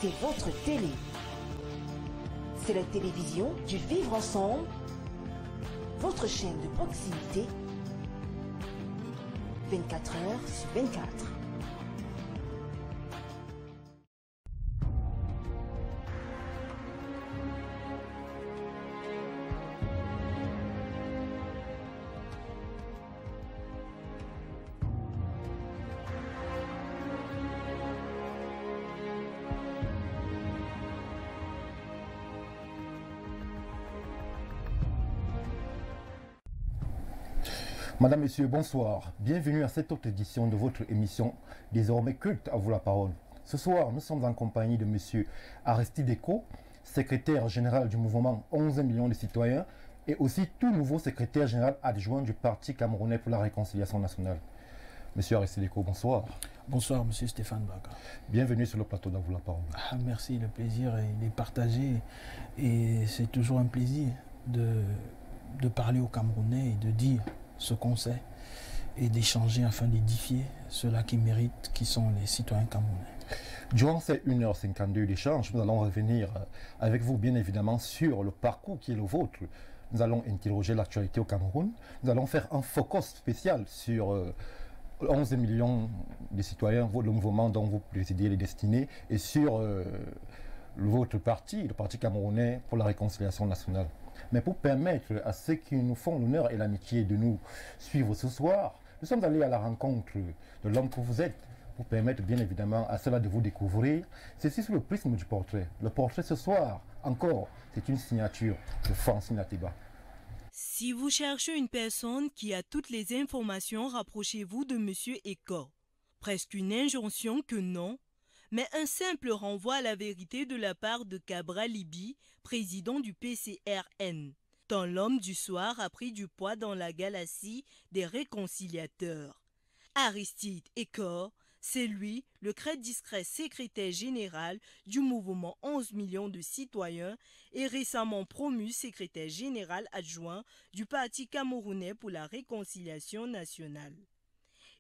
c'est votre télé. C'est la télévision du vivre ensemble, votre chaîne de proximité, 24 heures sur 24. Madame, Monsieur, bonsoir. Bienvenue à cette autre édition de votre émission désormais culte à vous la parole. Ce soir, nous sommes en compagnie de Monsieur Aristide Eko, secrétaire général du mouvement 11 millions de citoyens et aussi tout nouveau secrétaire général adjoint du Parti camerounais pour la réconciliation nationale. Monsieur Aristide Eko, bonsoir. Bonsoir, Monsieur Stéphane Baka. Bienvenue sur le plateau d'À vous la parole. Merci, le plaisir est partagé et c'est toujours un plaisir de parler aux Camerounais et de dire ce qu'on sait et d'échanger afin d'édifier ceux-là qui méritent, qui sont les citoyens camerounais. Durant ces 1h52 d'échange, nous allons revenir avec vous bien évidemment sur le parcours qui est le vôtre. Nous allons interroger l'actualité au Cameroun. Nous allons faire un focus spécial sur 11 millions de citoyens, le mouvement dont vous présidez les destinées, et sur votre parti, le Parti camerounais pour la réconciliation nationale. Mais pour permettre à ceux qui nous font l'honneur et l'amitié de nous suivre ce soir, nous sommes allés à la rencontre de l'homme que vous êtes, pour permettre bien évidemment à cela de vous découvrir. Ceci sous le prisme du portrait. Le portrait ce soir, encore, c'est une signature de Francine Atiba. Si vous cherchez une personne qui a toutes les informations, rapprochez-vous de Monsieur Eko. Presque une injonction que non, mais un simple renvoi à la vérité de la part de Cabral Libi, président du PCRN, tant l'homme du soir a pris du poids dans la galaxie des réconciliateurs. Aristide Eko, c'est lui, le très discret secrétaire général du mouvement 11 millions de citoyens et récemment promu secrétaire général adjoint du Parti camerounais pour la réconciliation nationale.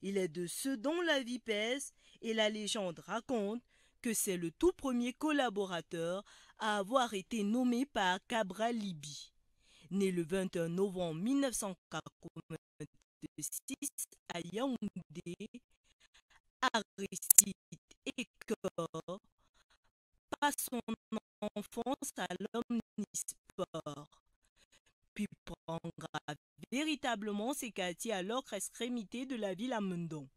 Il est de ceux dont la vie pèse et la légende raconte que c'est le tout premier collaborateur à avoir été nommé par Cabral Libi. Né le 21 novembre 1986 à Yaoundé, Aristide Eko passe son enfance à l'omnisport, puis prendra véritablement ses quartiers à l'autre extrémité de la ville à Mendon.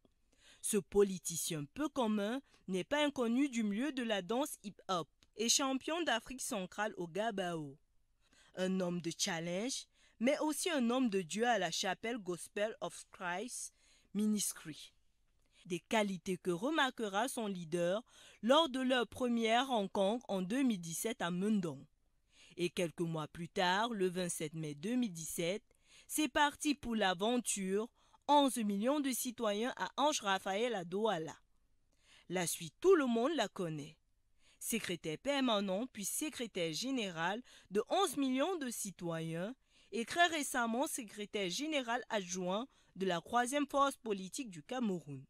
Ce politicien peu commun n'est pas inconnu du milieu de la danse hip-hop et champion d'Afrique centrale au Gabao. Un homme de challenge, mais aussi un homme de Dieu à la chapelle Gospel of Christ Ministry. Des qualités que remarquera son leader lors de leur première rencontre en 2017 à Mendon. Et quelques mois plus tard, le 27 mai 2017, c'est parti pour l'aventure 11 millions de citoyens à Ange-Raphaël à Douala. La suite, tout le monde la connaît. Secrétaire permanent puis secrétaire général de 11 millions de citoyens et très récemment secrétaire général adjoint de la 3e force politique du Cameroun.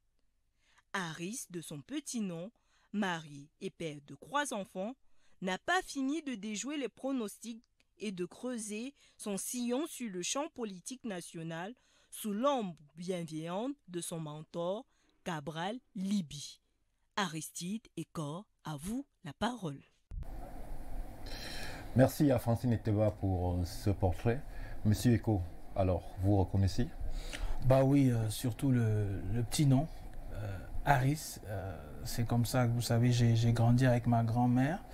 Aris, de son petit nom, marié et père de 3 enfants, n'a pas fini de déjouer les pronostics et de creuser son sillon sur le champ politique national sous l'ombre bienveillante de son mentor, Cabral Libi. Aristide Eko, à vous la parole. Merci à Francine Atiba pour ce portrait. Monsieur Eko, alors, vous reconnaissez? Bah oui, surtout le petit nom, Aris. C'est comme ça que vous savez, j'ai grandi avec ma grand-mère.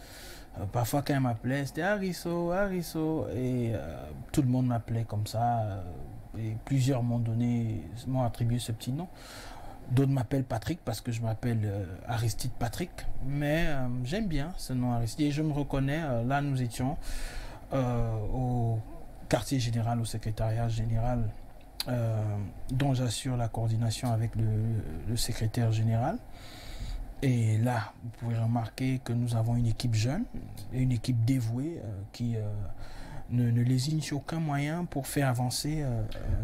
Parfois quand elle m'appelait, c'était Arisso, Arisso. Et tout le monde m'appelait comme ça. Et plusieurs m'ont attribué ce petit nom. D'autres m'appellent Patrick parce que je m'appelle Aristide Patrick. Mais j'aime bien ce nom Aristide. Et je me reconnais, là nous étions au quartier général, au secrétariat général, dont j'assure la coordination avec le secrétaire général. Et là, vous pouvez remarquer que nous avons une équipe jeune, et une équipe dévouée qui ne lésinent sur aucun moyen pour faire avancer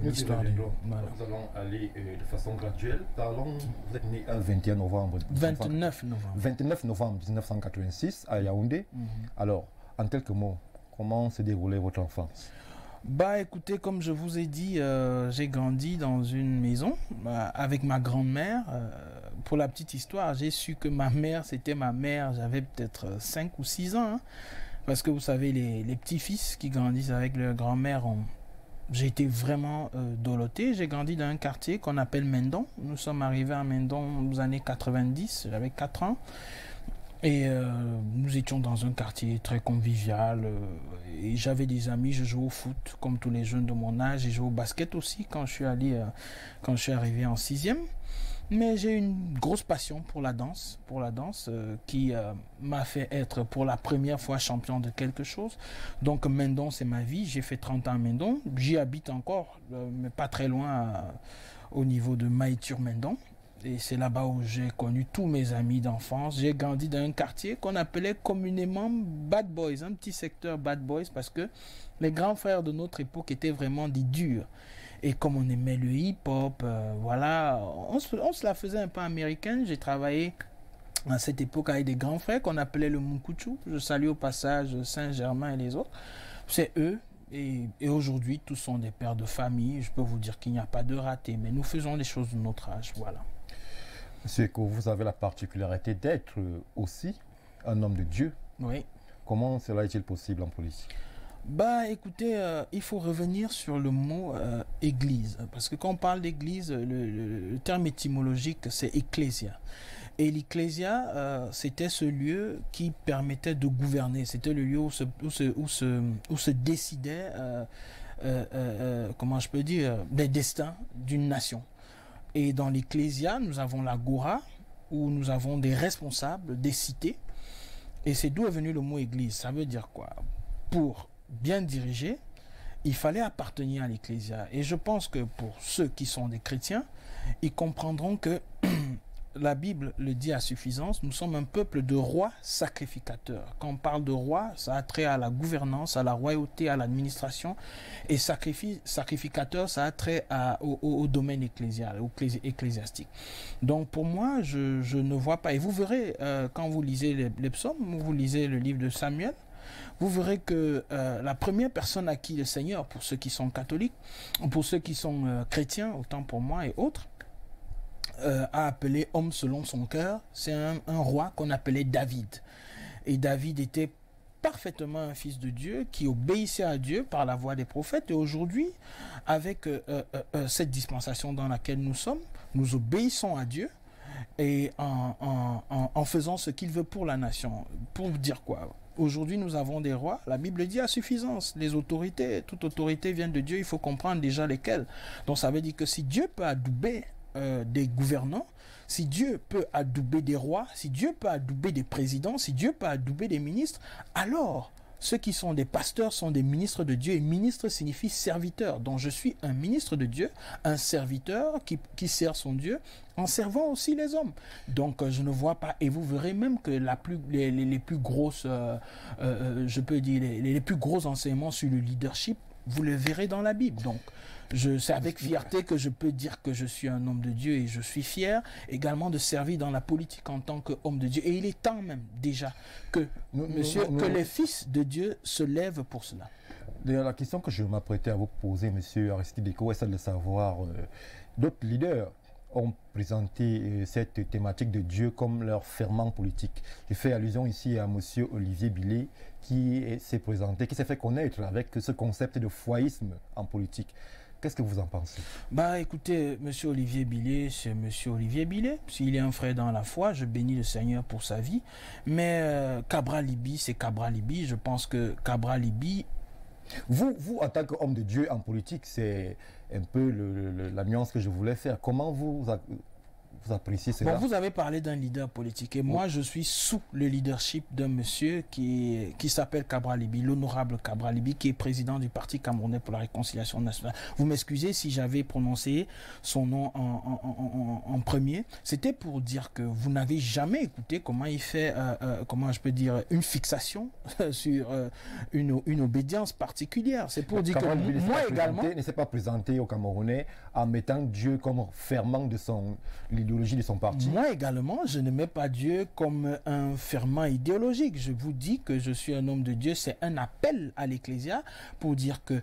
l'histoire. Voilà. Nous allons aller de façon graduelle. Vous êtes né le 21 novembre. 29 novembre. 29 novembre 1986 à Yaoundé. Alors, en quelques mots, comment s'est déroulée votre enfance? Bah écoutez, comme je vous ai dit, j'ai grandi dans une maison avec ma grand-mère. Pour la petite histoire, j'ai su que ma mère, c'était ma mère, j'avais peut-être 5 ou 6 ans. Hein, parce que vous savez, les petits-fils qui grandissent avec leur grand-mère, j'ai été vraiment doloté. J'ai grandi dans un quartier qu'on appelle Mendon. Nous sommes arrivés à Mendon aux années 90, j'avais 4 ans. Et nous étions dans un quartier très convivial et j'avais des amis, je jouais au foot comme tous les jeunes de mon âge, j'ai joué au basket aussi quand je suis arrivé en 6e. Mais j'ai une grosse passion pour la danse qui m'a fait être pour la première fois champion de quelque chose. Donc Mendon, c'est ma vie, j'ai fait 30 ans à Mendon, j'y habite encore, mais pas très loin au niveau de Maïtur-Mendon. Et c'est là-bas où j'ai connu tous mes amis d'enfance. J'ai grandi dans un quartier qu'on appelait communément Bad Boys, un petit secteur Bad Boys, parce que les grands frères de notre époque étaient vraiment des durs. Et comme on aimait le hip-hop, voilà, on se la faisait un peu américaine. J'ai travaillé à cette époque avec des grands frères qu'on appelait le Munkuchu. Je salue au passage Saint-Germain et les autres. C'est eux. Et aujourd'hui, tous sont des pères de famille. Je peux vous dire qu'il n'y a pas de raté, mais nous faisons les choses de notre âge, voilà. C'est que vous avez la particularité d'être aussi un homme de Dieu. Oui. Comment cela est-il possible en politique? Bah écoutez, il faut revenir sur le mot église. Parce que quand on parle d'église, le terme étymologique, c'est ecclésia. Et l'ecclésia, c'était ce lieu qui permettait de gouverner. C'était le lieu où se décidaient, comment je peux dire, les destins d'une nation. Et dans l'ecclésia, nous avons l'agora, où nous avons des responsables des cités. Et c'est d'où est venu le mot église. Ça veut dire quoi? Pour bien diriger, il fallait appartenir à l'ecclésia. Et je pense que pour ceux qui sont des chrétiens, ils comprendront que la Bible le dit à suffisance, nous sommes un peuple de rois sacrificateurs. Quand on parle de roi, ça a trait à la gouvernance, à la royauté, à l'administration. Et sacrificateur, ça a trait au domaine ecclésial, ecclésiastique. Donc pour moi, je ne vois pas. Et vous verrez, quand vous lisez les psaumes, vous lisez le livre de Samuel, vous verrez que la première personne à qui le Seigneur, pour ceux qui sont catholiques, pour ceux qui sont chrétiens, autant pour moi et autres, a appelé homme selon son cœur, c'est un roi qu'on appelait David. Et David était parfaitement un fils de Dieu qui obéissait à Dieu par la voix des prophètes. Et aujourd'hui, avec cette dispensation dans laquelle nous sommes, nous obéissons à Dieu et en faisant ce qu'il veut pour la nation. Pour dire quoi? Aujourd'hui, nous avons des rois. La Bible dit à suffisance. Les autorités, toute autorité vient de Dieu. Il faut comprendre déjà lesquelles. Donc ça veut dire que si Dieu peut adouber des gouvernants, si Dieu peut adouber des rois, si Dieu peut adouber des présidents, si Dieu peut adouber des ministres, alors ceux qui sont des pasteurs sont des ministres de Dieu. Et ministre signifie serviteur. Donc je suis un ministre de Dieu, un serviteur qui sert son Dieu en servant aussi les hommes. Donc je ne vois pas, et vous verrez même que les plus grosses, je peux dire, les plus gros enseignements sur le leadership, vous le verrez dans la Bible. Donc c'est avec fierté que je peux dire que je suis un homme de Dieu et je suis fier également de servir dans la politique en tant qu'homme de Dieu. Et il est temps même déjà que, que les fils de Dieu se lèvent pour cela. D'ailleurs, la question que je m'apprêtais à vous poser, monsieur Aristide Deco, est celle de savoir, d'autres leaders ont présenté cette thématique de Dieu comme leur ferment politique. Je fais allusion ici à monsieur Olivier Billet qui s'est présenté, qui s'est fait connaître avec ce concept de foyisme en politique. Qu'est-ce que vous en pensez? Bah écoutez, monsieur Olivier Billet, c'est monsieur Olivier Billet. S'il est un frère dans la foi, je bénis le Seigneur pour sa vie. Mais Cabral Libi, c'est Cabral Libi. Je pense que Cabral Libi... Vous, en tant qu'homme de Dieu en politique, c'est un peu la nuance que je voulais faire. Comment vous vous appréciez cela? Bon, vous avez parlé d'un leader politique et moi je suis sous le leadership d'un monsieur qui s'appelle Cabral Libby, l'honorable Cabral Libby, qui est président du Parti camerounais pour la réconciliation nationale. Vous m'excusez si j'avais prononcé son nom en premier. C'était pour dire que vous n'avez jamais écouté comment il fait, comment je peux dire, une fixation sur une obédience particulière. C'est pour dire que moi également... ne s'est pas présenté au Camerounais en mettant Dieu comme ferment de l'idéologie de son parti. Moi également, je ne mets pas Dieu comme un ferment idéologique. Je vous dis que je suis un homme de Dieu. C'est un appel à l'Ecclésia pour dire que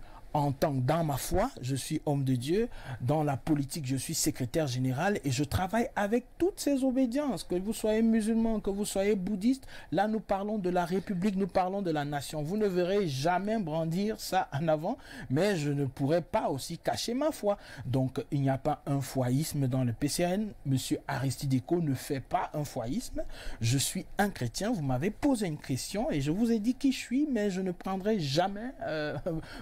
dans ma foi, je suis homme de Dieu. Dans la politique, je suis secrétaire général et je travaille avec toutes ces obédiences. Que vous soyez musulman, que vous soyez bouddhiste, là nous parlons de la République, nous parlons de la nation. Vous ne verrez jamais brandir ça en avant, mais je ne pourrais pas aussi cacher ma foi. Donc il n'y a pas un foyisme dans le PCRN. Monsieur Aristide Eko ne fait pas un foyisme. Je suis un chrétien. Vous m'avez posé une question et je vous ai dit qui je suis, mais je ne prendrai jamais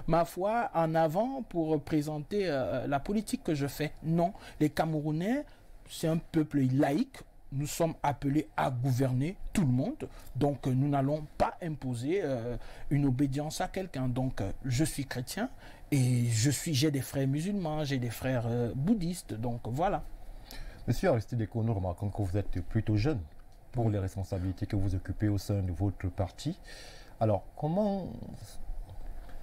ma foi en avant pour présenter la politique que je fais. Non, les Camerounais, c'est un peuple laïque. Nous sommes appelés à gouverner tout le monde. Donc, nous n'allons pas imposer une obédience à quelqu'un. Donc, je suis chrétien et j'ai des frères musulmans, j'ai des frères bouddhistes. Donc, voilà. Monsieur Aristide Eko, nous remarquons que vous êtes plutôt jeune pour les responsabilités que vous occupez au sein de votre parti. Alors, comment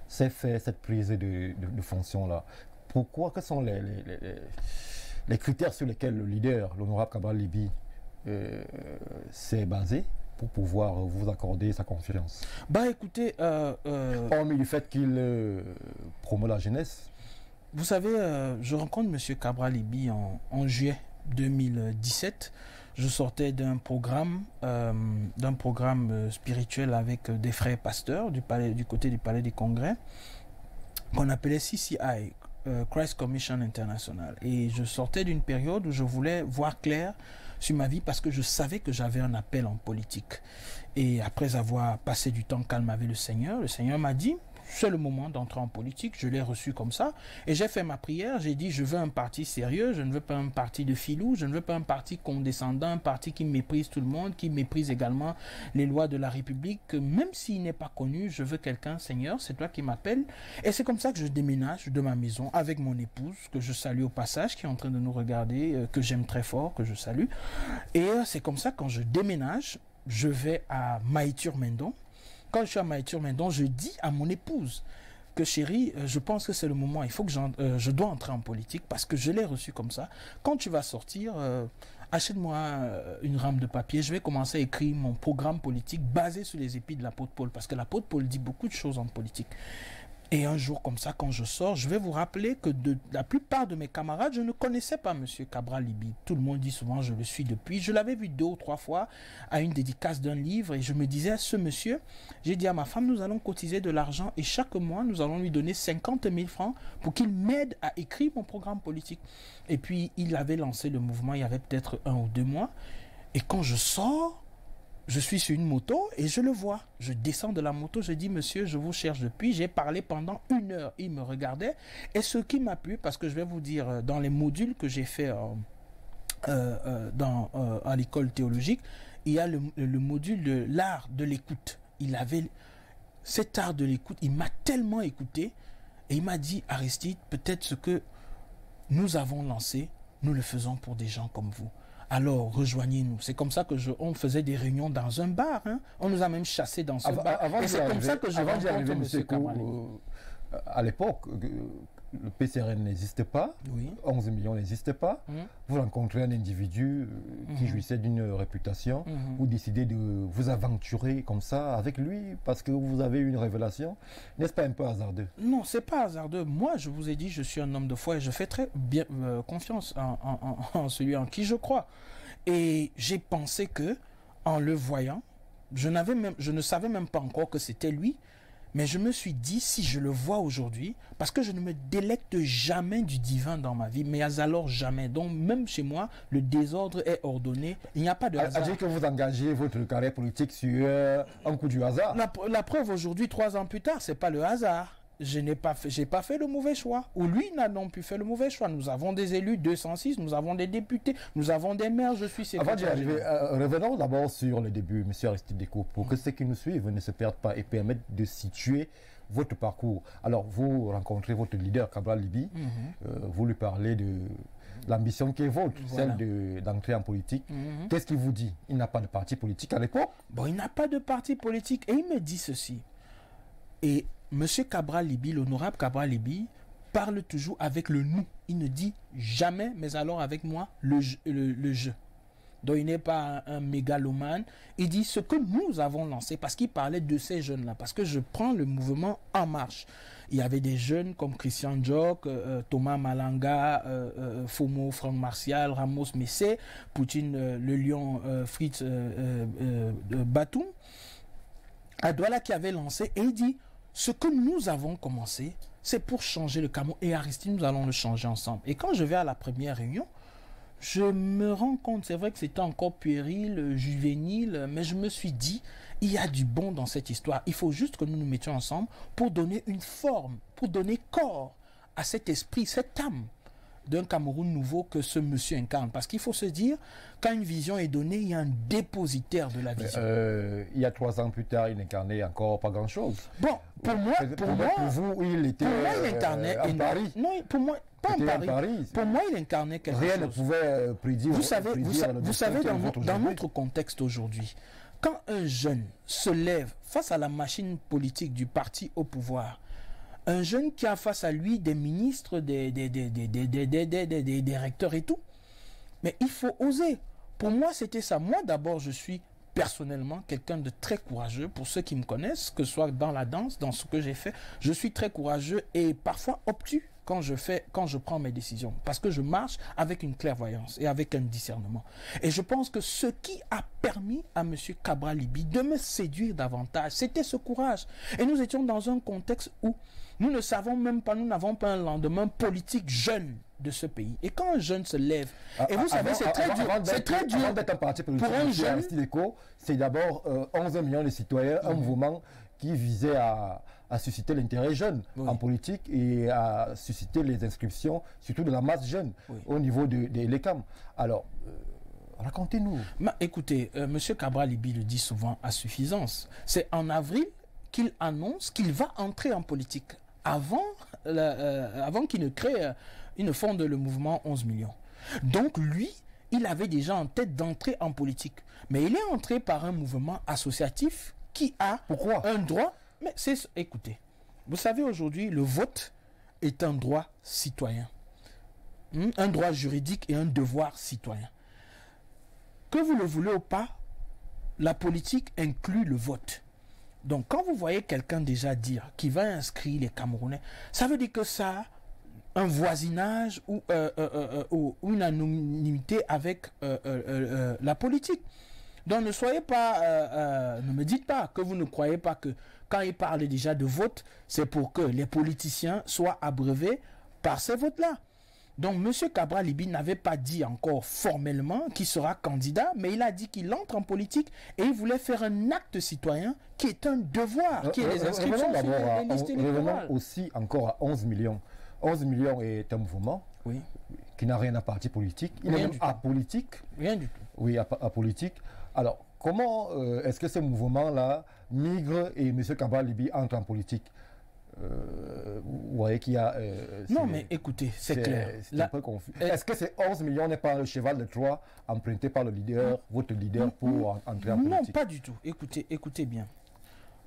s'est fait cette prise de fonction-là? Pourquoi? Quels sont les critères sur lesquels le leader, l'honorable Cabral Libby, s'est basé pour pouvoir vous accorder sa confiance? Bah écoutez... hormis du fait qu'il promeut la jeunesse. Vous savez, je rencontre M. Cabral Libby en juillet 2017. Je sortais d'un programme spirituel avec des frères pasteurs du côté du Palais des Congrès qu'on appelait CCI, Christ Commission International. Et je sortais d'une période où je voulais voir clair sur ma vie parce que je savais que j'avais un appel en politique. Et après avoir passé du temps calme avec le Seigneur m'a dit... C'est le moment d'entrer en politique, je l'ai reçu comme ça. Et j'ai fait ma prière, j'ai dit je veux un parti sérieux, je ne veux pas un parti de filou, je ne veux pas un parti condescendant, un parti qui méprise tout le monde, qui méprise également les lois de la République. Même s'il n'est pas connu, je veux quelqu'un, Seigneur, c'est toi qui m'appelles. Et c'est comme ça que je déménage de ma maison avec mon épouse, que je salue au passage, qui est en train de nous regarder, que j'aime très fort, que je salue. Et c'est comme ça, quand je déménage, je vais à Maïtur-Mendon. Quand je suis à Maïtur-Mendon, je dis à mon épouse que chérie, je pense que c'est le moment, il faut que je dois entrer en politique parce que je l'ai reçu comme ça. Quand tu vas sortir, achète-moi une rame de papier, je vais commencer à écrire mon programme politique basé sur les épis de l'apôtre Paul parce que l'apôtre Paul dit beaucoup de choses en politique. Et un jour comme ça, quand je sors, je vais vous rappeler que la plupart de mes camarades, je ne connaissais pas M. Cabral Libby. Tout le monde dit souvent, je le suis depuis. Je l'avais vu 2 ou 3 fois à une dédicace d'un livre et je me disais, ce monsieur, j'ai dit à ma femme, nous allons cotiser de l'argent et chaque mois, nous allons lui donner 50 000 francs pour qu'il m'aide à écrire mon programme politique. Et puis, il avait lancé le mouvement, il y avait peut-être 1 ou 2 mois. Et quand je sors, je suis sur une moto et je le vois. Je descends de la moto, je dis, monsieur, je vous cherche depuis. J'ai parlé pendant 1 heure. Il me regardait. Et ce qui m'a plu, parce que je vais vous dire, dans les modules que j'ai fait à l'école théologique, il y a le module de l'art de l'écoute. Il avait cet art de l'écoute. Il m'a tellement écouté. Et il m'a dit, Aristide, peut-être ce que nous avons lancé, nous le faisons pour des gens comme vous. Alors, rejoignez-nous. C'est comme ça que on faisait des réunions dans un bar. Hein. On nous a même chassés dans ce bar. Et c'est comme ça que je rencontre M. Cabral. À l'époque, le PCRN n'existait pas, oui. 11 millions n'existait pas. Vous rencontrez un individu qui jouissait d'une réputation, vous décidez de vous aventurer comme ça avec lui parce que vous avez eu une révélation. N'est-ce pas un peu hasardeux? Non, c'est pas hasardeux. Moi, je vous ai dit, je suis un homme de foi et je fais très bien confiance en celui en qui je crois. Et j'ai pensé que, en le voyant, je ne savais même pas encore que c'était lui. Mais je me suis dit, si je le vois aujourd'hui, parce que je ne me délecte jamais du divin dans ma vie, mais alors jamais. Donc même chez moi, le désordre est ordonné. Il n'y a pas de hasard. C'est-à-dire que vous engagez votre carrière politique sur un coup du hasard. La preuve aujourd'hui, 3 ans plus tard, c'est pas le hasard. j'ai pas fait le mauvais choix, ou lui n'a non plus fait le mauvais choix. Nous avons des élus 206, nous avons des députés, nous avons des maires, je suis secrétaire. Avant d'y arriver, revenons d'abord sur le début, M. Aristide Deco, pour que ceux qui nous suivent ne se perdent pas et permettent de situer votre parcours. Alors, vous rencontrez votre leader, Cabral Libi, vous lui parlez de l'ambition qui est vôtre, Voilà. celle d'entrer en politique. Qu'est-ce qu'il vous dit? Il n'a pas de parti politique à l'époque? Bon, il n'a pas de parti politique, et il me dit ceci. Et M. Cabral Libi, l'honorable Cabral Libi, parle toujours avec le nous. Il ne dit jamais, mais alors avec moi, le je. Donc il n'est pas un mégalomane. Il dit ce que nous avons lancé, parce qu'il parlait de ces jeunes-là, parce que je prends le mouvement En Marche. Il y avait des jeunes comme Christian Djok, Thomas Malanga, Fomo, Franck Martial, Ramos Messé, Poutine, le lion, Fritz Batum, à Douala qui avait lancé, et il dit ce que nous avons commencé, c'est pour changer le Cameroun. Et Aristide, nous allons le changer ensemble. Et quand je vais à la première réunion, je me rends compte, c'est vrai que c'était encore puéril, juvénile, mais je me suis dit, il y a du bon dans cette histoire. Il faut juste que nous nous mettions ensemble pour donner une forme, pour donner corps à cet esprit, cette âme d'un Cameroun nouveau que ce monsieur incarne. Parce qu'il faut se dire, quand une vision est donnée, il y a un dépositaire de la vision. Il y a 3 ans plus tard, il n'incarnait encore pas grand-chose. Bon, pour moi, pour vous, il était il incarnait en Paris. Non, pour moi, pas en Paris. Pour moi, il incarnait quelque chose. Rien ne pouvait prédire. Vous savez, dans notre contexte aujourd'hui, quand un jeune se lève face à la machine politique du parti au pouvoir, un jeune qui a face à lui des ministres, des recteurs et tout, mais il faut oser. Pour moi, c'était ça. Moi, d'abord, je suis personnellement quelqu'un de très courageux. Pour ceux qui me connaissent, que ce soit dans la danse, dans ce que j'ai fait, je suis très courageux et parfois obtus quand je prends mes décisions, parce que je marche avec une clairvoyance et avec un discernement. Et je pense que ce qui a permis à M. Cabral Libi de me séduire davantage, c'était ce courage. Et nous étions dans un contexte où nous ne savons même pas, nous n'avons pas un lendemain politique jeune de ce pays. Et quand un jeune se lève, et vous savez, c'est très dur. C'est très dur. Avant d'être un parti politique, pour un jeune, c'est d'abord 11 millions de citoyens, un mouvement qui visait à susciter l'intérêt jeune en politique et à susciter les inscriptions, surtout de la masse jeune, au niveau de l'ECAM. Alors, racontez-nous. Écoutez, M. Cabral Libi le dit souvent à suffisance. C'est en avril qu'il annonce qu'il va entrer en politique, avant qu'il ne crée, il ne fonde le mouvement 11 millions. Donc lui, il avait déjà en tête d'entrer en politique. Mais il est entré par un mouvement associatif qui a un droit. Mais écoutez, vous savez, aujourd'hui, le vote est un droit citoyen. Un droit juridique et un devoir citoyen. Que vous le voulez ou pas, la politique inclut le vote. Donc, quand vous voyez quelqu'un déjà dire qu'il va inscrire les Camerounais, ça veut dire que ça a un voisinage ou une anonymité avec la politique. Donc, ne soyez pas, ne me dites pas que vous ne croyez pas que quand il parle déjà de vote, c'est pour que les politiciens soient abreuvés par ces votes-là. Donc, M. Cabral Libi n'avait pas dit encore formellement qu'il sera candidat, mais il a dit qu'il entre en politique et il voulait faire un acte citoyen qui est un devoir, qui est les inscriptions sur les listes électorales. Revenons aussi encore à 11 millions. 11 millions est un mouvement qui n'a rien à parti politique. Il est même apolitique. Rien du tout. Oui, apolitique. Alors, comment est-ce que ce mouvement-là migre et M. Cabral Libi entre en politique? Vous voyez qu'il y a... non, mais écoutez, c'est clair. C'est un peu confus. Est-ce que ces 11 millions n'est pas le cheval de Troie emprunté par le leader, votre leader, pour entrer en politique? Non, pas du tout. Écoutez bien.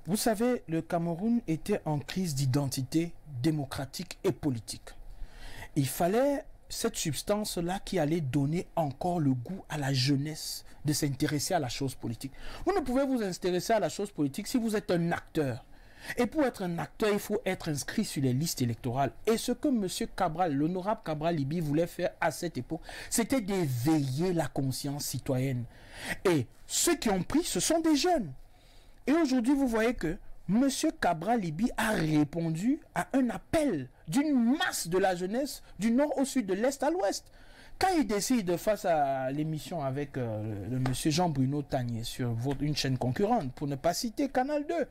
Vous savez, le Cameroun était en crise d'identité démocratique et politique. Il fallait cette substance-là qui allait donner encore le goût à la jeunesse de s'intéresser à la chose politique. Vous ne pouvez vous intéresser à la chose politique si vous êtes un acteur. Et pour être un acteur, il faut être inscrit sur les listes électorales. Et ce que M. Cabral, l'honorable Cabral Libi voulait faire à cette époque, c'était d'éveiller la conscience citoyenne. Et ceux qui ont pris, ce sont des jeunes. Et aujourd'hui, vous voyez que M. Cabral Libi a répondu à un appel d'une masse de la jeunesse du nord au sud, de l'est à l'ouest. Quand il décide, face à l'émission avec le M. Jean-Bruno Tagné sur une chaîne concurrente, pour ne pas citer Canal 2,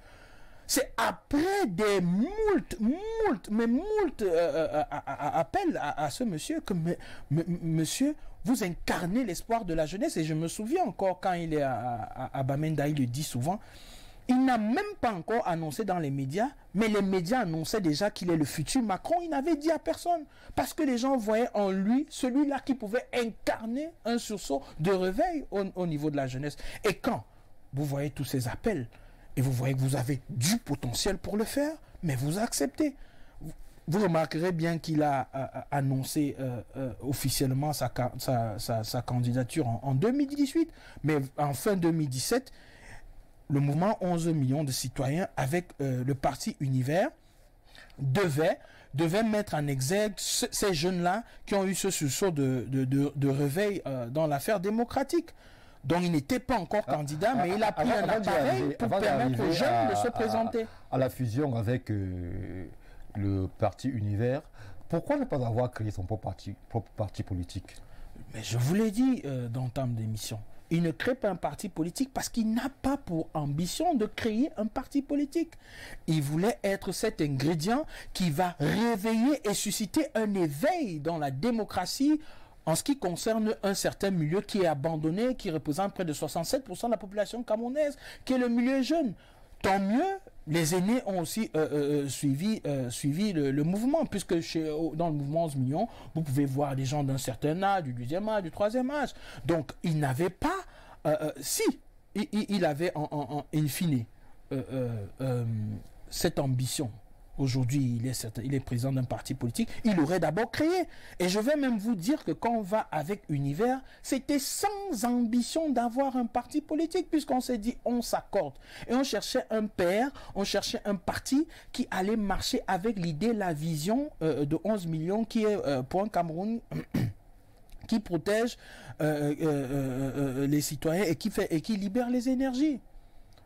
C'est après des appels à ce monsieur que monsieur, vous incarnez l'espoir de la jeunesse. Et je me souviens encore quand il est à Bamenda, il le dit souvent, il n'a même pas encore annoncé dans les médias, mais les médias annonçaient déjà qu'il est le futur Macron. Il n'avait dit à personne, parce que les gens voyaient en lui celui-là qui pouvait incarner un sursaut de réveil au niveau de la jeunesse. Et quand vous voyez tous ces appels, et vous voyez que vous avez du potentiel pour le faire, mais vous acceptez. Vous remarquerez bien qu'il a annoncé officiellement sa candidature en 2018, mais en fin 2017, le mouvement 11 millions de citoyens avec le parti Univers devait mettre en exergue ces jeunes-là qui ont eu ce sursaut de réveil dans l'affaire démocratique. Donc il n'était pas encore candidat, mais il a pris un appareil pour permettre aux jeunes de se présenter. À la fusion avec le parti Univers, pourquoi ne pas avoir créé son propre parti politique? Mais je vous l'ai dit dans Temps d'émission. Il ne crée pas un parti politique parce qu'il n'a pas pour ambition de créer un parti politique. Il voulait être cet ingrédient qui va réveiller et susciter un éveil dans la démocratie en ce qui concerne un certain milieu qui est abandonné, qui représente près de 67% de la population camerounaise, qui est le milieu jeune. Tant mieux, les aînés ont aussi suivi le mouvement, puisque dans le mouvement 11 millions, vous pouvez voir des gens d'un certain âge, du deuxième âge, du troisième âge. Donc, il n'avait pas... il avait in fine cette ambition. Aujourd'hui, il est président d'un parti politique. Il aurait d'abord créé. Et je vais même vous dire que quand on va avec Univers, c'était sans ambition d'avoir un parti politique, puisqu'on s'est dit, on s'accorde. Et on cherchait un père, on cherchait un parti qui allait marcher avec l'idée, la vision de 11 millions qui est pour un Cameroun qui protège les citoyens et qui libère les énergies.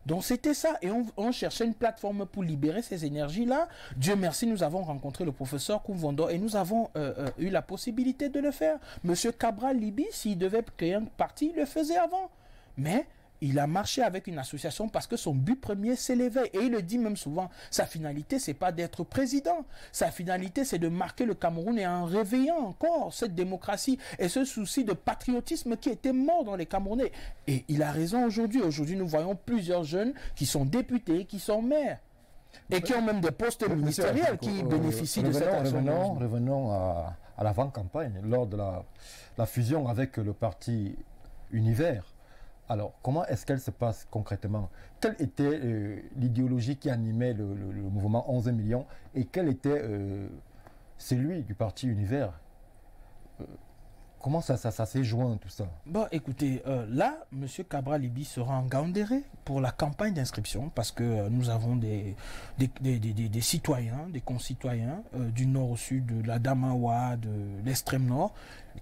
Donc c'était ça, et on cherchait une plateforme pour libérer ces énergies-là. Dieu merci, nous avons rencontré le professeur Koumvondo et nous avons eu la possibilité de le faire. Monsieur Cabral Libi, s'il devait créer un parti, il le faisait avant. Mais il a marché avec une association parce que son but premier, c'est l'éveil. Et il le dit même souvent, sa finalité, c'est pas d'être président. Sa finalité, c'est de marquer le Cameroun et en réveillant encore cette démocratie et ce souci de patriotisme qui était mort dans les Camerounais. Et il a raison aujourd'hui. Aujourd'hui, nous voyons plusieurs jeunes qui sont députés, qui sont maires et qui ont même des postes ministériels qui bénéficient de cette action. Revenons à l'avant-campagne, lors de la fusion avec le parti Univers. Alors, comment est-ce qu'elle se passe concrètement? Quelle était l'idéologie qui animait le mouvement 11 millions et quel était celui du parti Univers? Comment ça s'est joint tout ça? Bon, écoutez, là, M. Cabral Libi sera en Gaoundéré pour la campagne d'inscription parce que nous avons des citoyens, des concitoyens du nord au sud, de la Damawa, de l'extrême nord,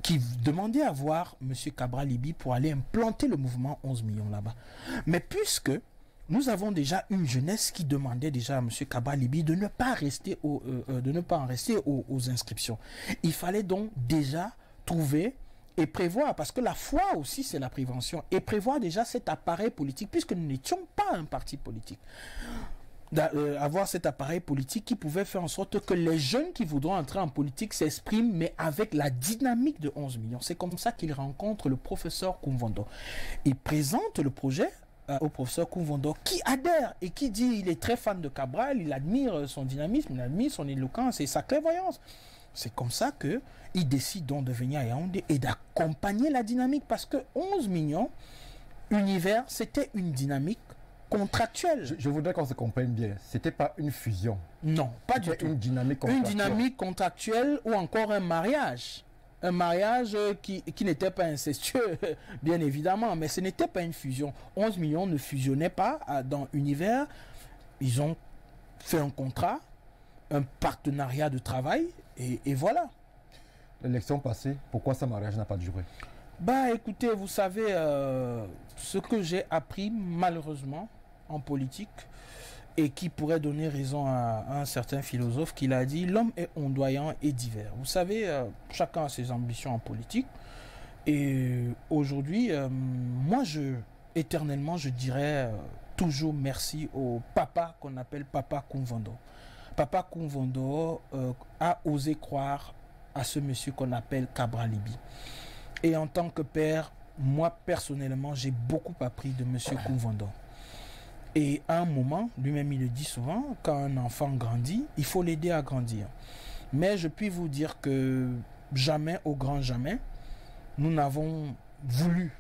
qui demandaient à voir M. Cabral Libi pour aller implanter le mouvement 11 millions là-bas. Mais puisque nous avons déjà une jeunesse qui demandait déjà à M. Cabral Libi de ne pas en rester aux inscriptions, il fallait donc déjà trouver et prévoir, parce que la foi aussi c'est la prévention, et prévoir déjà cet appareil politique, puisque nous n'étions pas un parti politique. Avoir cet appareil politique qui pouvait faire en sorte que les jeunes qui voudront entrer en politique s'expriment, mais avec la dynamique de 11 millions. C'est comme ça qu'il rencontre le professeur Koumvondo. Il présente le projet au professeur Koumvondo, qui adhère et qui dit il est très fan de Cabral, il admire son dynamisme, il admire son éloquence et sa clairvoyance. C'est comme ça qu'il décide donc de venir à Yaoundé et d'accompagner la dynamique, parce que 11 millions, Univers, c'était une dynamique contractuelle. Je voudrais qu'on se comprenne bien. C'était pas une fusion. Non, pas du tout. Une dynamique contractuelle. Une dynamique contractuelle ou encore un mariage. Un mariage qui n'était pas incestueux, bien évidemment, mais ce n'était pas une fusion. 11 millions ne fusionnaient pas dans Univers. Ils ont fait un contrat, un partenariat de travail, et voilà. L'élection passée, pourquoi ce mariage n'a pas duré? Bah écoutez, vous savez, ce que j'ai appris malheureusement en politique, et qui pourrait donner raison à un certain philosophe qui l'a dit, l'homme est ondoyant et divers. Vous savez, chacun a ses ambitions en politique, et aujourd'hui, moi éternellement je dirais, toujours merci au papa qu'on appelle Papa Koumvondo. Papa Koumvondo a osé croire à ce monsieur qu'on appelle Cabral Libye. Et en tant que père, moi personnellement, j'ai beaucoup appris de monsieur Koumvondo. Et à un moment, lui-même il le dit souvent, quand un enfant grandit, il faut l'aider à grandir. Mais je puis vous dire que jamais, au grand jamais, nous n'avons voulu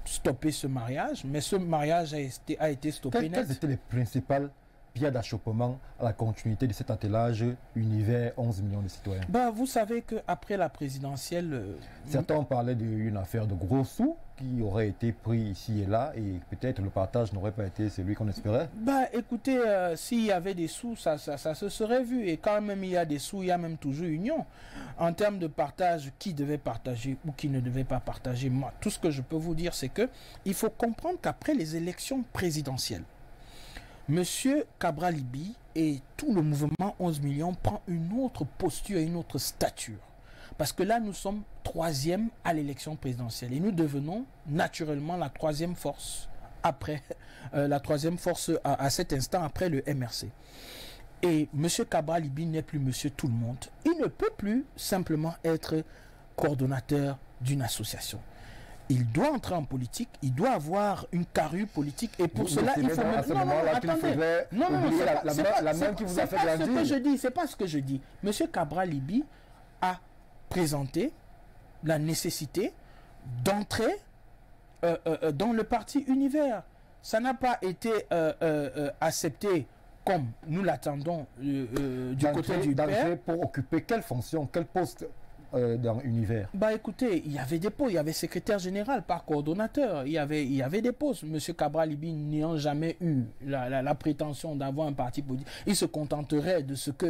stopper ce mariage, mais ce mariage a été stoppé. Quelles étaient les principales pierres d'achoppement à la continuité de cet attelage univers 11 millions de citoyens? Vous savez qu'après la présidentielle... Certains ont parlé d'une affaire de gros sous qui aurait été pris ici et là et peut-être le partage n'aurait pas été celui qu'on espérait. Écoutez, s'il y avait des sous, ça se serait vu. Et quand même il y a des sous, il y a même toujours union. En termes de partage, qui devait partager ou qui ne devait pas partager, moi, tout ce que je peux vous dire, c'est que il faut comprendre qu'après les élections présidentielles, Monsieur Cabral Libye et tout le mouvement 11 millions prend une autre posture et une autre stature. Parce que là, nous sommes 3e à l'élection présidentielle. Et nous devenons naturellement la 3e force après, la 3e force à cet instant après le MRC. Et monsieur Cabral Libye n'est plus monsieur tout le monde. Il ne peut plus simplement être coordonnateur d'une association. Il doit entrer en politique, il doit avoir une carrure politique et pour cela il faut même... la main qui vous a fait grandir. C'est pas ce que je dis. Monsieur Cabral Libye a présenté la nécessité d'entrer dans le parti Univers. Ça n'a pas été accepté comme nous l'attendons du côté du père. Pour occuper quelle fonction, quel poste dans l'univers? Écoutez, il y avait des postes, il y avait secrétaire général par coordonnateur, il y avait des postes. Monsieur Cabral Libye n'ayant jamais eu la prétention d'avoir un parti politique, il se contenterait de ce que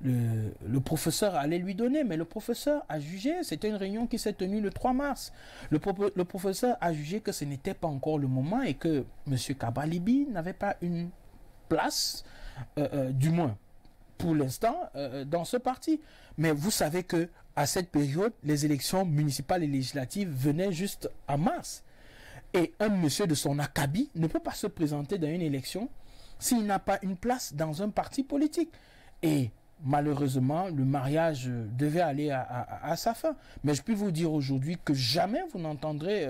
le professeur allait lui donner, mais le professeur a jugé, c'était une réunion qui s'est tenue le 3 mars, le professeur a jugé que ce n'était pas encore le moment et que monsieur Cabral Libye n'avait pas une place, du moins pour l'instant, dans ce parti. Mais vous savez que à cette période, les élections municipales et législatives venaient juste en mars. Et un monsieur de son acabit ne peut pas se présenter dans une élection s'il n'a pas une place dans un parti politique. Et malheureusement, le mariage devait aller à sa fin. Mais je peux vous dire aujourd'hui que jamais vous n'entendrez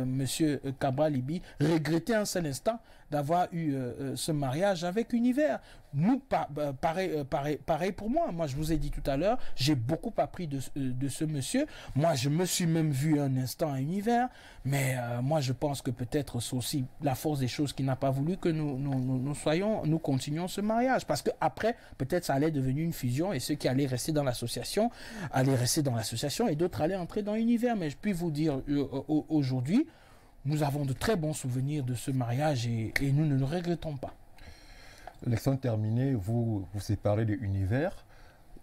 monsieur Cabral Libye regretter un seul instant d'avoir eu ce mariage avec Univers. Nous, pareil pour moi. Moi, je vous ai dit tout à l'heure, j'ai beaucoup appris de ce monsieur. Moi, je me suis même vu un instant à Univers. Mais moi, je pense que peut-être c'est aussi la force des choses qui n'a pas voulu que nous continuions ce mariage. Parce qu'après, peut-être ça allait devenir une fusion et ceux qui allaient rester dans l'association allaient rester dans l'association et d'autres allaient entrer dans Univers. Mais je puis vous dire aujourd'hui, nous avons de très bons souvenirs de ce mariage et nous ne le regrettons pas. L'élection terminée, vous séparez de Univers.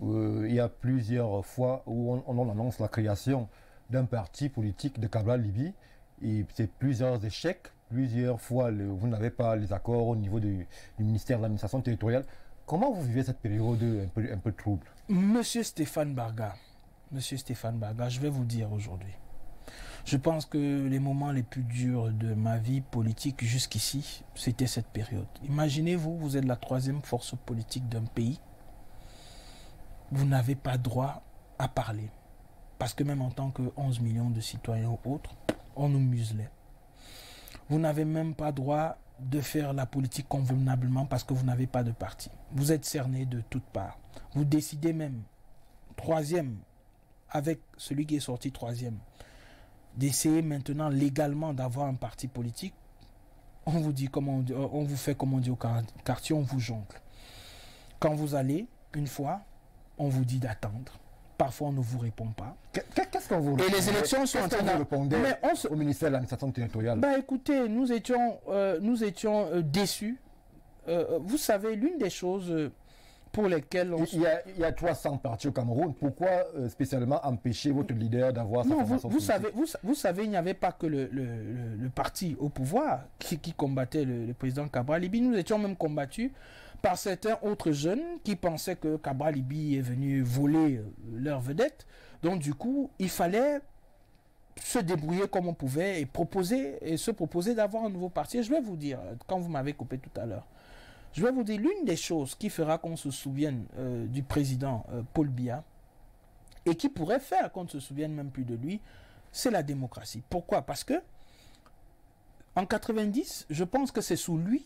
Il y a plusieurs fois où on annonce la création d'un parti politique de Cabral Libye et c'est plusieurs échecs. Plusieurs fois, vous n'avez pas les accords au niveau du ministère de l'administration territoriale. Comment vous vivez cette période un peu trouble? Monsieur Stéphane Barga, je vais vous dire aujourd'hui. Je pense que les moments les plus durs de ma vie politique jusqu'ici, c'était cette période. Imaginez-vous, vous êtes la 3e force politique d'un pays. Vous n'avez pas droit à parler. Parce que même en tant que 11 millions de citoyens ou autres, on nous muselait. Vous n'avez même pas droit de faire la politique convenablement parce que vous n'avez pas de parti. Vous êtes cerné de toutes parts. Vous décidez même, 3e, avec celui qui est sorti 3e, d'essayer maintenant légalement d'avoir un parti politique. On vous dit on vous fait comme on dit au quartier, on vous jongle. Quand vous allez, une fois, on vous dit d'attendre. Parfois, on ne vous répond pas. Qu'est-ce qu'on vous répond? Et les élections sont en train de répondre au ministère de l'administration territoriale. Écoutez, nous étions déçus. Vous savez, l'une des choses pour lesquelles il y a 300 partis au Cameroun. Pourquoi spécialement empêcher votre leader d'avoir sa formation politique? Vous savez, il n'y avait pas que le parti au pouvoir qui combattait le président Cabral Libye. Nous étions même combattus par certains autres jeunes qui pensaient que Cabral Libye est venu voler leur vedette. Donc du coup, il fallait se débrouiller comme on pouvait et se proposer d'avoir un nouveau parti. Et je vais vous dire, quand vous m'avez coupé tout à l'heure, je vais vous dire, l'une des choses qui fera qu'on se souvienne du président Paul Biya, et qui pourrait faire qu'on ne se souvienne même plus de lui, c'est la démocratie. Pourquoi? Parce que en 90, je pense que c'est sous lui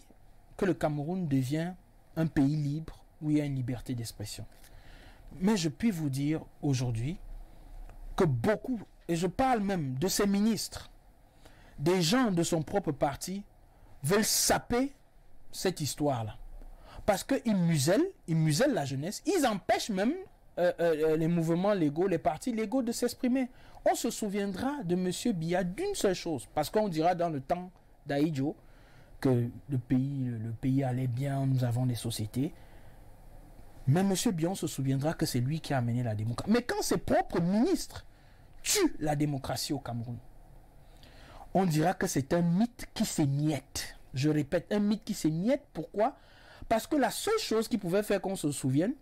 que le Cameroun devient un pays libre où il y a une liberté d'expression. Mais je puis vous dire aujourd'hui que beaucoup, et je parle même de ses ministres, des gens de son propre parti, veulent saper cette histoire-là. Parce qu'ils musellent la jeunesse, ils empêchent même les mouvements légaux, les partis légaux de s'exprimer. On se souviendra de M. Biya d'une seule chose, parce qu'on dira dans le temps d'Aïdjo que le pays allait bien, nous avons des sociétés. Mais M. Biya, on se souviendra que c'est lui qui a amené la démocratie. Mais quand ses propres ministres tuent la démocratie au Cameroun, on dira que c'est un mythe qui s'émiette. Je répète, un mythe qui s'émiette. Pourquoi? Parce que la seule chose qui pouvait faire qu'on se souvienne,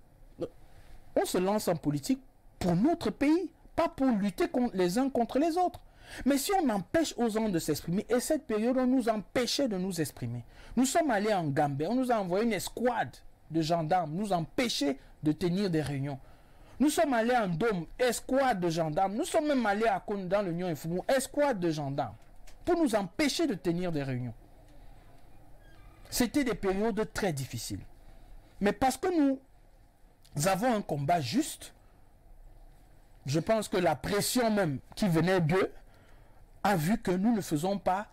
on se lance en politique pour notre pays, pas pour lutter les uns contre les autres. Mais si on empêche aux gens de s'exprimer, et cette période, on nous empêchait de nous exprimer. Nous sommes allés en Gambie, on nous a envoyé une escouade de gendarmes, nous empêcher de tenir des réunions. Nous sommes allés en Dôme, escouade de gendarmes. Nous sommes même allés à Cône dans l'Union et Foumou, escouade de gendarmes, pour nous empêcher de tenir des réunions. C'était des périodes très difficiles. Mais parce que nous avons un combat juste, je pense que la pression même qui venait d'eux a vu que nous ne faisons pas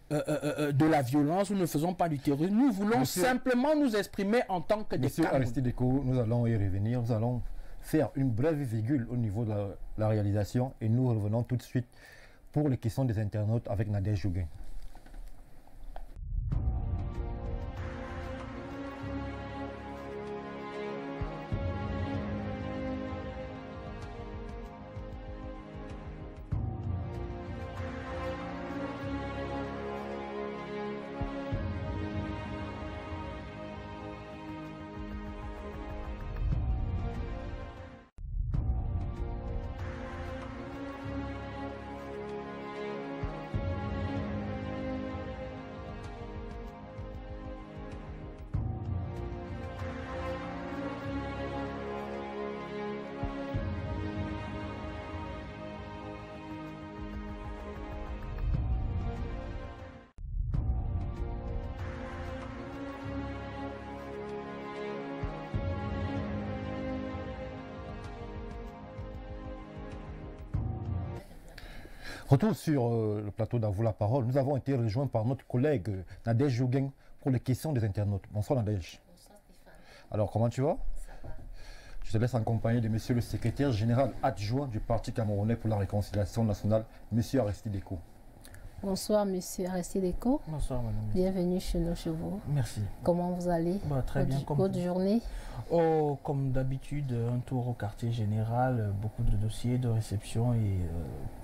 de la violence, nous ne faisons pas du terrorisme. Nous voulons simplement nous exprimer en tant que des Monsieur Aristide Eko, nous allons y revenir. Nous allons faire une brève virgule au niveau de la réalisation et nous revenons tout de suite pour les questions des internautes avec Nadège Jouguin. Retour sur le plateau d'À vous la parole. Nous avons été rejoints par notre collègue Nadège Jouguin pour les questions des internautes. Bonsoir Nadège. Bonsoir Stéphane. Alors comment tu vas? Ça va. Je te laisse en compagnie de monsieur le secrétaire général adjoint du Parti camerounais pour la réconciliation nationale, monsieur Aristide Eko. Bonsoir monsieur Aristide Eko. Bonsoir madame. Bienvenue chez nos chevaux. Merci. Comment vous allez? Très bien. Votre journée? Oh, comme d'habitude, un tour au quartier général, beaucoup de dossiers, de réception et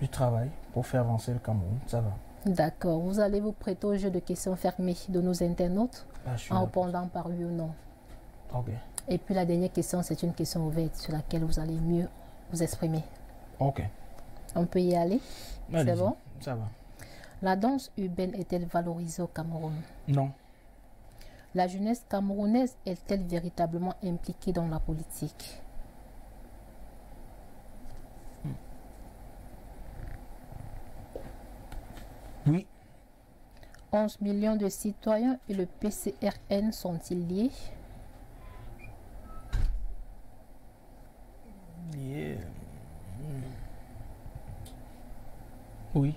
du travail pour faire avancer le Cameroun. Ça va. D'accord. Vous allez vous prêter au jeu de questions fermées de nos internautes en répondant par oui ou non. Ok. Et puis la dernière question, c'est une question ouverte sur laquelle vous allez mieux vous exprimer. Ok. On peut y aller? C'est bon? Ça va. La danse urbaine est-elle valorisée au Cameroun? Non. La jeunesse camerounaise est-elle véritablement impliquée dans la politique? Oui. 11 millions de citoyens et le PCRN sont-ils liés? Yeah. Oui.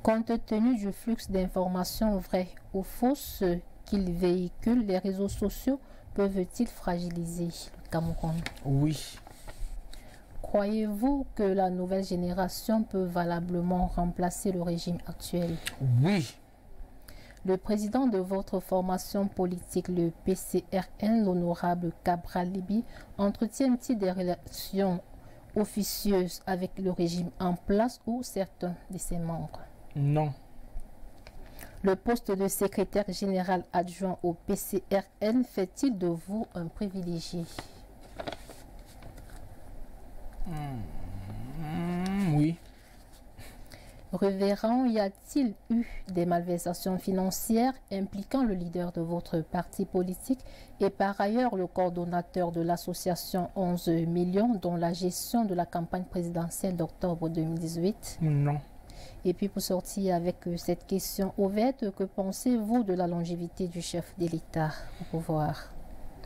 Compte tenu du flux d'informations vraies ou fausses qu'ils véhiculent, les réseaux sociaux peuvent-ils fragiliser le Cameroun? Oui. Croyez-vous que la nouvelle génération peut valablement remplacer le régime actuel? Oui. Le président de votre formation politique, le PCRN, l'honorable Cabral Libi, entretient-il des relations officieuses avec le régime en place ou certains de ses membres? Non. Le poste de secrétaire général adjoint au PCRN fait-il de vous un privilégié? Oui. Révérend, y a-t-il eu des malversations financières impliquant le leader de votre parti politique et par ailleurs le coordonnateur de l'association 11 millions dont la gestion de la campagne présidentielle d'octobre 2018? Non. Et puis pour sortir avec cette question ouverte, que pensez-vous de la longévité du chef de l'État au pouvoir?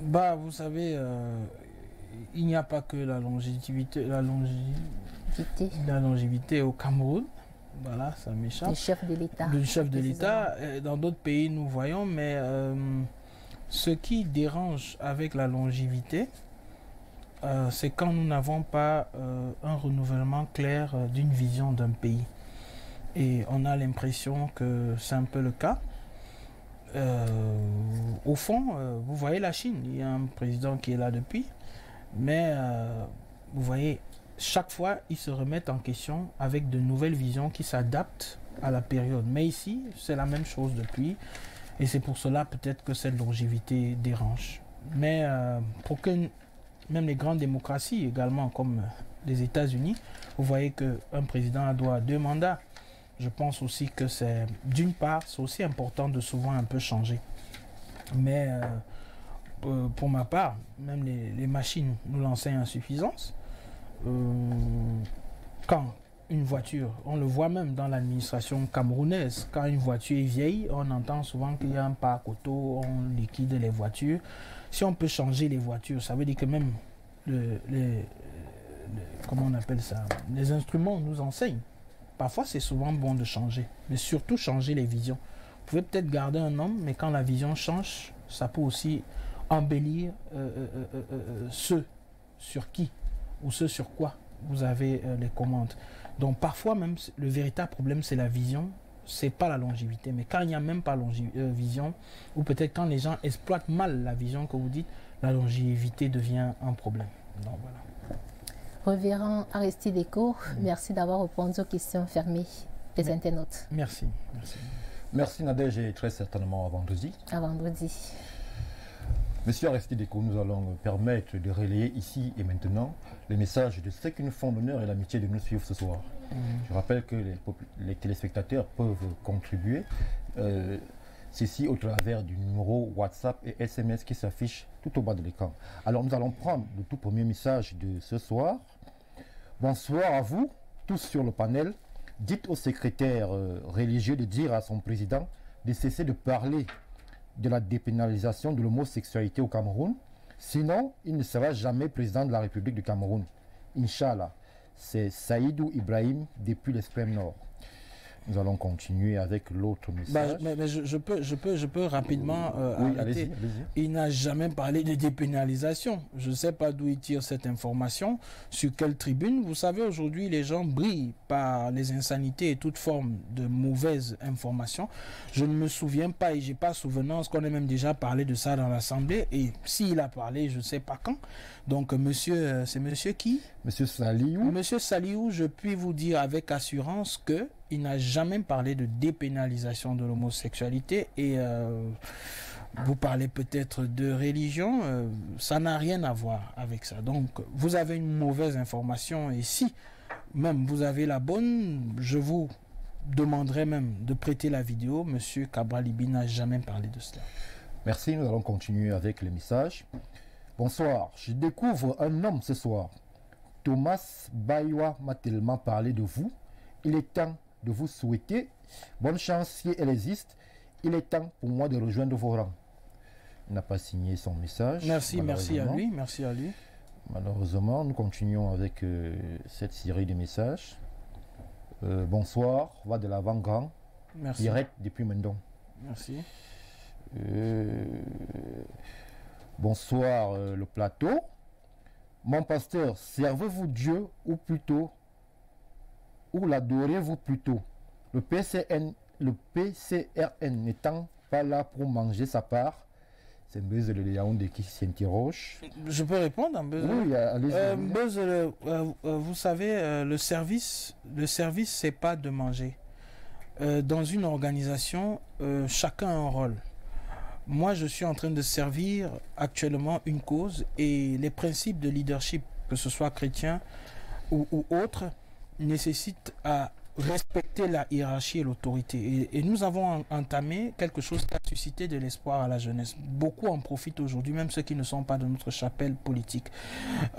Bah, vous savez, il n'y a pas que la longévité au Cameroun. Voilà, ça m'échappe. Le chef de l'État. Le chef de l'État. Dans d'autres pays, nous voyons, mais ce qui dérange avec la longévité, c'est quand nous n'avons pas un renouvellement clair d'une vision d'un pays. Et on a l'impression que c'est un peu le cas. Au fond, vous voyez la Chine, il y a un président qui est là depuis, mais vous voyez, chaque fois, ils se remettent en question avec de nouvelles visions qui s'adaptent à la période. Mais ici, c'est la même chose depuis, et c'est pour cela peut-être que cette longévité dérange. Mais pour que même les grandes démocraties, également comme les États-Unis, vous voyez qu'un président doit 2 mandats. Je pense aussi que c'est, d'une part, c'est aussi important de souvent un peu changer. Mais pour ma part, même les machines nous l'enseignent en suffisance. Quand une voiture, on le voit même dans l'administration camerounaise, quand une voiture est vieille, on entend souvent qu'il y a un parc auto, on liquide les voitures. Si on peut changer les voitures, ça veut dire que même comment on appelle ça, les instruments nous enseignent. Parfois, c'est souvent bon de changer, mais surtout changer les visions. Vous pouvez peut-être garder un homme, mais quand la vision change, ça peut aussi embellir ce sur qui ou ce sur quoi vous avez les commandes. Donc parfois même, le véritable problème, c'est la vision, c'est pas la longévité. Mais quand il n'y a même pas vision, ou peut-être quand les gens exploitent mal la vision que vous dites, la longévité devient un problème. Donc voilà. Révérend Aristide Eko, merci d'avoir répondu aux questions fermées des internautes. Merci. Merci. Merci Nadège et très certainement à vendredi. À vendredi. Monsieur Aristide Eko, nous allons permettre de relayer ici et maintenant les messages de ceux qui nous font l'honneur et l'amitié de nous suivre ce soir. Je rappelle que les téléspectateurs peuvent contribuer, ceci au travers du numéro WhatsApp et SMS qui s'affiche tout au bas de l'écran. Alors nous allons prendre le tout premier message de ce soir. Bonsoir à vous, tous sur le panel. Dites au secrétaire religieux de dire à son président de cesser de parler de la dépénalisation de l'homosexualité au Cameroun. Sinon, il ne sera jamais président de la République du Cameroun. Inch'Allah. C'est Saïdou Ibrahim depuis l'extrême nord. Nous allons continuer avec l'autre message. Mais je peux rapidement oui, arrêter. allez-y. Il n'a jamais parlé de dépénalisation. Je ne sais pas d'où il tire cette information, sur quelle tribune. Vous savez, aujourd'hui, les gens brillent par les insanités et toute forme de mauvaise information. Je ne me souviens pas et je n'ai pas souvenance qu'on ait même déjà parlé de ça dans l'Assemblée. Et s'il a parlé, je ne sais pas quand. Donc, monsieur, c'est monsieur qui? Monsieur Saliou. Monsieur Saliou, je puis vous dire avec assurance que il n'a jamais parlé de dépénalisation de l'homosexualité et vous parlez peut-être de religion, ça n'a rien à voir avec ça. Donc, vous avez une mauvaise information et si même vous avez la bonne, je vous demanderai même de prêter la vidéo. Monsieur Cabral Libi n'a jamais parlé de cela. Merci, nous allons continuer avec les messages. Bonsoir, je découvre un homme ce soir. Thomas Baywa m'a tellement parlé de vous. Il est temps de vous souhaiter bonne chance si elle existe. Il est temps pour moi de rejoindre vos rangs. Il n'a pas signé son message. Merci à lui. Malheureusement, nous continuons avec cette série de messages. Bonsoir, va de l'avant grand. Merci. Direct depuis Mendon. Merci. Bonsoir le plateau. Mon pasteur, servez-vous Dieu ou plutôt, ou l'adorez-vous plutôt? Le PCRN n'étant pas là pour manger sa part. C'est Mbeuze le Yaoundé qui s'interroge. Je peux répondre, Mbeuze? Oui, allez-y. Mbeuze, vous savez, le service, c'est pas de manger. Dans une organisation, chacun a un rôle. Moi, je suis en train de servir actuellement une cause et les principes de leadership, que ce soit chrétien ou autre, nécessitent à respecter respecter la hiérarchie et l'autorité. Et nous avons entamé quelque chose qui a suscité de l'espoir à la jeunesse. Beaucoup en profitent aujourd'hui, même ceux qui ne sont pas de notre chapelle politique.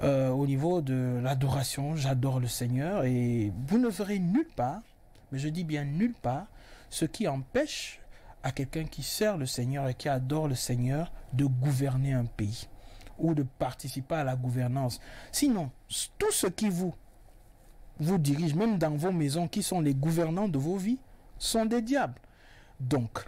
Au niveau de l'adoration, j'adore le Seigneur et vous ne verrez nulle part, mais je dis bien nulle part, ce qui empêche à quelqu'un qui sert le Seigneur et qui adore le Seigneur de gouverner un pays ou de participer à la gouvernance. Sinon, tout ce qui vous dirige, même dans vos maisons, qui sont les gouvernants de vos vies, sont des diables. Donc,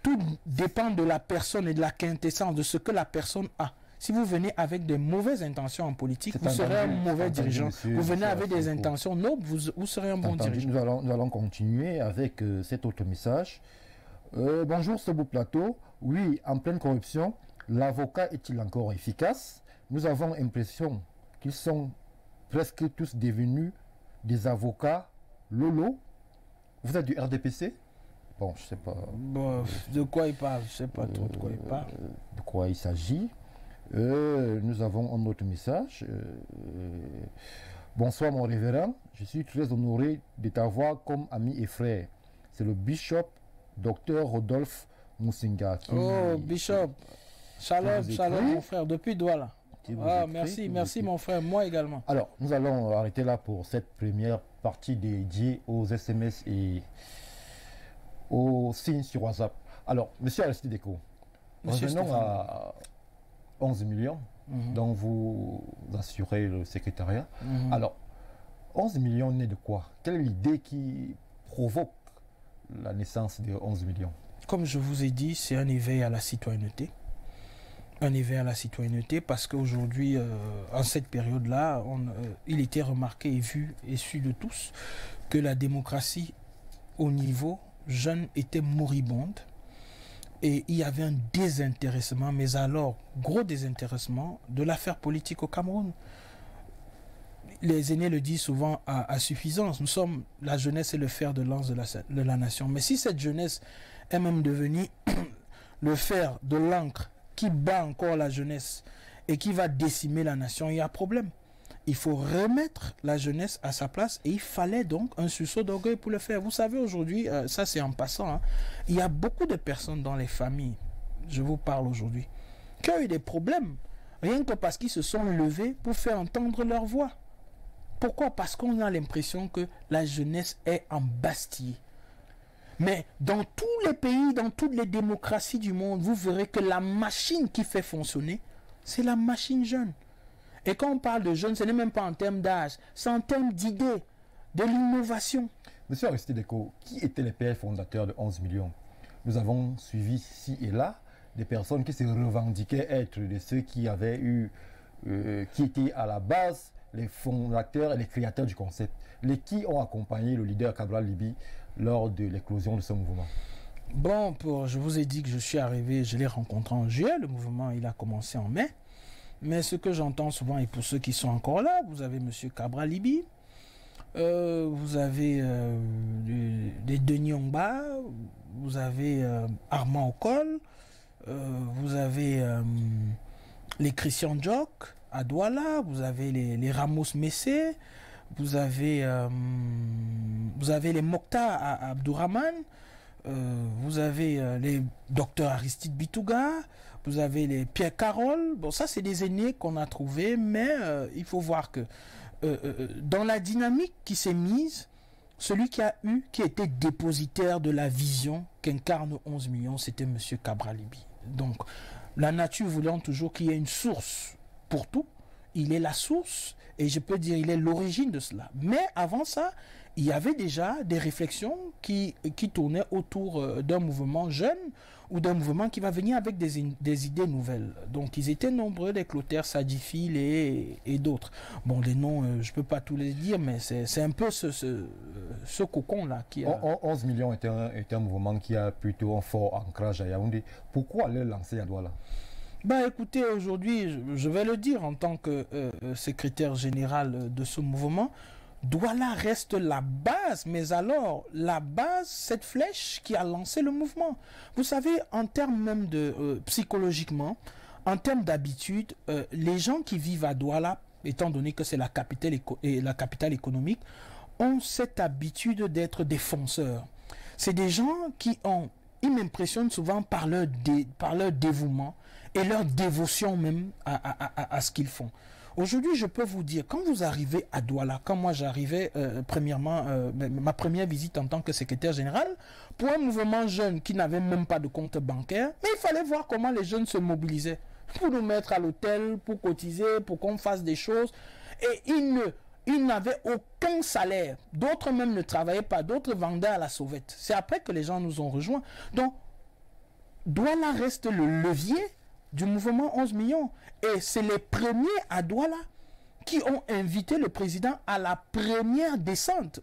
tout dépend de la personne et de la quintessence de ce que la personne a. Si vous venez avec des mauvaises intentions en politique, vous serez un mauvais dirigeant. Vous venez avec des intentions nobles, vous serez un bon dirigeant. Nous allons continuer avec cet autre message. Bonjour, ce beau plateau. Oui, en pleine corruption, l'avocat est-il encore efficace? Nous avons l'impression qu'ils sont presque tous devenus des avocats lolo. Vous êtes du RDPC? Bon, je sais pas. Bon, de quoi il parle? Je sais pas trop de quoi il parle. De quoi il s'agit. Nous avons un autre message. Bonsoir mon révérend. Je suis très honoré de t'avoir comme ami et frère. C'est le bishop Dr Rodolphe Moussinga. Oh, bishop. Shalom, shalom mon frère, depuis Douala. Ah, merci mon frère, moi également. Alors, nous allons arrêter là pour cette première partie dédiée aux SMS et aux signes sur WhatsApp. Alors, monsieur Aristide Deco, revenons à 11 millions dont vous assurez le secrétariat. Alors, 11 millions nés de quoi? Quelle est l'idée qui provoque la naissance de 11 millions? Comme je vous ai dit, c'est un éveil à la citoyenneté. Un éveil à la citoyenneté parce qu'aujourd'hui, en cette période-là, il était remarqué et vu et su de tous que la démocratie au niveau jeune était moribonde et il y avait un désintéressement, mais alors gros désintéressement de l'affaire politique au Cameroun. Les aînés le disent souvent à suffisance. Nous sommes la jeunesse et le fer de lance de la nation. Mais si cette jeunesse est même devenue le fer de l'encre qui bat encore la jeunesse et qui va décimer la nation, il y a problème. Il faut remettre la jeunesse à sa place et il fallait donc un sursaut d'orgueil pour le faire. Vous savez aujourd'hui, ça c'est en passant, hein, il y a beaucoup de personnes dans les familles, je vous parle aujourd'hui, qui ont eu des problèmes, rien que parce qu'ils se sont levés pour faire entendre leur voix. Pourquoi? Parce qu'on a l'impression que la jeunesse est embastillée. Mais dans tous les pays, dans toutes les démocraties du monde, vous verrez que la machine qui fait fonctionner, c'est la machine jeune. Et quand on parle de jeunes, ce n'est même pas en termes d'âge, c'est en termes d'idées, de l'innovation. Monsieur Aristide Deco, qui étaient les pères fondateurs de 11 millions? Nous avons suivi ici et là des personnes qui se revendiquaient être de ceux qui avaient eu, qui étaient à la base les fondateurs et les créateurs du concept, les qui ont accompagné le leader Cabral Libi lors de l'éclosion de ce mouvement. Bon, je vous ai dit que je suis arrivé, je l'ai rencontré en juillet, le mouvement il a commencé en mai, mais ce que j'entends souvent, et pour ceux qui sont encore là, vous avez M. Cabral Libi, vous avez les Denis Ongba, vous avez Armand Okol, vous avez les Christian Djok à Douala, vous avez les Ramos Messé, vous avez les Mokhtar à Abdourahman, vous avez les docteurs Aristide Bitouga, vous avez les Pierre Carole. Bon, ça c'est des aînés qu'on a trouvés, mais il faut voir que dans la dynamique qui s'est mise, celui qui était dépositaire de la vision qu'incarne 11 millions, c'était M. Cabral Libi. Donc, la nature voulant toujours qu'il y ait une source pour tout, il est la source et je peux dire il est l'origine de cela. Mais avant ça, il y avait déjà des réflexions qui tournaient autour d'un mouvement jeune ou d'un mouvement qui va venir avec des idées nouvelles. Donc ils étaient nombreux, les Clotaire, Sadifil et d'autres. Bon, les noms, je ne peux pas tous les dire, mais c'est un peu ce cocon-là qui a... 11 millions est un mouvement qui a plutôt un fort ancrage à Yaoundé. Pourquoi le lancer à Douala? Bah écoutez, aujourd'hui, je vais le dire en tant que secrétaire général de ce mouvement, Douala reste la base, mais alors la base, cette flèche qui a lancé le mouvement. Vous savez, en termes même de psychologiquement, en termes d'habitude, les gens qui vivent à Douala, étant donné que c'est la capitale économique, ont cette habitude d'être défenseurs. C'est des gens qui ont, ils m'impressionnent souvent par leur dévouement et leur dévotion même à ce qu'ils font. Aujourd'hui, je peux vous dire, quand vous arrivez à Douala, quand moi j'arrivais, premièrement, ma première visite en tant que secrétaire général, pour un mouvement jeune qui n'avait même pas de compte bancaire, mais il fallait voir comment les jeunes se mobilisaient pour nous mettre à l'hôtel, pour cotiser, pour qu'on fasse des choses. Et ils n'avaient aucun salaire. D'autres même ne travaillaient pas, d'autres vendaient à la sauvette. C'est après que les gens nous ont rejoints. Donc, Douala reste le levier du mouvement 11 millions. Et c'est les premiers à Douala qui ont invité le président à la première descente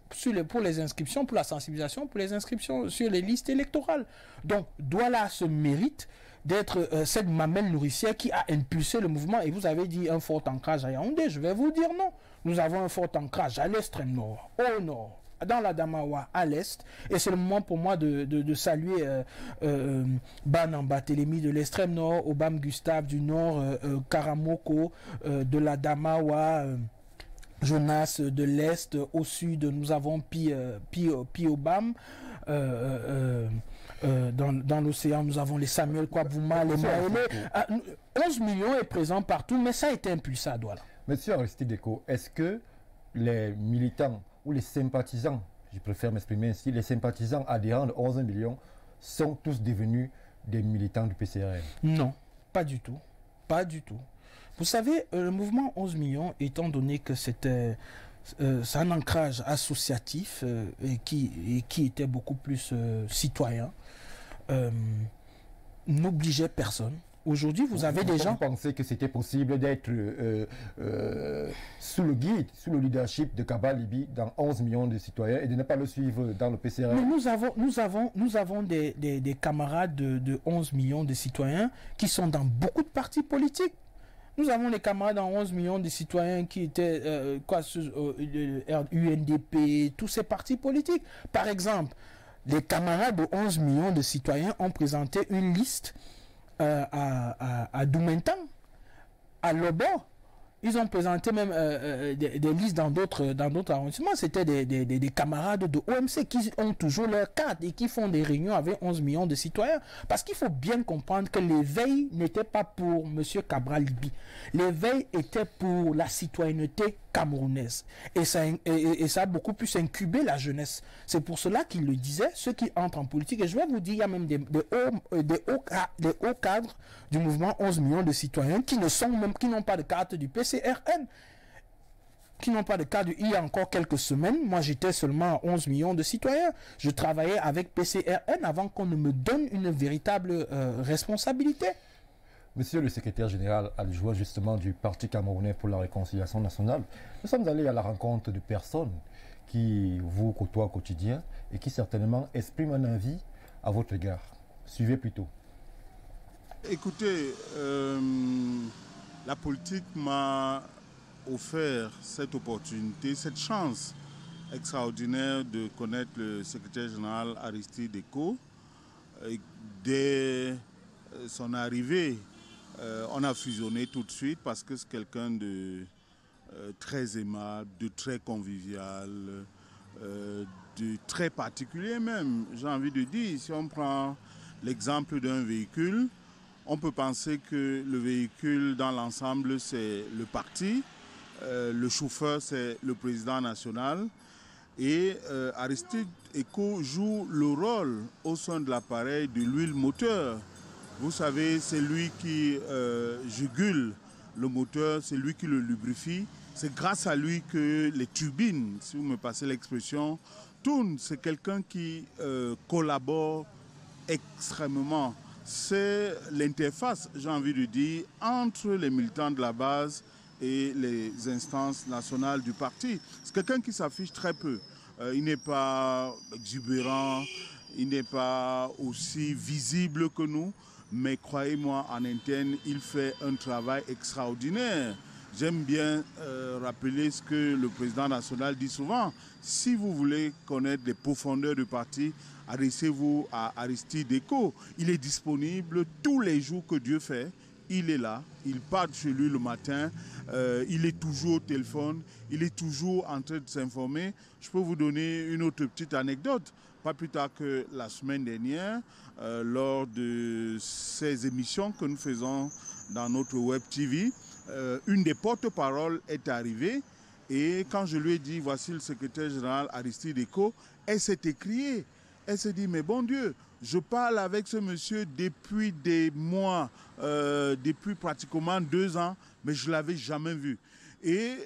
pour les inscriptions, pour la sensibilisation, pour les inscriptions sur les listes électorales. Donc, Douala se mérite d'être cette mamelle nourricière qui a impulsé le mouvement. Et vous avez dit un fort ancrage à Yaoundé. Je vais vous dire non. Nous avons un fort ancrage à l'extrême nord, au nord, dans la Damawa, à l'est. Et c'est le moment pour moi de saluer Ban Barthélemy de l'extrême nord, Obam Gustave du nord, Karamoko de la Damawa, Jonas de l'est, au sud nous avons Pi Obam. Dans l'océan, nous avons les Samuel Kwabuma, les Maélé. 11 millions est présent partout, mais ça a été impulsé à Douala. Monsieur Aristide Deco, est-ce que les militants ou les sympathisants, je préfère m'exprimer ainsi, les sympathisants adhérents de 11 millions sont tous devenus des militants du PCRN? Non, pas du tout. Pas du tout. Vous savez, le mouvement 11 millions, étant donné que c'était un ancrage associatif et qui était beaucoup plus citoyen, n'obligeait personne. Aujourd'hui, vous avez des gens... Vous pensez que c'était possible d'être sous le guide, sous le leadership de Kaba Libi dans 11 millions de citoyens et de ne pas le suivre dans le PCRN? Mais nous avons des camarades de 11 millions de citoyens qui sont dans beaucoup de partis politiques. Nous avons des camarades dans 11 millions de citoyens qui étaient UNDP, tous ces partis politiques. Par exemple, les camarades de 11 millions de citoyens ont présenté une liste à Doumentan, à Lobo. Ils ont présenté même des listes dans d'autres arrondissements. C'était des camarades de OMC qui ont toujours leur carte et qui font des réunions avec 11 millions de citoyens. Parce qu'il faut bien comprendre que l'éveil n'était pas pour M. Cabral Libi. L'éveil était pour la citoyenneté camerounaise. Et ça a beaucoup plus incubé la jeunesse. C'est pour cela qu'il le disait, ceux qui entrent en politique. Et je vais vous dire, il y a même des hauts cadres du mouvement 11 millions de citoyens qui n'ont pas de carte du PCRN. Qui n'ont pas de carte. Il y a encore quelques semaines, moi j'étais seulement à 11 millions de citoyens. Je travaillais avec PCRN avant qu'on ne me donne une véritable responsabilité. Monsieur le secrétaire général adjoint justement du Parti camerounais pour la réconciliation nationale, nous sommes allés à la rencontre de personnes qui vous côtoient au quotidien et qui certainement expriment un avis à votre égard. Suivez plutôt. Écoutez, la politique m'a offert cette opportunité, cette chance extraordinaire de connaître le secrétaire général Aristide Deco. Dès son arrivée, on a fusionné tout de suite parce que c'est quelqu'un de très aimable, de très convivial, de très particulier même, j'ai envie de dire. Si on prend l'exemple d'un véhicule, on peut penser que le véhicule dans l'ensemble c'est le parti, le chauffeur c'est le président national et Aristide Deco joue le rôle au sein de l'appareil de l'huile moteur. Vous savez, c'est lui qui jugule le moteur, c'est lui qui le lubrifie. C'est grâce à lui que les turbines, si vous me passez l'expression, tournent. C'est quelqu'un qui collabore extrêmement. C'est l'interface, j'ai envie de dire, entre les militants de la base et les instances nationales du parti. C'est quelqu'un qui s'affiche très peu. Il n'est pas exubérant, il n'est pas aussi visible que nous. Mais croyez-moi, en interne, il fait un travail extraordinaire. J'aime bien rappeler ce que le président national dit souvent. Si vous voulez connaître les profondeurs du parti, adressez-vous à Aristide Deco. Il est disponible tous les jours que Dieu fait. il est là, il part de chez lui le matin, il est toujours au téléphone, il est toujours en train de s'informer. Je peux vous donner une autre petite anecdote. Pas plus tard que la semaine dernière, lors de ces émissions que nous faisons dans notre web TV, une des porte-paroles est arrivée et quand je lui ai dit voici le secrétaire général Aristide Eko, elle s'est écriée. Elle s'est dit mais bon Dieu, je parle avec ce monsieur depuis des mois, depuis pratiquement 2 ans, mais je ne l'avais jamais vu. Et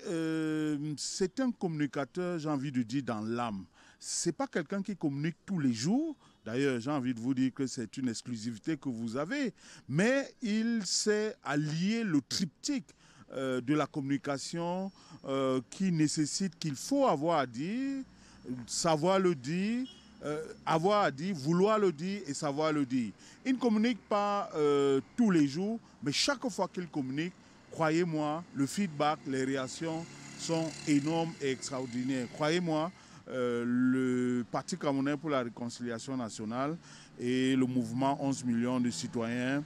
c'est un communicateur, j'ai envie de dire, dans l'âme. Ce n'est pas quelqu'un qui communique tous les jours. D'ailleurs, j'ai envie de vous dire que c'est une exclusivité que vous avez. Mais il sait allier le triptyque de la communication qui nécessite qu'il faut avoir à dire, savoir le dire, avoir à dire, vouloir le dire et savoir le dire. Il ne communique pas tous les jours, mais chaque fois qu'il communique, croyez-moi, le feedback, les réactions sont énormes et extraordinaires. Croyez-moi, le Parti camerounais pour la réconciliation nationale et le mouvement 11 millions de citoyens,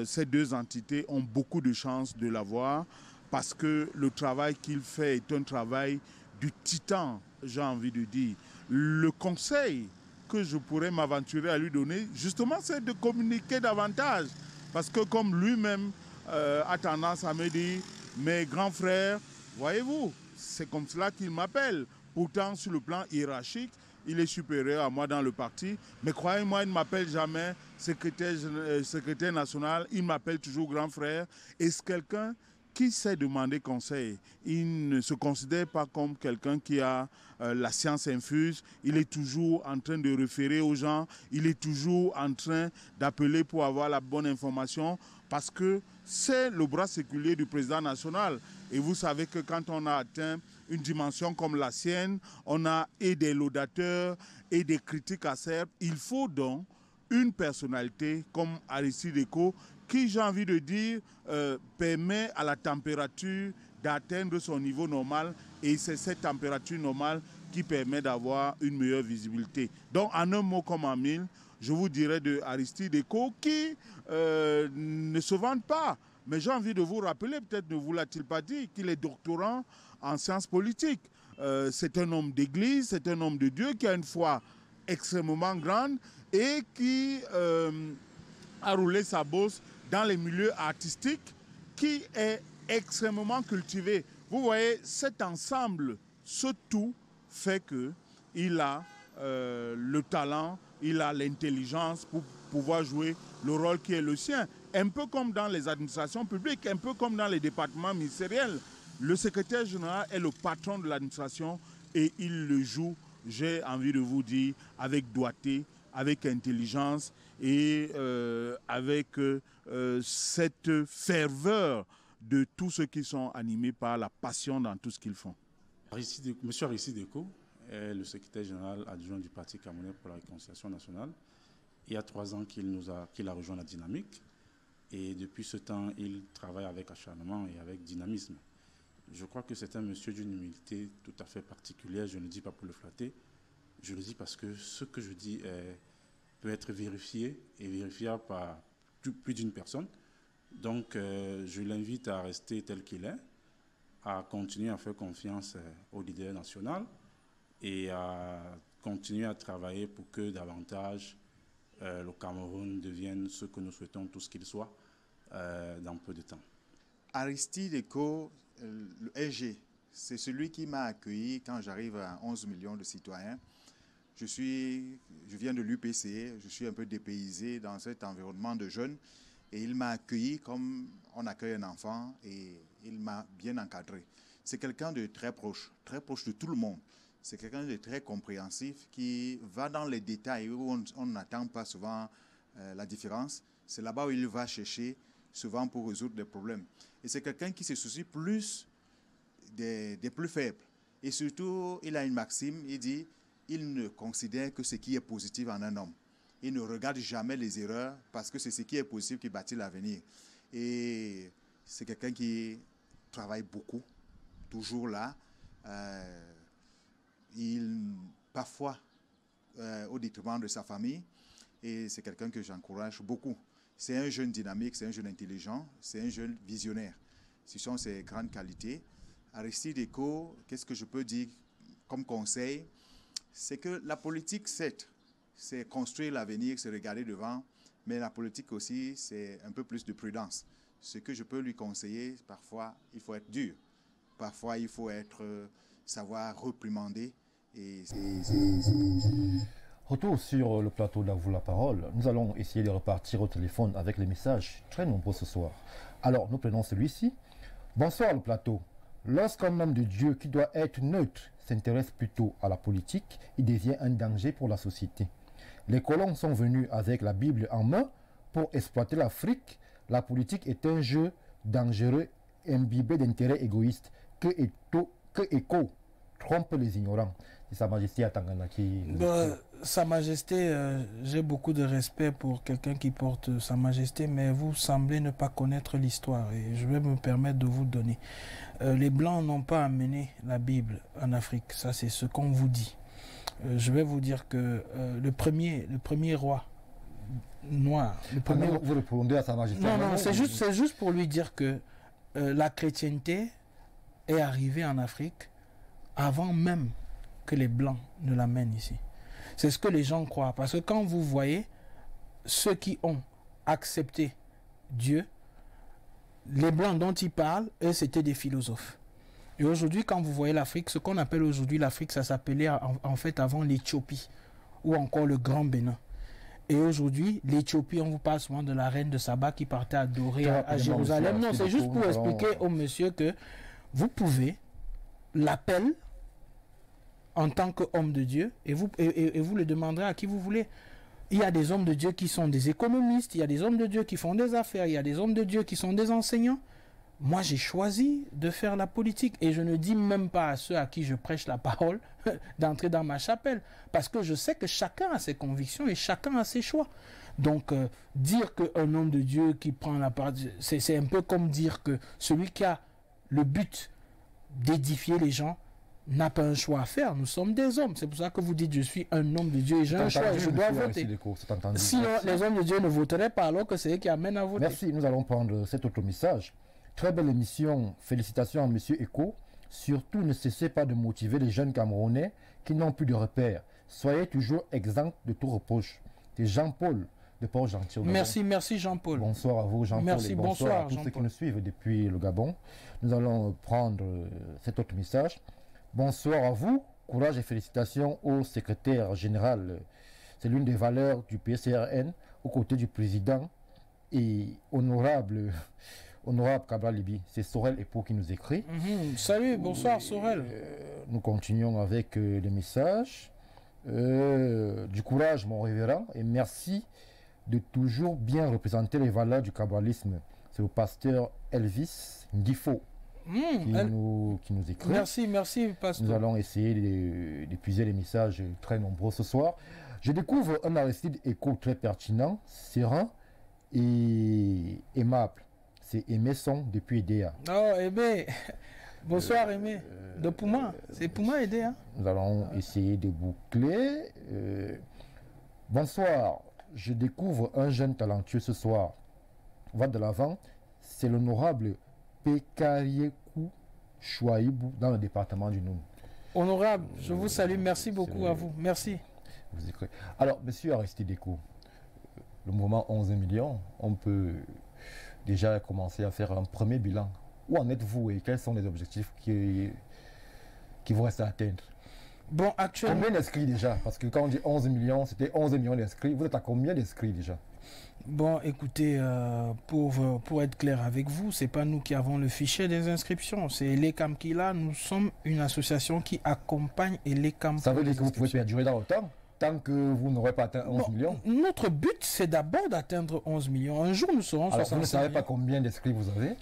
ces deux entités ont beaucoup de chances de l'avoir parce que le travail qu'il fait est un travail du titan, j'ai envie de dire. Le conseil que je pourrais m'aventurer à lui donner, justement, c'est de communiquer davantage. Parce que comme lui-même a tendance à me dire, mes grands frères, voyez-vous, c'est comme cela qu'il m'appelle. Pourtant, sur le plan hiérarchique, il est supérieur à moi dans le parti. Mais croyez-moi, il ne m'appelle jamais secrétaire national, il m'appelle toujours grand frère. Et c'est quelqu'un qui sait demander conseil. Il ne se considère pas comme quelqu'un qui a la science infuse. Il est toujours en train de référer aux gens. Il est toujours en train d'appeler pour avoir la bonne information parce que c'est le bras séculier du président national. Et vous savez que quand on a atteint une dimension comme la sienne, on a et des laudateurs et des critiques acerbes. Il faut donc une personnalité comme Aristide Eko qui, j'ai envie de dire, permet à la température d'atteindre son niveau normal et c'est cette température normale qui permet d'avoir une meilleure visibilité. Donc, en un mot comme en mille, je vous dirais de Aristide Eko qui ne se vante pas. Mais j'ai envie de vous rappeler, peut-être ne vous l'a-t-il pas dit, qu'il est doctorant en sciences politiques. C'est un homme d'église, c'est un homme de Dieu qui a une foi extrêmement grande et qui a roulé sa bosse dans les milieux artistiques, qui est extrêmement cultivé. Vous voyez, cet ensemble, ce tout fait qu'il a le talent, il a l'intelligence pour pouvoir jouer le rôle qui est le sien. Un peu comme dans les administrations publiques, un peu comme dans les départements ministériels. Le secrétaire général est le patron de l'administration et il le joue, j'ai envie de vous dire, avec doigté, avec intelligence et avec cette ferveur de tous ceux qui sont animés par la passion dans tout ce qu'ils font. Monsieur Aristide Eko est le secrétaire général adjoint du Parti camerounais pour la réconciliation nationale. Il y a 3 ans qu'il a rejoint la dynamique et depuis ce temps, il travaille avec acharnement et avec dynamisme. Je crois que c'est un monsieur d'une humilité tout à fait particulière. Je ne le dis pas pour le flatter, je le dis parce que ce que je dis peut être vérifié et vérifiable par plus d'une personne. Donc, je l'invite à rester tel qu'il est, à continuer à faire confiance au leader national et à continuer à travailler pour que davantage le Cameroun devienne ce que nous souhaitons tous qu'il soit dans peu de temps. Aristide Eko, le SG, c'est celui qui m'a accueilli quand j'arrive à 11 millions de citoyens. Je viens de l'UPC, je suis un peu dépaysé dans cet environnement de jeunes et il m'a accueilli comme on accueille un enfant et il m'a bien encadré. C'est quelqu'un de très proche de tout le monde. C'est quelqu'un de très compréhensif qui va dans les détails où on n'attend pas souvent la différence. C'est là-bas où il va chercher souvent pour résoudre des problèmes. Et c'est quelqu'un qui se soucie plus des plus faibles. Et surtout, il a une maxime, il dit, il ne considère que ce qui est positif en un homme. Il ne regarde jamais les erreurs parce que c'est ce qui est positif qui bâtit l'avenir. Et c'est quelqu'un qui travaille beaucoup, toujours là. Parfois au détriment de sa famille. Et c'est quelqu'un que j'encourage beaucoup. C'est un jeune dynamique, c'est un jeune intelligent, c'est un jeune visionnaire. Ce sont ses grandes qualités. Aristide Eko, qu'est-ce que je peux dire comme conseil? C'est que la politique, c'est construire l'avenir, c'est regarder devant, mais la politique aussi, c'est un peu plus de prudence. Ce que je peux lui conseiller, parfois, il faut être dur. Parfois, il faut savoir réprimander. Retour sur le plateau d'À vous la parole. Nous allons essayer de repartir au téléphone avec les messages très nombreux ce soir. Alors, nous prenons celui-ci. Bonsoir le plateau. Lorsqu'un homme de Dieu qui doit être neutre s'intéresse plutôt à la politique, il devient un danger pour la société. Les colons sont venus avec la Bible en main pour exploiter l'Afrique. La politique est un jeu dangereux, imbibé d'intérêts égoïstes que Eko trompe les ignorants. C'est Sa Majesté Atangana qui... Sa Majesté, j'ai beaucoup de respect pour quelqu'un qui porte Sa Majesté, mais vous semblez ne pas connaître l'histoire et je vais me permettre de vous donner. Les Blancs n'ont pas amené la Bible en Afrique, ça c'est ce qu'on vous dit. Je vais vous dire que le premier roi noir... Vous répondez à Sa Majesté. Non, c'est juste pour lui dire que la chrétienté est arrivée en Afrique avant même que les Blancs ne l'amènent ici. C'est ce que les gens croient. Parce que quand vous voyez ceux qui ont accepté Dieu, les Blancs dont ils parlent, eux, c'était des philosophes. Et aujourd'hui, quand vous voyez l'Afrique, ce qu'on appelle aujourd'hui l'Afrique, ça s'appelait en fait avant l'Éthiopie ou encore le Grand Bénin. Et aujourd'hui, l'Éthiopie, on vous parle souvent de la reine de Saba qui partait adorer à Jérusalem. Non, c'est juste pour expliquer au monsieur que vous pouvez l'appel en tant qu'homme de Dieu et vous le demanderez à qui vous voulez. Il y a des hommes de Dieu qui sont des économistes, il y a des hommes de Dieu qui font des affaires, il y a des hommes de Dieu qui sont des enseignants. Moi, j'ai choisi de faire la politique et je ne dis même pas à ceux à qui je prêche la parole d'entrer dans ma chapelle parce que je sais que chacun a ses convictions et chacun a ses choix. Donc, dire qu'un homme de Dieu qui prend la parole, c'est un peu comme dire que celui qui a le but d'édifier les gens n'a pas un choix à faire. Nous sommes des hommes. C'est pour ça que vous dites je suis un homme de Dieu et j'ai un choix et je dois voter. Sinon, les hommes de Dieu ne voteraient pas alors que c'est eux qui amènent à voter. Merci. Nous allons prendre cet autre message. Très belle émission. Félicitations à M. Eko. Surtout, ne cessez pas de motiver les jeunes Camerounais qui n'ont plus de repères. Soyez toujours exempts de tout reproche. C'est Jean-Paul de Port-Gentil. Merci Jean-Paul. Bonsoir à vous Jean-Paul. Merci, et bonsoir à tous ceux qui nous suivent depuis le Gabon. Nous allons prendre cet autre message. Bonsoir à vous, courage et félicitations au secrétaire général. C'est l'une des valeurs du PCRN, aux côtés du président et honorable Cabral Libi. C'est Sorel Epo qui nous écrit. Salut, bonsoir Sorel. Nous continuons avec les messages. Du courage, mon révérend, et merci de toujours bien représenter les valeurs du cabralisme. C'est le pasteur Elvis Ngifo. Qui nous écrit. Merci, pasteur. Nous allons essayer d'épuiser les messages très nombreux ce soir. Je découvre un Aristide Eko très pertinent, serein et aimable. C'est Aimé Son depuis Edea. Oh, Aimé. Bonsoir, Aimé. De Pouma. C'est Pouma Edea. Nous allons essayer de boucler. Bonsoir. Je découvre un jeune talentueux ce soir. Va de l'avant. C'est l'honorable Pekariekou Chouaïbou dans le département du Noun. Honorable, je vous salue, merci beaucoup à vous, merci. Alors, monsieur Aristide Eko, le mouvement 11 millions, on peut déjà commencer à faire un premier bilan. Où en êtes-vous et quels sont les objectifs qui vous restent à atteindre? Bon, actuellement... Combien d'inscrits déjà? Parce que quand on dit 11 millions, c'était 11 millions d'inscrits. Vous êtes à combien d'inscrits déjà? Bon, écoutez, pour être clair avec vous, c'est pas nous qui avons le fichier des inscriptions, c'est l'ECAM qui l'a. Nous sommes une association qui accompagne l'ECAM. Ça veut dire que vous pouvez perdurer dans le temps, tant que vous n'aurez pas atteint 11 millions? Notre but, c'est d'abord d'atteindre 11 millions. Un jour, nous serons 65 millions. Alors, vous ne savez pas combien d'inscrits vous avez?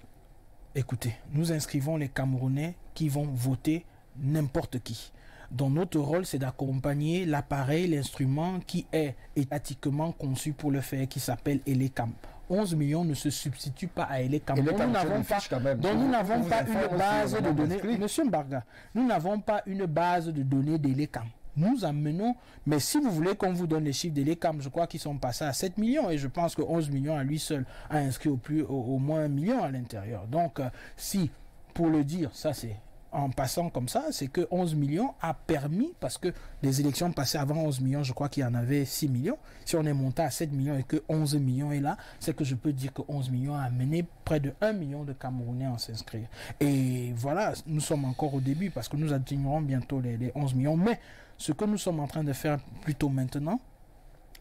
Écoutez, nous inscrivons les Camerounais qui vont voter n'importe qui. Donc notre rôle, c'est d'accompagner l'appareil, l'instrument qui est étatiquement conçu pour le faire, qui s'appelle Elecam. 11 millions ne se substitue pas à Elecam. Donc nous n'avons pas une base de données. Monsieur Mbarga, nous n'avons pas une base de données d'Elecam. nous amenons, mais si vous voulez qu'on vous donne les chiffres de l'ECAM, je crois qu'ils sont passés à 7 millions et je pense que 11 millions à lui seul a inscrit au moins 1 million à l'intérieur. Donc, si, pour le dire, ça c'est en passant comme ça, c'est que 11 millions a permis, parce que les élections passées avant 11 millions, je crois qu'il y en avait 6 millions. Si on est monté à 7 millions et que 11 millions est là, c'est que je peux dire que 11 millions a amené près de 1 million de Camerounais à s'inscrire. Et voilà, nous sommes encore au début parce que nous atteindrons bientôt les 11 millions. Mais ce que nous sommes en train de faire plutôt maintenant,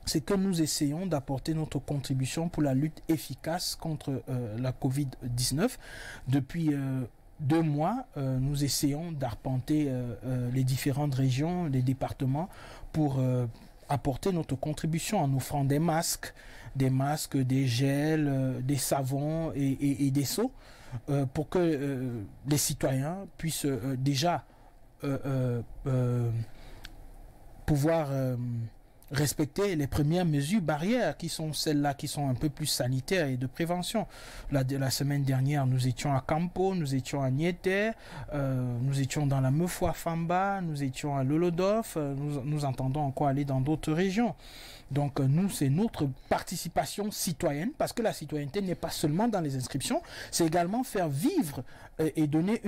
c'est que nous essayons d'apporter notre contribution pour la lutte efficace contre la Covid-19. Depuis 2 mois, nous essayons d'arpenter les différentes régions, les départements, pour apporter notre contribution en offrant des masques, des gels, des savons et des seaux, pour que les citoyens puissent déjà pouvoir respecter les premières mesures barrières qui sont celles-là qui sont un peu plus sanitaires et de prévention. La semaine dernière, nous étions à Campo, nous étions à Niété, nous étions dans la Meufou Famba, nous étions à Lolodof, nous entendons encore aller dans d'autres régions. Donc nous, c'est notre participation citoyenne, parce que la citoyenneté n'est pas seulement dans les inscriptions, c'est également faire vivre et donner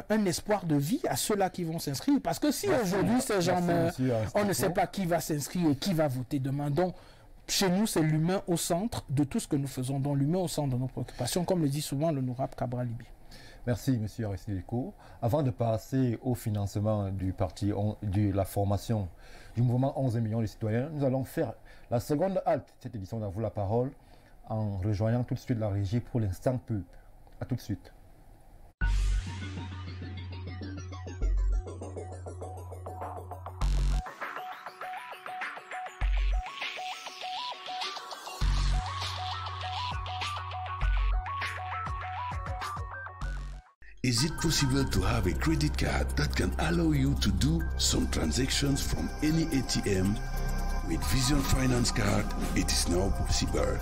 un espoir de vie à ceux-là qui vont s'inscrire. Parce que si aujourd'hui ces gens meurent, on ne sait pas qui va s'inscrire et qui va voter demain. Donc chez nous, c'est l'humain au centre de tout ce que nous faisons, donc l'humain au centre de nos préoccupations, comme le dit souvent l'honorable Cabral Libby. Merci, M. Aristide Eko. Avant de passer au financement du parti, de la formation du mouvement 11 millions de citoyens, nous allons faire la seconde halte de cette édition d'À vous la parole en rejoignant tout de suite la régie pour l'instant pub. A tout de suite. Is it possible to have a credit card that can allow you to do some transactions from any ATM? With Vision Finance Card, it is now possible.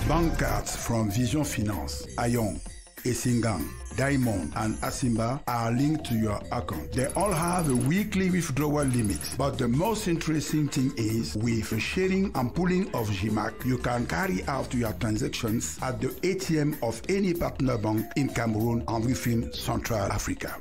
Bank cards from Vision Finance, Ayon, Esingang, Diamond and Asimba are linked to your account. They all have a weekly withdrawal limit. But the most interesting thing is, with sharing and pooling of GMAC, you can carry out your transactions at the ATM of any partner bank in Cameroon and within Central Africa.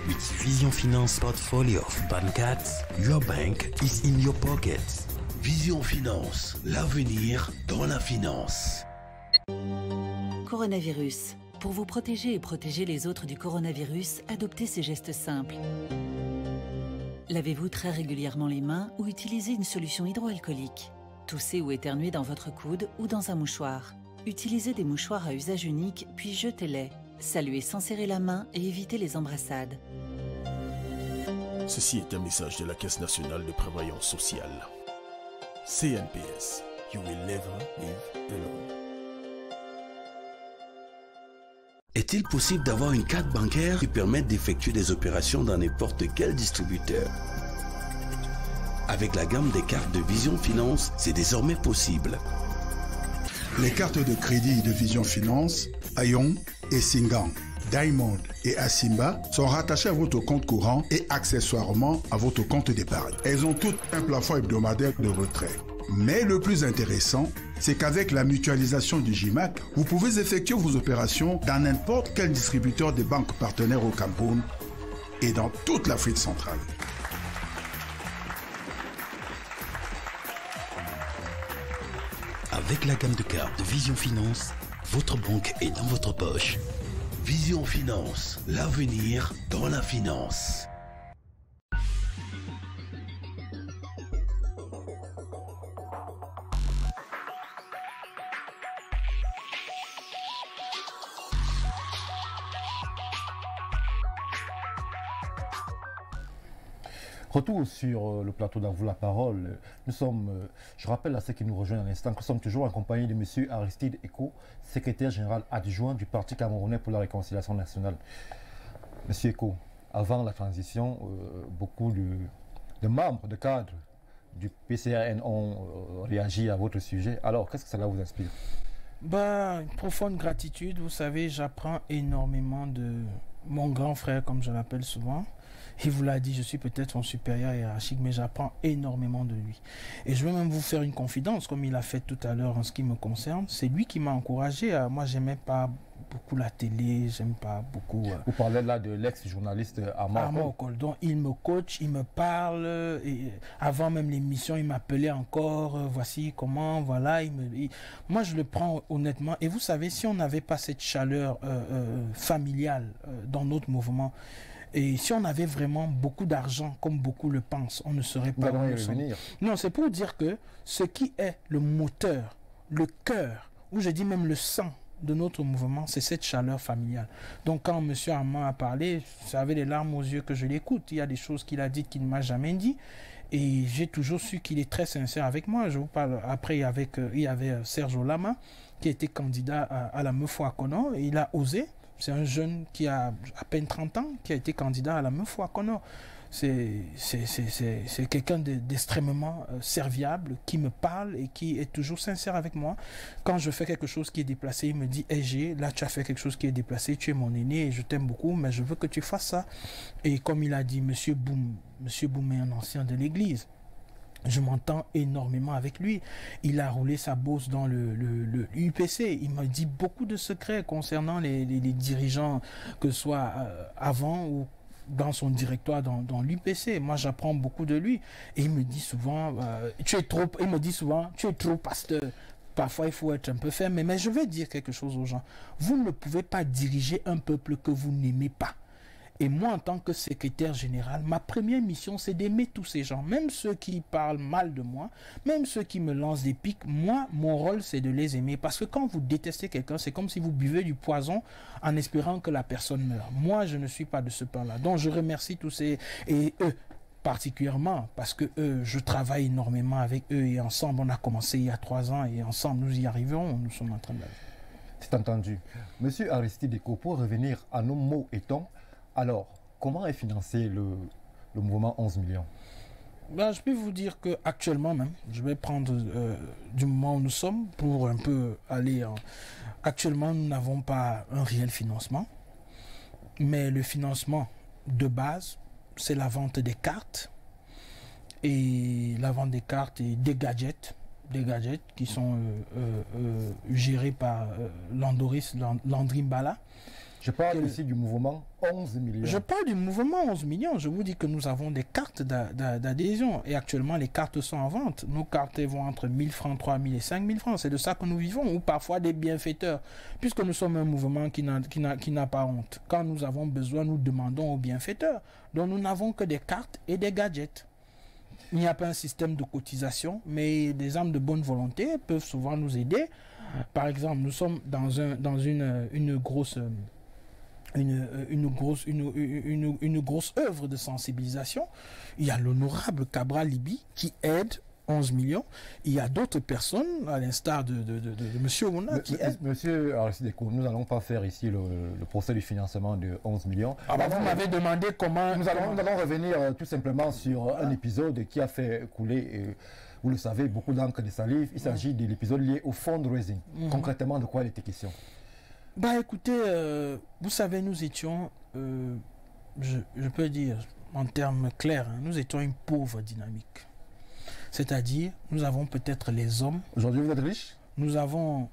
With Vision Finance portfolio of bank cards, your bank is in your pocket. Vision Finance, l'avenir dans la finance. Coronavirus. Pour vous protéger et protéger les autres du coronavirus, adoptez ces gestes simples. Lavez-vous très régulièrement les mains ou utilisez une solution hydroalcoolique. Toussez ou éternuez dans votre coude ou dans un mouchoir. Utilisez des mouchoirs à usage unique, puis jetez-les. Saluez sans serrer la main et évitez les embrassades. Ceci est un message de la Caisse nationale de prévoyance sociale. CNPS, you will never live alone. Est-il possible d'avoir une carte bancaire qui permette d'effectuer des opérations dans n'importe quel distributeur? Avec la gamme des cartes de Vision Finance, c'est désormais possible. Les cartes de crédit de Vision Finance, Ayon et Singang, Diamond et Asimba sont rattachées à votre compte courant et accessoirement à votre compte d'épargne. Elles ont toutes un plafond hebdomadaire de retrait. Mais le plus intéressant, c'est qu'avec la mutualisation du GMAC, vous pouvez effectuer vos opérations dans n'importe quel distributeur des banques partenaires au Cameroun et dans toute l'Afrique centrale. Avec la gamme de cartes de Vision Finance, votre banque est dans votre poche. Vision Finance, l'avenir dans la finance. Retour sur le plateau d'À vous la parole. Nous sommes, je rappelle à ceux qui nous rejoignent à l'instant, que nous sommes toujours accompagnés de M. Aristide Eko, secrétaire général adjoint du Parti camerounais pour la réconciliation nationale. M. Eko, avant la transition, beaucoup de membres, de cadres du PCRN ont réagi à votre sujet. Alors, qu'est-ce que cela vous inspire? Profonde gratitude. Vous savez, j'apprends énormément de mon grand frère, comme je l'appelle souvent. Il vous l'a dit, je suis peut-être son supérieur hiérarchique, mais j'apprends énormément de lui. Et je vais même vous faire une confidence, comme il a fait tout à l'heure en ce qui me concerne. C'est lui qui m'a encouragé. Moi, j'aimais pas beaucoup la télé, j'aime pas beaucoup... Vous parlez là de l'ex-journaliste Armand Okol. Donc, il me coach, il me parle. Et avant même l'émission, il m'appelait encore. Voici comment, voilà. Moi, je le prends honnêtement. Et vous savez, si on n'avait pas cette chaleur familiale dans notre mouvement, et si on avait vraiment beaucoup d'argent, comme beaucoup le pensent, on ne serait pas... Non, c'est pour dire que ce qui est le moteur, le cœur, ou je dis même le sang de notre mouvement, c'est cette chaleur familiale. Donc quand M. Armand a parlé, j'avais les larmes aux yeux que je l'écoute. Il y a des choses qu'il a dites qu'il ne m'a jamais dit. Et j'ai toujours su qu'il est très sincère avec moi. Je vous parle, après il y avait Serge Olama, qui était candidat à la Meufou-Akono, et il a osé. C'est un jeune qui a à peine 30 ans, qui a été candidat à la Meufou-Akono. C'est quelqu'un d'extrêmement serviable, qui me parle et qui est toujours sincère avec moi. Quand je fais quelque chose qui est déplacé, il me dit « Hey, là tu as fait quelque chose qui est déplacé, tu es mon aîné et je t'aime beaucoup, mais je veux que tu fasses ça. » Et comme il a dit, Monsieur Boum est un ancien de l'église. Je m'entends énormément avec lui. Il a roulé sa bosse dans le UPC. Il m'a dit beaucoup de secrets concernant les dirigeants, que ce soit avant ou dans son directoire dans l'UPC. Moi, j'apprends beaucoup de lui. Et il me dit souvent, tu es trop pasteur. Parfois, il faut être un peu ferme. Mais je vais dire quelque chose aux gens. Vous ne pouvez pas diriger un peuple que vous n'aimez pas. Et moi, en tant que secrétaire général, ma première mission, c'est d'aimer tous ces gens. Même ceux qui parlent mal de moi, même ceux qui me lancent des pics. Moi, mon rôle, c'est de les aimer. Parce que quand vous détestez quelqu'un, c'est comme si vous buvez du poison en espérant que la personne meure. Moi, je ne suis pas de ce pain-là. Donc, je remercie tous ces... Et eux, particulièrement, parce que je travaille énormément avec eux. Et ensemble, on a commencé il y a 3 ans. Et ensemble, nous y arriverons. Nous sommes en train de... C'est entendu. Monsieur Aristide Eko, pour revenir à nos mots et tons, alors, comment est financé le mouvement 11 millions? Je peux vous dire qu'actuellement même, je vais prendre du moment où nous sommes pour un peu aller... Actuellement, nous n'avons pas un réel financement, mais le financement de base, c'est la vente des cartes, et la vente des cartes et des gadgets qui sont gérés par Landry Mbala. Je parle ici du mouvement 11 millions. Je parle du mouvement 11 millions. Je vous dis que nous avons des cartes d'adhésion. Et actuellement, les cartes sont en vente. Nos cartes vont entre 1000 francs, 3000 et 5000 francs. C'est de ça que nous vivons. Ou parfois des bienfaiteurs. Puisque nous sommes un mouvement qui n'a pas honte. Quand nous avons besoin, nous demandons aux bienfaiteurs. Donc nous n'avons que des cartes et des gadgets. Il n'y a pas un système de cotisation. Mais des âmes de bonne volonté peuvent souvent nous aider. Par exemple, nous sommes dans une grosse œuvre de sensibilisation. Il y a l'honorable Cabral Libi qui aide 11 millions. Il y a d'autres personnes, à l'instar de M. Ouna, qui aide. Monsieur Aristide Eko, nous n'allons pas faire ici le procès du financement de 11 millions. Vous m'avez demandé comment... Nous allons revenir tout simplement sur un épisode qui a fait couler... vous le savez, beaucoup d'encre de salive. Il s'agit de l'épisode lié au fundraising. Concrètement, de quoi il était question? Écoutez, vous savez, nous étions, je peux dire en termes clairs, nous étions une pauvre dynamique. C'est-à-dire, nous avons peut-être les hommes. Aujourd'hui, vous êtes riche? Nous avons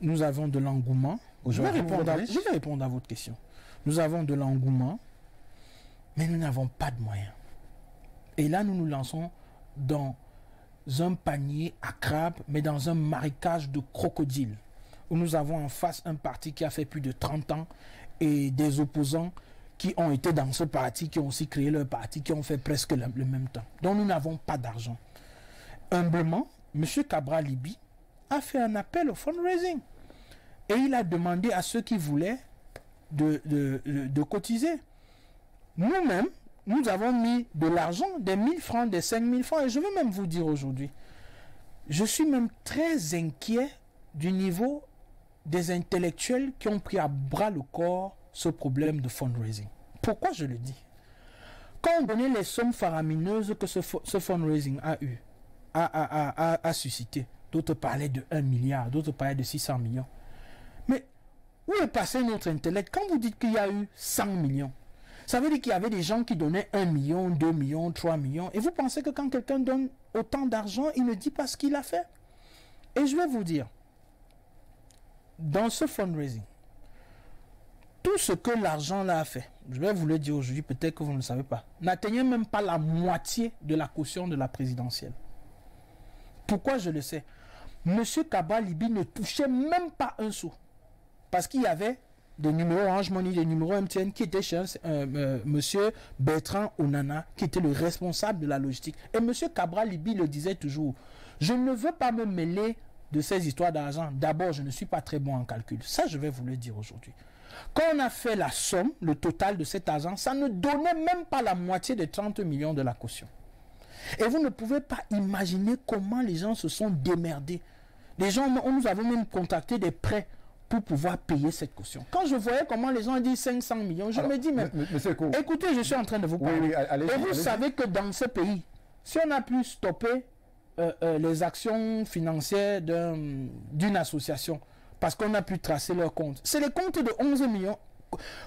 de l'engouement. Je vais répondre à votre question. Nous avons de l'engouement, mais nous n'avons pas de moyens. Et là, nous nous lançons dans un panier à crabes, mais dans un marécage de crocodiles, où nous avons en face un parti qui a fait plus de 30 ans et des opposants qui ont été dans ce parti, qui ont aussi créé leur parti, qui ont fait presque le même temps. Donc nous n'avons pas d'argent. Humblement, M. Cabral Libi a fait un appel au fundraising. Et il a demandé à ceux qui voulaient de cotiser. Nous-mêmes, nous avons mis de l'argent, des 1000 francs, des 5000 francs. Et je veux même vous dire aujourd'hui, je suis même très inquiet du niveau des intellectuels qui ont pris à bras le corps ce problème de fundraising. Pourquoi je le dis? Quand on donnait les sommes faramineuses que ce fundraising a suscité, d'autres parlaient de 1 milliard, d'autres parlaient de 600 millions. Mais où est passé notre intellect? Quand vous dites qu'il y a eu 100 millions, ça veut dire qu'il y avait des gens qui donnaient 1 million, 2 millions, 3 millions. Et vous pensez que quand quelqu'un donne autant d'argent, il ne dit pas ce qu'il a fait? Et je vais vous dire, dans ce fundraising, tout ce que l'argent là a fait, je vais vous le dire aujourd'hui, peut-être que vous ne le savez pas, n'atteignait même pas la moitié de la caution de la présidentielle. Pourquoi je le sais? Monsieur Cabral Libby ne touchait même pas un sou. Parce qu'il y avait des numéros Orange Money, des numéros MTN qui étaient chez monsieur Bertrand Onana, qui était le responsable de la logistique. Et monsieur Cabral Libby le disait toujours, je ne veux pas me mêler de ces histoires d'argent. D'abord, je ne suis pas très bon en calcul. Ça, je vais vous le dire aujourd'hui. Quand on a fait la somme, le total de cet argent, ça ne donnait même pas la moitié des 30 millions de la caution. Et vous ne pouvez pas imaginer comment les gens se sont démerdés. Les gens, nous avons même contacté des prêts pour pouvoir payer cette caution. Quand je voyais comment les gens disent 500 millions, je me dis, mais écoutez, je suis en train de vous parler. Et vous savez que dans ce pays, si on a pu stopper les actions financières d'une association, parce qu'on a pu tracer leurs comptes. C'est les comptes de 11 millions.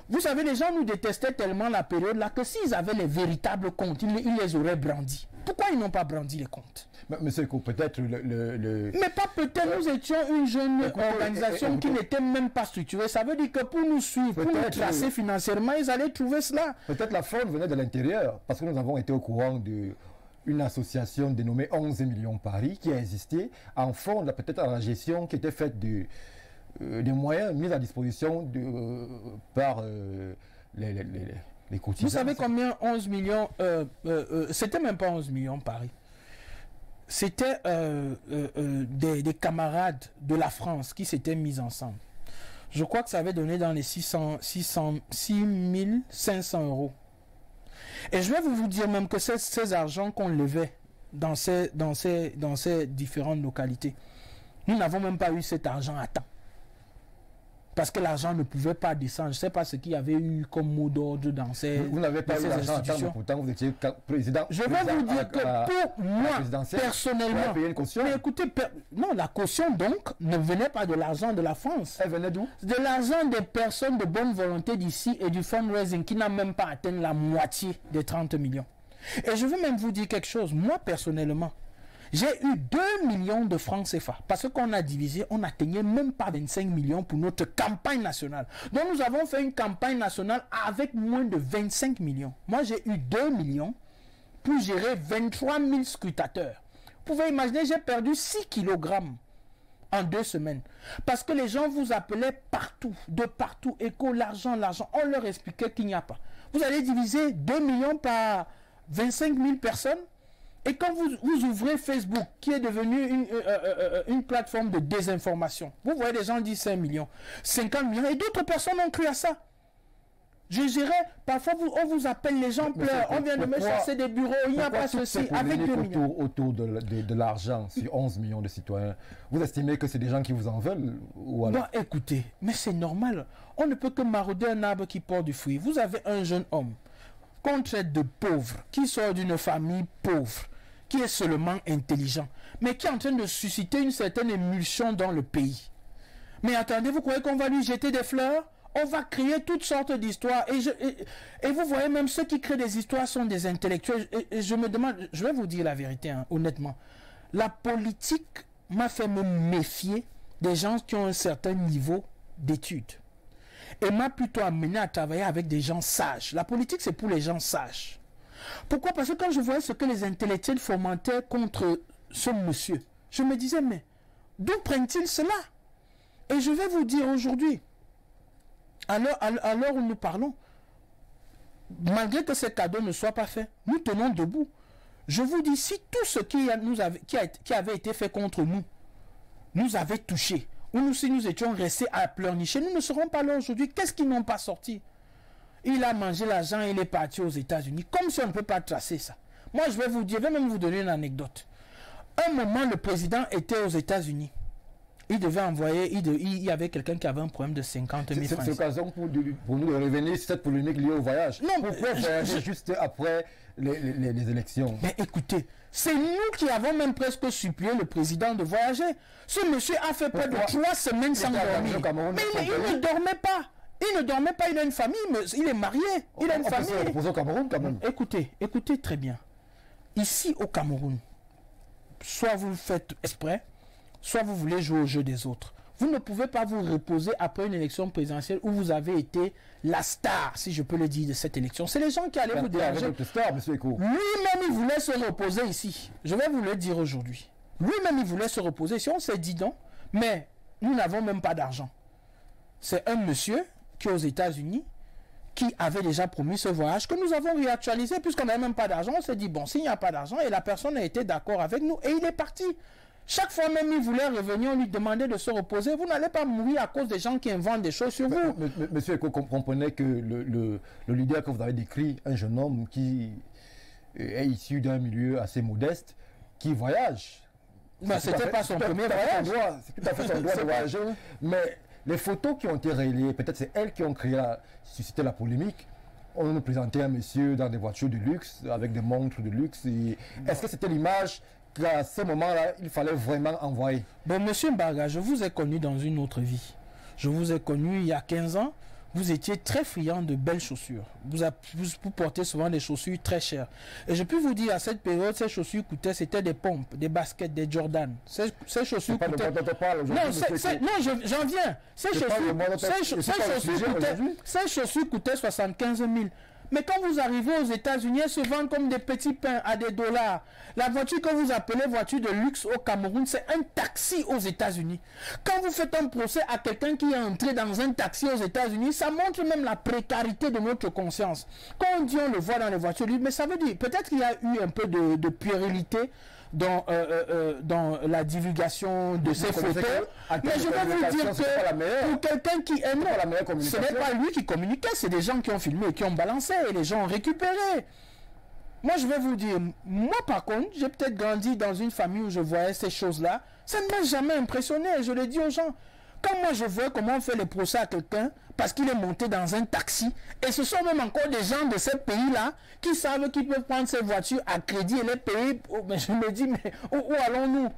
Vous savez, les gens nous détestaient tellement la période là que s'ils avaient les véritables comptes, ils les auraient brandis. Pourquoi ils n'ont pas brandi les comptes? Monsieur Eko, peut-être Mais pas peut-être, nous étions une jeune organisation qui n'était même pas structurée. Ça veut dire que pour nous suivre, pour nous tracer financièrement, ils allaient trouver cela. Peut-être la fraude venait de l'intérieur, parce que nous avons été au courant d'une association dénommée 11 millions Paris qui a existé en fond, peut-être à la gestion qui était faite des moyens mis à disposition par les cotisants. Vous savez combien 11 millions c'était même pas 11 millions Paris. C'était des camarades de la France qui s'étaient mis ensemble. Je crois que ça avait donné dans les 6500 euros. Et je vais vous dire même que ces argents qu'on levait dans ces différentes localités, nous n'avons même pas eu cet argent à temps. Parce que l'argent ne pouvait pas descendre. Je ne sais pas ce qu'il y avait eu comme mot d'ordre dans ces institutions. Vous n'avez pas eu l'argent à temps, mais pourtant vous étiez président. Je vais vous dire que pour moi, personnellement, payer une caution. Mais écoutez, non, la caution donc ne venait pas de l'argent de la France. Elle venait d'où? De l'argent des personnes de bonne volonté d'ici et du fundraising qui n'a même pas atteint la moitié des 30 millions. Et je veux même vous dire quelque chose. Moi, personnellement, j'ai eu 2 millions de francs CFA. Parce que quand on a divisé, on n'atteignait même pas 25 millions pour notre campagne nationale. Donc nous avons fait une campagne nationale avec moins de 25 millions. Moi, j'ai eu 2 millions pour gérer 23 000 scrutateurs. Vous pouvez imaginer, j'ai perdu 6 kilogrammes en 2 semaines. Parce que les gens vous appelaient partout, de partout. Éco, l'argent, l'argent. On leur expliquait qu'il n'y a pas. Vous allez diviser 2 millions par 25 000 personnes. Et quand vous ouvrez Facebook, qui est devenu une plateforme de désinformation, vous voyez des gens disent 5 millions, 50 millions, et d'autres personnes ont cru à ça. Je dirais, parfois on vous appelle, les gens pleurent, on vient de me chasser des bureaux, il n'y a pas ceci, avec 2 millions. Autour de l'argent sur 11 millions de citoyens, vous estimez que c'est des gens qui vous en veulent ou alors... Non, écoutez, mais c'est normal. On ne peut que marauder un arbre qui porte du fruit. Vous avez un jeune homme qu'on traite de pauvre, qui sort d'une famille pauvre, qui est seulement intelligent, mais qui est en train de susciter une certaine émulsion dans le pays. Mais attendez, vous croyez qu'on va lui jeter des fleurs? On va créer toutes sortes d'histoires. Et vous voyez, même ceux qui créent des histoires sont des intellectuels. Et je me demande, je vais vous dire la vérité, hein, honnêtement. La politique m'a fait me méfier des gens qui ont un certain niveau d'études. Et m'a plutôt amené à travailler avec des gens sages. La politique, c'est pour les gens sages. Pourquoi? Parce que quand je voyais ce que les intellectuels fomentaient contre ce monsieur, je me disais, mais d'où prennent-ils cela? Et je vais vous dire aujourd'hui, à l'heure où nous parlons, malgré que ces cadeaux ne soient pas faits, nous tenons debout. Je vous dis, si tout ce qui avait été fait contre nous, nous avait touché, ou si nous étions restés à pleurnicher, nous ne serons pas là aujourd'hui. Qu'est-ce qu'ils n'ont pas sorti? Il a mangé l'argent et il est parti aux États-Unis. Comme si on ne peut pas tracer ça. Moi, je vais vous dire, je vais même vous donner une anecdote. Un moment, le président était aux États-Unis. Il devait envoyer, il y avait quelqu'un qui avait un problème de 50 000 francs. C'est l'occasion pour nous de revenir sur cette polémique liée au voyage. Non, pourquoi voyager juste après les élections. Mais écoutez, c'est nous qui avons même presque supplié le président de voyager. Ce monsieur a fait près de 3 semaines sans dormir. Mais il ne dormait pas. Il ne dormait pas, il a une famille, mais il est marié, il a une famille. On peut se reposer au Cameroun quand même. Écoutez très bien. Ici au Cameroun, soit vous le faites exprès, soit vous voulez jouer au jeu des autres. Vous ne pouvez pas vous reposer après une élection présidentielle où vous avez été la star, si je peux le dire, de cette élection. C'est les gens qui allaient vous déranger. Lui-même, il voulait se reposer ici. Je vais vous le dire aujourd'hui. Lui-même, il voulait se reposer ici. On s'est dit non, mais nous n'avons même pas d'argent. C'est un monsieur qui est aux États-Unis, qui avait déjà promis ce voyage, que nous avons réactualisé, puisqu'on n'avait même pas d'argent. On s'est dit, bon, s'il n'y a pas d'argent, et la personne a été d'accord avec nous, et il est parti. Chaque fois même il voulait revenir, on lui demandait de se reposer. Vous n'allez pas mourir à cause des gens qui inventent des choses sur vous. Monsieur Eko, comprenez que le leader que vous avez décrit, un jeune homme qui est issu d'un milieu assez modeste, qui voyage. Ben, c'était pas son premier voyage. C'est tout à fait son droit de voyager. Mais les photos qui ont été révélées, peut-être c'est elles qui ont suscité la polémique. On nous présentait un monsieur dans des voitures de luxe, avec des montres de luxe. Est-ce que c'était l'image qu'à ce moment-là, il fallait vraiment envoyer? Bon, monsieur Mbaga, je vous ai connu dans une autre vie. Je vous ai connu il y a 15 ans. Vous étiez très friand de belles chaussures. Vous portez souvent des chaussures très chères. Et je peux vous dire, à cette période, ces chaussures coûtaient, c'était des pompes, des baskets, des Jordan. Ces chaussures coûtaient... Non, j'en viens. Ces chaussures coûtaient 75 000. Mais quand vous arrivez aux États-Unis, elles se vendent comme des petits pains à des dollars. La voiture que vous appelez voiture de luxe au Cameroun, c'est un taxi aux États-Unis. Quand vous faites un procès à quelqu'un qui est entré dans un taxi aux États-Unis, ça montre même la précarité de notre conscience. Quand on dit on le voit dans les voitures, mais ça veut dire, peut-être qu'il y a eu un peu de puérilité dans la divulgation de ces photos. Mais je vais vous dire que pour quelqu'un qui est mort, ce n'est pas lui qui communiquait, c'est des gens qui ont filmé et qui ont balancé et les gens ont récupéré. Moi, je vais vous dire, moi par contre, j'ai peut-être grandi dans une famille où je voyais ces choses-là. Ça ne m'a jamais impressionné, je le dis aux gens. Quand moi je vois comment on fait les procès à quelqu'un parce qu'il est monté dans un taxi, et ce sont même encore des gens de ces pays-là qui savent qu'ils peuvent prendre ces voitures à crédit et les payer, mais je me dis, mais où allons-nous?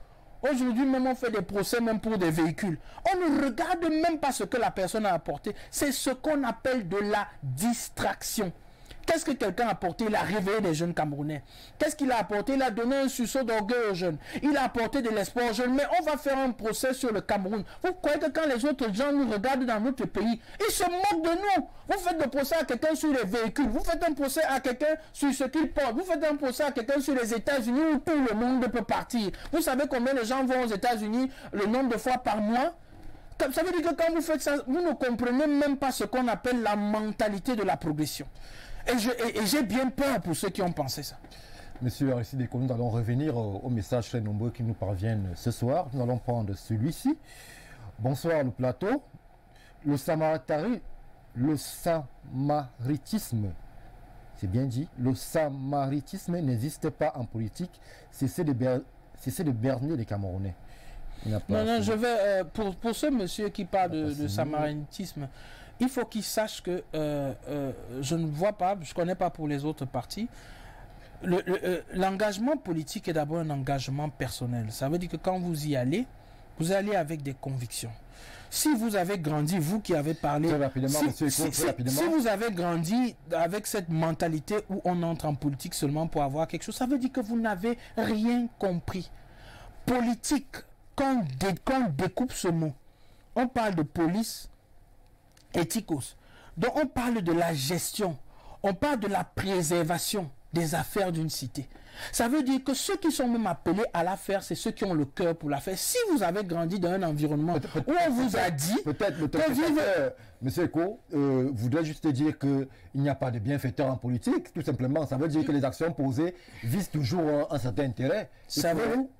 Aujourd'hui même on fait des procès même pour des véhicules. On ne regarde même pas ce que la personne a apporté. C'est ce qu'on appelle de la distraction. Qu'est-ce que quelqu'un a apporté? Il a réveillé les jeunes Camerounais. Qu'est-ce qu'il a apporté? Il a donné un sursaut d'orgueil aux jeunes. Il a apporté de l'espoir aux jeunes. Mais on va faire un procès sur le Cameroun. Vous croyez que quand les autres gens nous regardent dans notre pays, ils se moquent de nous? Vous faites un procès à quelqu'un sur les véhicules. Vous faites un procès à quelqu'un sur ce qu'il porte. Vous faites un procès à quelqu'un sur les États-Unis où tout le monde peut partir. Vous savez combien de gens vont aux États-Unis le nombre de fois par mois? Ça veut dire que quand vous faites ça, vous ne comprenez même pas ce qu'on appelle la mentalité de la progression. Et j'ai bien peur pour ceux qui ont pensé ça. Monsieur Aristide Eko, nous allons revenir aux messages très nombreux qui nous parviennent ce soir. Nous allons prendre celui-ci. Bonsoir le plateau. Le samaritisme, c'est bien dit, le samaritisme n'existe pas en politique. Cessez de berner les Camerounais. Non, je vais, pour ce monsieur qui parle de samaritisme, il faut qu'il sache que je ne vois pas, je ne connais pas pour les autres partis. L'engagement politique est d'abord un engagement personnel. Ça veut dire que quand vous y allez avec des convictions. Si vous avez grandi, vous qui avez parlé, si vous avez grandi avec cette mentalité où on entre en politique seulement pour avoir quelque chose, ça veut dire que vous n'avez rien compris. Politique, quand on découpe ce mot, on parle de police, éthicos. Donc on parle de la gestion, on parle de la préservation des affaires d'une cité. Ça veut dire que ceux qui sont même appelés à la faire, c'est ceux qui ont le cœur pour la faire. Si vous avez grandi dans un environnement où on vous a dit Monsieur Eko, voudrais juste dire qu'il n'y a pas de bienfaiteurs en politique, tout simplement. Ça veut dire que les actions posées visent toujours un certain intérêt. Savez-vous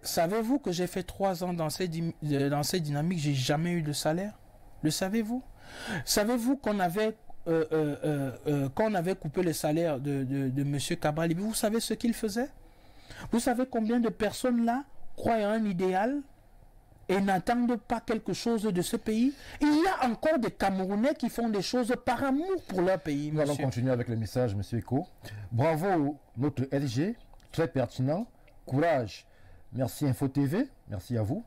savez-vous que j'ai fait 3 ans dans ces dynamiques, j'ai jamais eu de salaire? Le savez-vous? Savez-vous qu'on avait quand on avait coupé le salaire de M. Cabral, vous savez ce qu'il faisait? Vous savez combien de personnes là croient à un idéal et n'attendent pas quelque chose de ce pays. Il y a encore des Camerounais qui font des choses par amour pour leur pays. Nous allons continuer avec le message, monsieur Eko. Bravo, notre LG, très pertinent. Courage. Merci Info TV, merci à vous.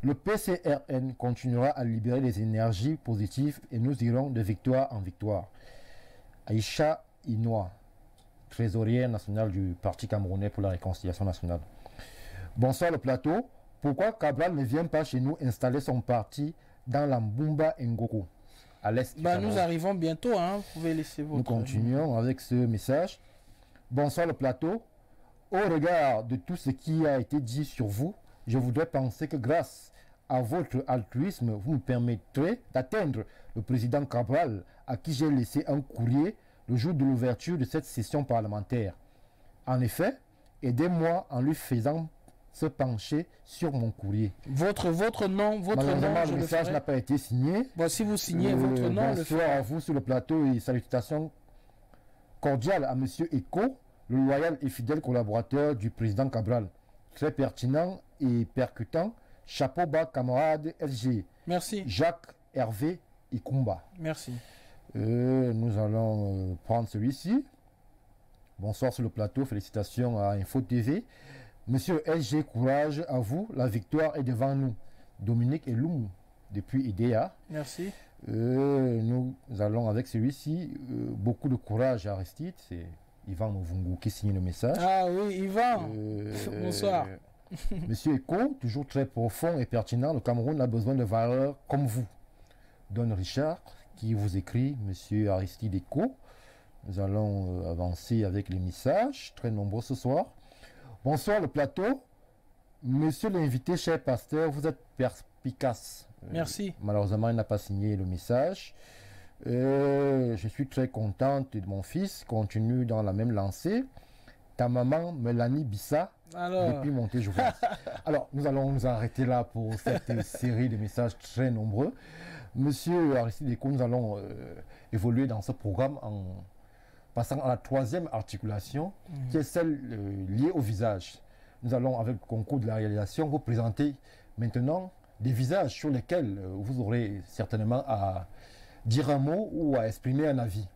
Le PCRN continuera à libérer les énergies positives et nous irons de victoire en victoire. Aïcha Inoua, trésorière nationale du Parti camerounais pour la réconciliation nationale. Bonsoir le plateau. Pourquoi Cabral ne vient pas chez nous installer son parti dans la Mbumba Ngoko, à l'est du Nous arrivons bientôt, hein. Vous pouvez laisser votre... Nous continuons avec ce message. Bonsoir le plateau. Au regard de tout ce qui a été dit sur vous, je voudrais penser que grâce à votre altruisme, vous me permettrez d'atteindre le président Cabral, à qui j'ai laissé un courrier le jour de l'ouverture de cette session parlementaire. En effet, aidez-moi en lui faisant se pencher sur mon courrier. Votre nom, malheureusement, le message n'a pas été signé. Bon, si vous signez votre nom, bonsoir à vous sur le plateau et salutations cordiales à monsieur Eko, le loyal et fidèle collaborateur du président Cabral. Très pertinent et percutant. Chapeau bas, camarade LG. Merci. Jacques Hervé Ikumba. Merci. Nous allons prendre celui-ci. Bonsoir sur le plateau. Félicitations à Info TV. Monsieur LG, courage à vous. La victoire est devant nous. Dominique Eloum, depuis IDEA. Merci. Nous allons avec celui-ci. Beaucoup de courage à Aristide. C'est Yvan Ovungu qui signe le message. Ah oui, Yvan. Bonsoir. Monsieur Eko, toujours très profond et pertinent, le Cameroun a besoin de valeurs comme vous. Don Richard, qui vous écrit, monsieur Aristide Eko. Nous allons avancer avec les messages, très nombreux ce soir. Bonsoir le plateau. Monsieur l'invité, cher pasteur, vous êtes perspicace. Merci. Malheureusement, il n'a pas signé le message. Je suis très contente de mon fils, continue dans la même lancée. Ta maman, Mélanie Bissa, depuis Montéjouvence. Alors, nous allons nous arrêter là pour cette série de messages très nombreux. Monsieur Aristide Eko, nous allons évoluer dans ce programme en passant à la troisième articulation, qui est celle liée au visage. Nous allons, avec le concours de la réalisation, vous présenter maintenant des visages sur lesquels vous aurez certainement à dire un mot ou à exprimer un avis.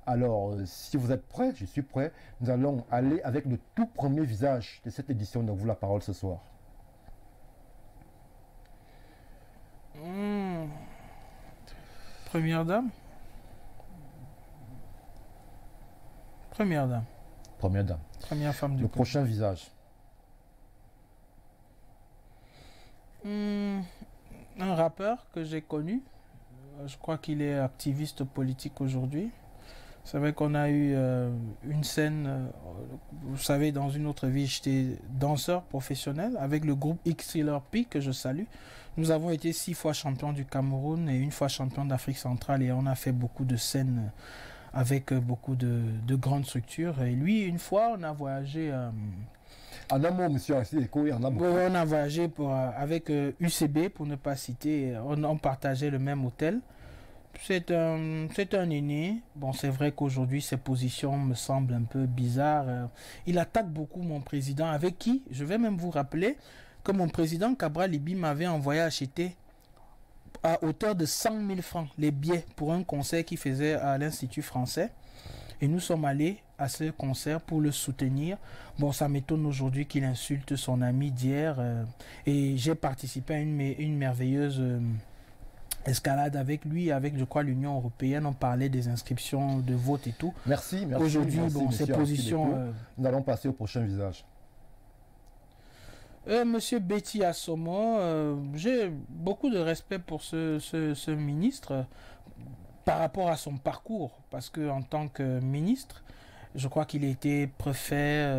Alors, si vous êtes prêts, je suis prêt, nous allons aller avec le tout premier visage de cette édition de Vous la parole ce soir. Première dame. Première dame. Première dame. Première femme du Le prochain visage. Un rappeur que j'ai connu. Je crois qu'il est activiste politique aujourd'hui. C'est vrai qu'on a eu une scène, vous savez, dans une autre vie, j'étais danseur professionnel avec le groupe XLRP que je salue. Nous avons été 6 fois champions du Cameroun et 1 fois champions d'Afrique centrale et on a fait beaucoup de scènes avec beaucoup de grandes structures. Et lui, une fois, on a voyagé... En un mot, monsieur Aristide Eko, en un mot. On a voyagé avec UCB, pour ne pas citer, on partageait le même hôtel. C'est un aîné. Bon, c'est vrai qu'aujourd'hui, ses positions me semblent un peu bizarres. Il attaque beaucoup mon président, avec qui, je vais même vous rappeler, que mon président Cabral Libi m'avait envoyé acheter à hauteur de 100 000 francs les billets pour un concert qu'il faisait à l'Institut français. Et nous sommes allés à ce concert pour le soutenir. Bon, ça m'étonne aujourd'hui qu'il insulte son ami d'hier. Et j'ai participé à une merveilleuse escalade avec lui, avec, je crois, l'Union européenne. On parlait des inscriptions de vote et tout. Merci. Aujourd'hui, bon, ces positions... Nous allons passer au prochain visage. Monsieur Betty Assomo, j'ai beaucoup de respect pour ce ministre par rapport à son parcours, parce qu'en tant que ministre, je crois qu'il était préfet,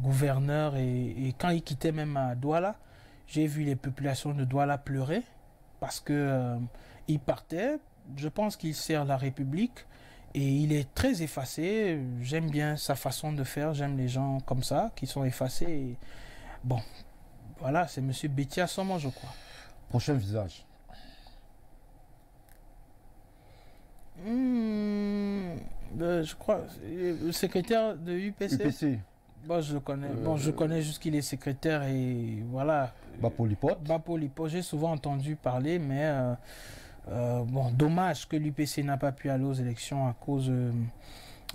gouverneur, et quand il quittait même à Douala, j'ai vu les populations de Douala pleurer, parce que il partait. Je pense qu'il sert la République, et il est très effacé. J'aime bien sa façon de faire, j'aime les gens comme ça, qui sont effacés. Et bon, voilà, c'est monsieur Betty Assomo, je crois. Prochain visage. Je crois, le secrétaire de UPC. UPC. Bon, je le connais. Bon, je connais juste qu'il est secrétaire et voilà. Bapolipote. Bapolipote, j'ai souvent entendu parler, mais bon, dommage que l'UPC n'a pas pu aller aux élections à cause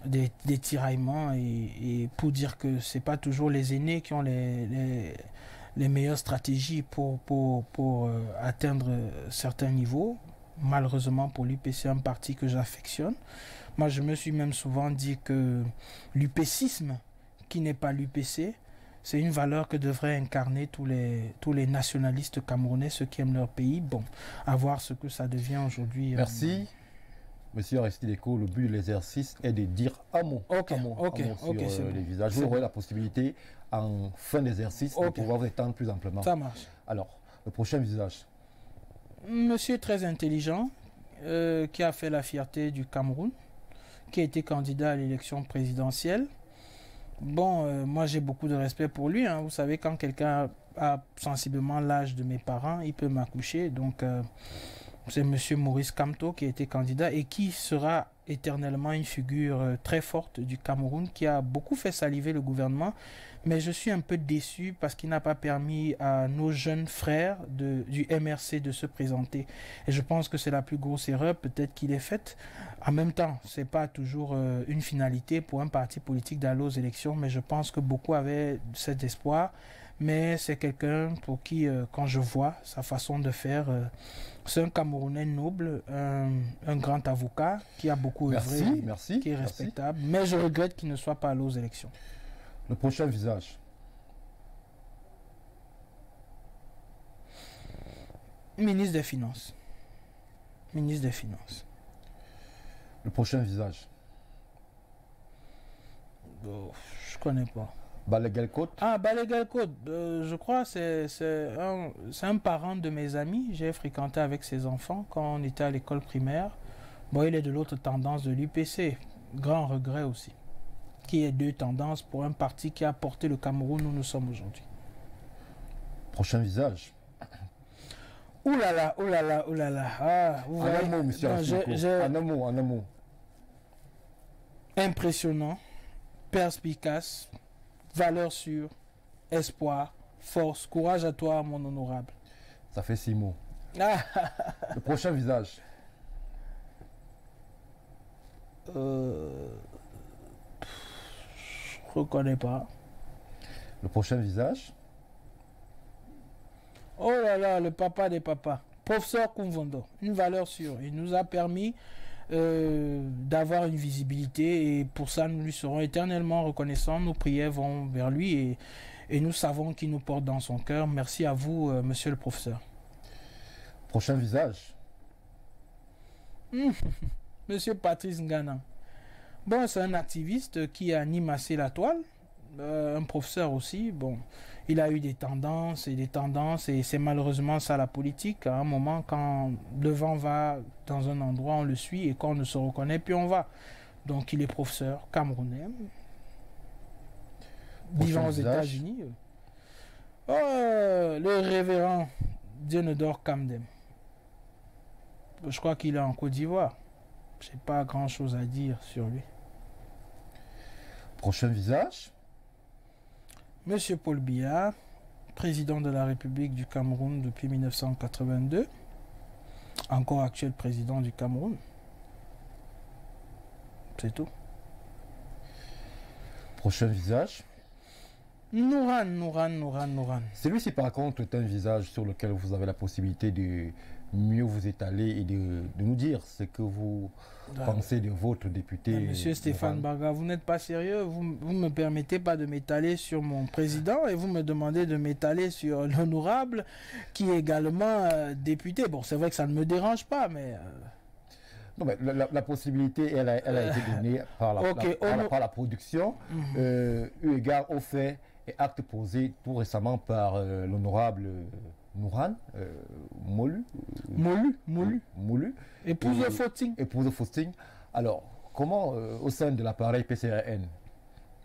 des tiraillements et pour dire que c'est pas toujours les aînés qui ont les meilleures stratégies pour atteindre certains niveaux. Malheureusement pour l'UPC, un parti que j'affectionne. Moi, je me suis même souvent dit que l'UPCisme, qui n'est pas l'UPC, c'est une valeur que devraient incarner tous les nationalistes camerounais, ceux qui aiment leur pays. Bon, à voir ce que ça devient aujourd'hui. Merci. Monsieur Aristide Eko, le but de l'exercice est de dire un mot, sur les visages. Vous aurez la possibilité, en fin d'exercice, de pouvoir vous étendre plus amplement. Ça marche. Alors, le prochain visage. Monsieur très intelligent, qui a fait la fierté du Cameroun, qui a été candidat à l'élection présidentielle. Bon, moi j'ai beaucoup de respect pour lui. Vous savez, quand quelqu'un a sensiblement l'âge de mes parents, il peut m'accoucher. Donc, c'est monsieur Maurice Kamto qui a été candidat et qui sera éternellement une figure très forte du Cameroun, qui a beaucoup fait saliver le gouvernement. Mais je suis un peu déçu parce qu'il n'a pas permis à nos jeunes frères du MRC de se présenter. Et je pense que c'est la plus grosse erreur peut-être qu'il ait faite. En même temps, ce n'est pas toujours une finalité pour un parti politique d'aller aux élections, mais je pense que beaucoup avaient cet espoir. Mais c'est quelqu'un pour qui, quand je vois sa façon de faire, c'est un Camerounais noble, un grand avocat qui a beaucoup œuvré, qui est respectable. Mais je regrette qu'il ne soit pas allé aux élections. Le prochain visage. Ministre des Finances. Ministre des Finances. Le prochain visage. Oh, je connais pas. Balegalcote. Ah, Balegalcote. Je crois que c'est un parent de mes amis. J'ai fréquenté avec ses enfants quand on était à l'école primaire. Bon, il est de l'autre tendance de l'UPC. Grand regret aussi. Qui est deux tendances pour un parti qui a porté le Cameroun où nous sommes aujourd'hui. Prochain visage. Ouh là là, ouh là là, ouh là là. Ah, vous voyez, un mot, monsieur. En un mot. Impressionnant, perspicace, valeur sûre, espoir, force, courage à toi, mon honorable. Ça fait 6 mots. Le prochain visage. Je reconnais pas. Le prochain visage. Oh là là, le papa des papas. Professeur Kumvondo, une valeur sûre. Il nous a permis d'avoir une visibilité et pour ça nous lui serons éternellement reconnaissants. Nos prières vont vers lui et nous savons qu'il nous porte dans son cœur. Merci à vous, monsieur le professeur. Prochain visage. Monsieur Patrice Ngana. Bon, c'est un activiste qui anime assez la toile, un professeur aussi. Bon, il a eu des tendances et c'est malheureusement ça la politique. À un moment, quand le vent va dans un endroit, on le suit et quand on ne se reconnaît, puis on va. Donc, il est professeur camerounais, vivant aux États-Unis. Oh, le révérend Dienedor Kamdem. Je crois qu'il est en Côte d'Ivoire. Je n'ai pas grand-chose à dire sur lui. Prochain visage. Monsieur Paul Biya, président de la République du Cameroun depuis 1982, encore actuel président du Cameroun. C'est tout. Prochain visage. Nouran. Celui-ci, par contre, est un visage sur lequel vous avez la possibilité de mieux vous étaler et de nous dire ce que vous pensez de votre député. Monsieur Stéphane Barga, vous n'êtes pas sérieux. Vous ne me permettez pas de m'étaler sur mon président et vous me demandez de m'étaler sur l'honorable qui est également député. Bon, c'est vrai que ça ne me dérange pas, mais... Non, mais la possibilité, elle a été donnée par la production, eu égard au fait et acte posé tout récemment par l'honorable Nouran Molu. Épouse de Faustin. Épouse de Faustin. Alors, comment, au sein de l'appareil PCRN,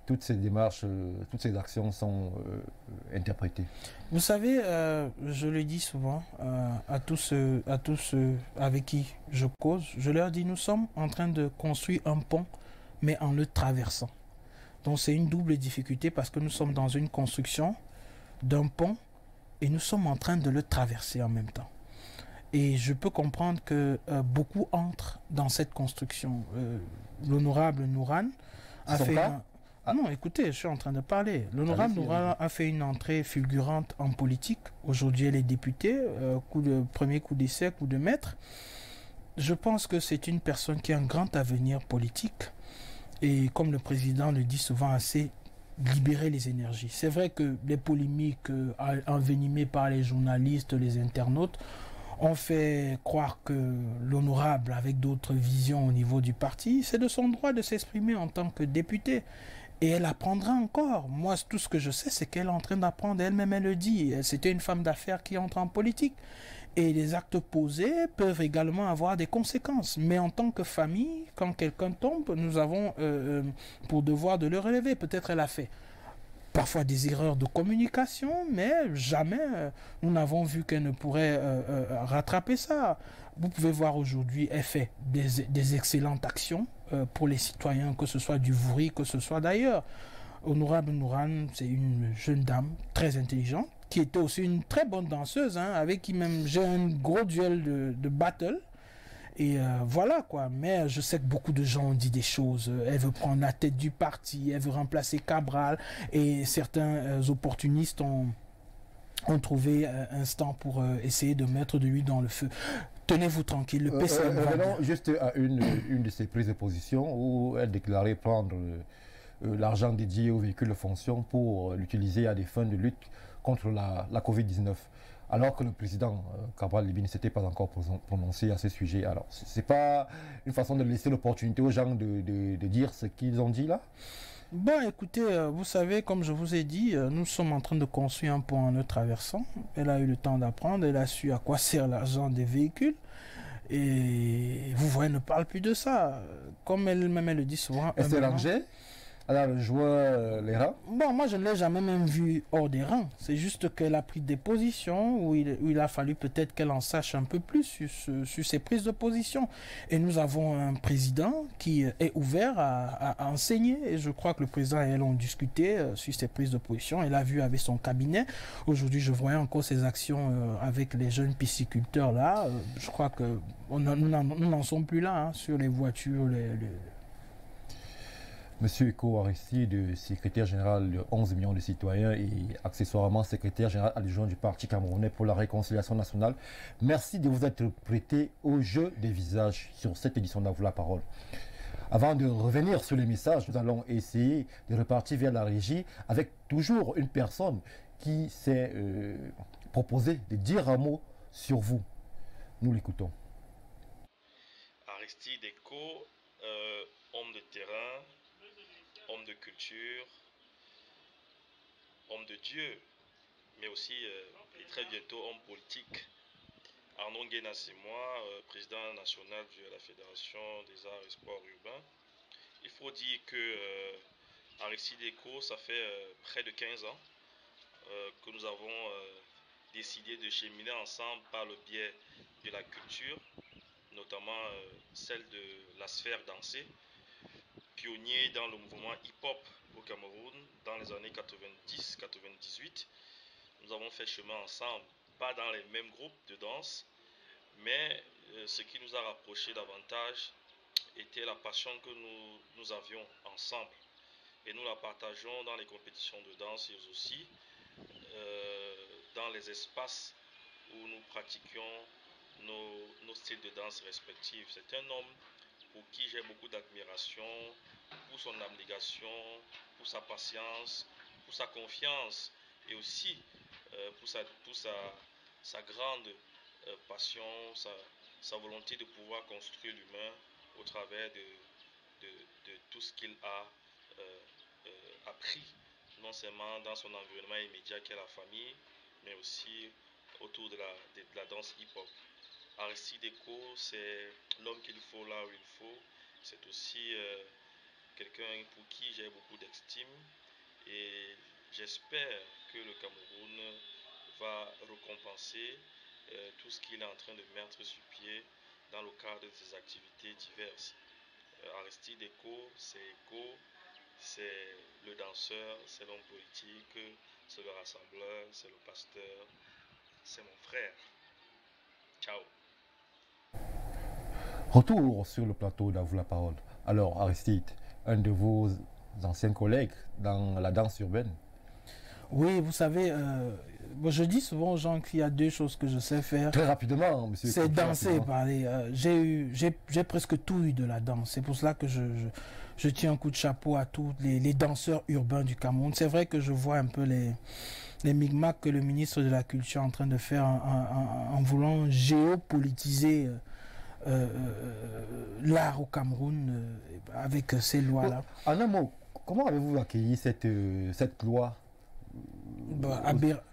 toutes ces démarches, toutes ces actions sont interprétées? Vous savez, je le dis souvent à tous ceux avec qui je cause, je leur dis, nous sommes en train de construire un pont, mais en le traversant. Donc c'est une double difficulté parce que nous sommes dans une construction d'un pont et nous sommes en train de le traverser en même temps. Et je peux comprendre que beaucoup entrent dans cette construction. L'honorable Nouran a fait... Non, écoutez, je suis en train de parler. L'honorable Nouran a fait une entrée fulgurante en politique. Aujourd'hui, elle est députée, premier coup d'essai, coup de maître. Je pense que c'est une personne qui a un grand avenir politique. Et comme le président le dit souvent assez, libérer les énergies. C'est vrai que les polémiques envenimées par les journalistes, les internautes, ont fait croire que l'honorable, avec d'autres visions au niveau du parti, c'est de son droit de s'exprimer en tant que député. Et elle apprendra encore. Moi, tout ce que je sais, c'est qu'elle est en train d'apprendre. Elle-même, elle le dit. C'était une femme d'affaires qui entre en politique. Et les actes posés peuvent également avoir des conséquences. Mais en tant que famille, quand quelqu'un tombe, nous avons pour devoir de le relever. Peut-être elle a fait parfois des erreurs de communication, mais jamais nous n'avons vu qu'elle ne pourrait rattraper ça. Vous pouvez voir aujourd'hui, elle fait des excellentes actions pour les citoyens, que ce soit du Vouri, que ce soit d'ailleurs. Honorable Nouran, c'est une jeune dame très intelligente, qui était aussi une très bonne danseuse, hein, avec qui même j'ai un gros duel de battle. Et voilà quoi, mais je sais que beaucoup de gens ont dit des choses. Elle veut prendre la tête du parti, elle veut remplacer Cabral, et certains opportunistes ont trouvé un stand pour essayer de mettre de l'huile dans le feu. Tenez-vous tranquille, le PCM va bien. Juste à une de ses prises de position où elle déclarait prendre l'argent dédié aux véhicules de fonction pour l'utiliser à des fins de lutte contre la Covid-19. Alors que le président Cabral Libye ne s'était pas encore prononcé à ce sujet. Alors, ce n'est pas une façon de laisser l'opportunité aux gens de dire ce qu'ils ont dit là? Bon, écoutez, vous savez, comme je vous ai dit, nous sommes en train de construire un pont en le traversant. Elle a eu le temps d'apprendre, elle a su à quoi sert l'argent des véhicules. Et vous voyez, elle ne parle plus de ça. Comme elle-même elle le dit souvent. Elle s'est rangée? Elle a rejoint les rangs? Bon, moi je ne l'ai jamais même vue hors des rangs. C'est juste qu'elle a pris des positions où il a fallu peut-être qu'elle en sache un peu plus sur ses prises de position. Et nous avons un président qui est ouvert à enseigner. Et je crois que le président et elle ont discuté sur ses prises de position. Elle a vu avec son cabinet. Aujourd'hui, je voyais encore ses actions avec les jeunes pisciculteurs là. Je crois que nous n'en sommes plus là hein, sur les voitures, Monsieur Eko Aristide, secrétaire général de 11 millions de citoyens et accessoirement secrétaire général adjoint du Parti camerounais pour la réconciliation nationale, merci de vous être prêté au jeu des visages sur cette édition d'Avoue la parole. Avant de revenir sur les messages, nous allons essayer de repartir vers la régie avec toujours une personne qui s'est proposé de dire un mot sur vous. Nous l'écoutons. Aristide Eko, homme de terrain, homme de culture, homme de Dieu, mais aussi, et très bientôt, homme politique. Arnaud Nguena, c'est moi, président national de la Fédération des arts et sports urbains. Il faut dire que Aristide Eko, ça fait près de 15 ans que nous avons décidé de cheminer ensemble par le biais de la culture, notamment celle de la sphère dansée. Pionnier dans le mouvement hip-hop au Cameroun dans les années 90-98. Nous avons fait chemin ensemble, pas dans les mêmes groupes de danse, mais ce qui nous a rapprochés davantage était la passion que nous avions ensemble. Et nous la partageons dans les compétitions de danse et aussi dans les espaces où nous pratiquions nos styles de danse respectifs. C'est un homme pour qui j'ai beaucoup d'admiration, pour son abnégation, pour sa patience, pour sa confiance et aussi pour sa grande passion, sa volonté de pouvoir construire l'humain au travers de tout ce qu'il a appris, non seulement dans son environnement immédiat qu'est la famille, mais aussi autour de la danse hip-hop. Aristide Eko, c'est l'homme qu'il faut là où il faut. C'est aussi quelqu'un pour qui j'ai beaucoup d'estime et j'espère que le Cameroun va récompenser tout ce qu'il est en train de mettre sur pied dans le cadre de ses activités diverses. Aristide Eko, c'est Eko, c'est le danseur, c'est l'homme politique, c'est le rassembleur, c'est le pasteur, c'est mon frère. Ciao. Retour sur le plateau d'À vous la parole. Alors, Aristide, un de vos anciens collègues dans la danse urbaine. Oui, vous savez, je dis souvent aux gens qu'il y a deux choses que je sais faire. Très rapidement, monsieur. C'est danser et parler. J'ai presque tout eu de la danse. C'est pour cela que je tiens un coup de chapeau à tous les danseurs urbains du Cameroun. C'est vrai que je vois un peu les micmacs que le ministre de la Culture est en train de faire en voulant géopolitiser l'art au Cameroun avec ces lois-là. En un mot, comment avez-vous accueilli cette loi?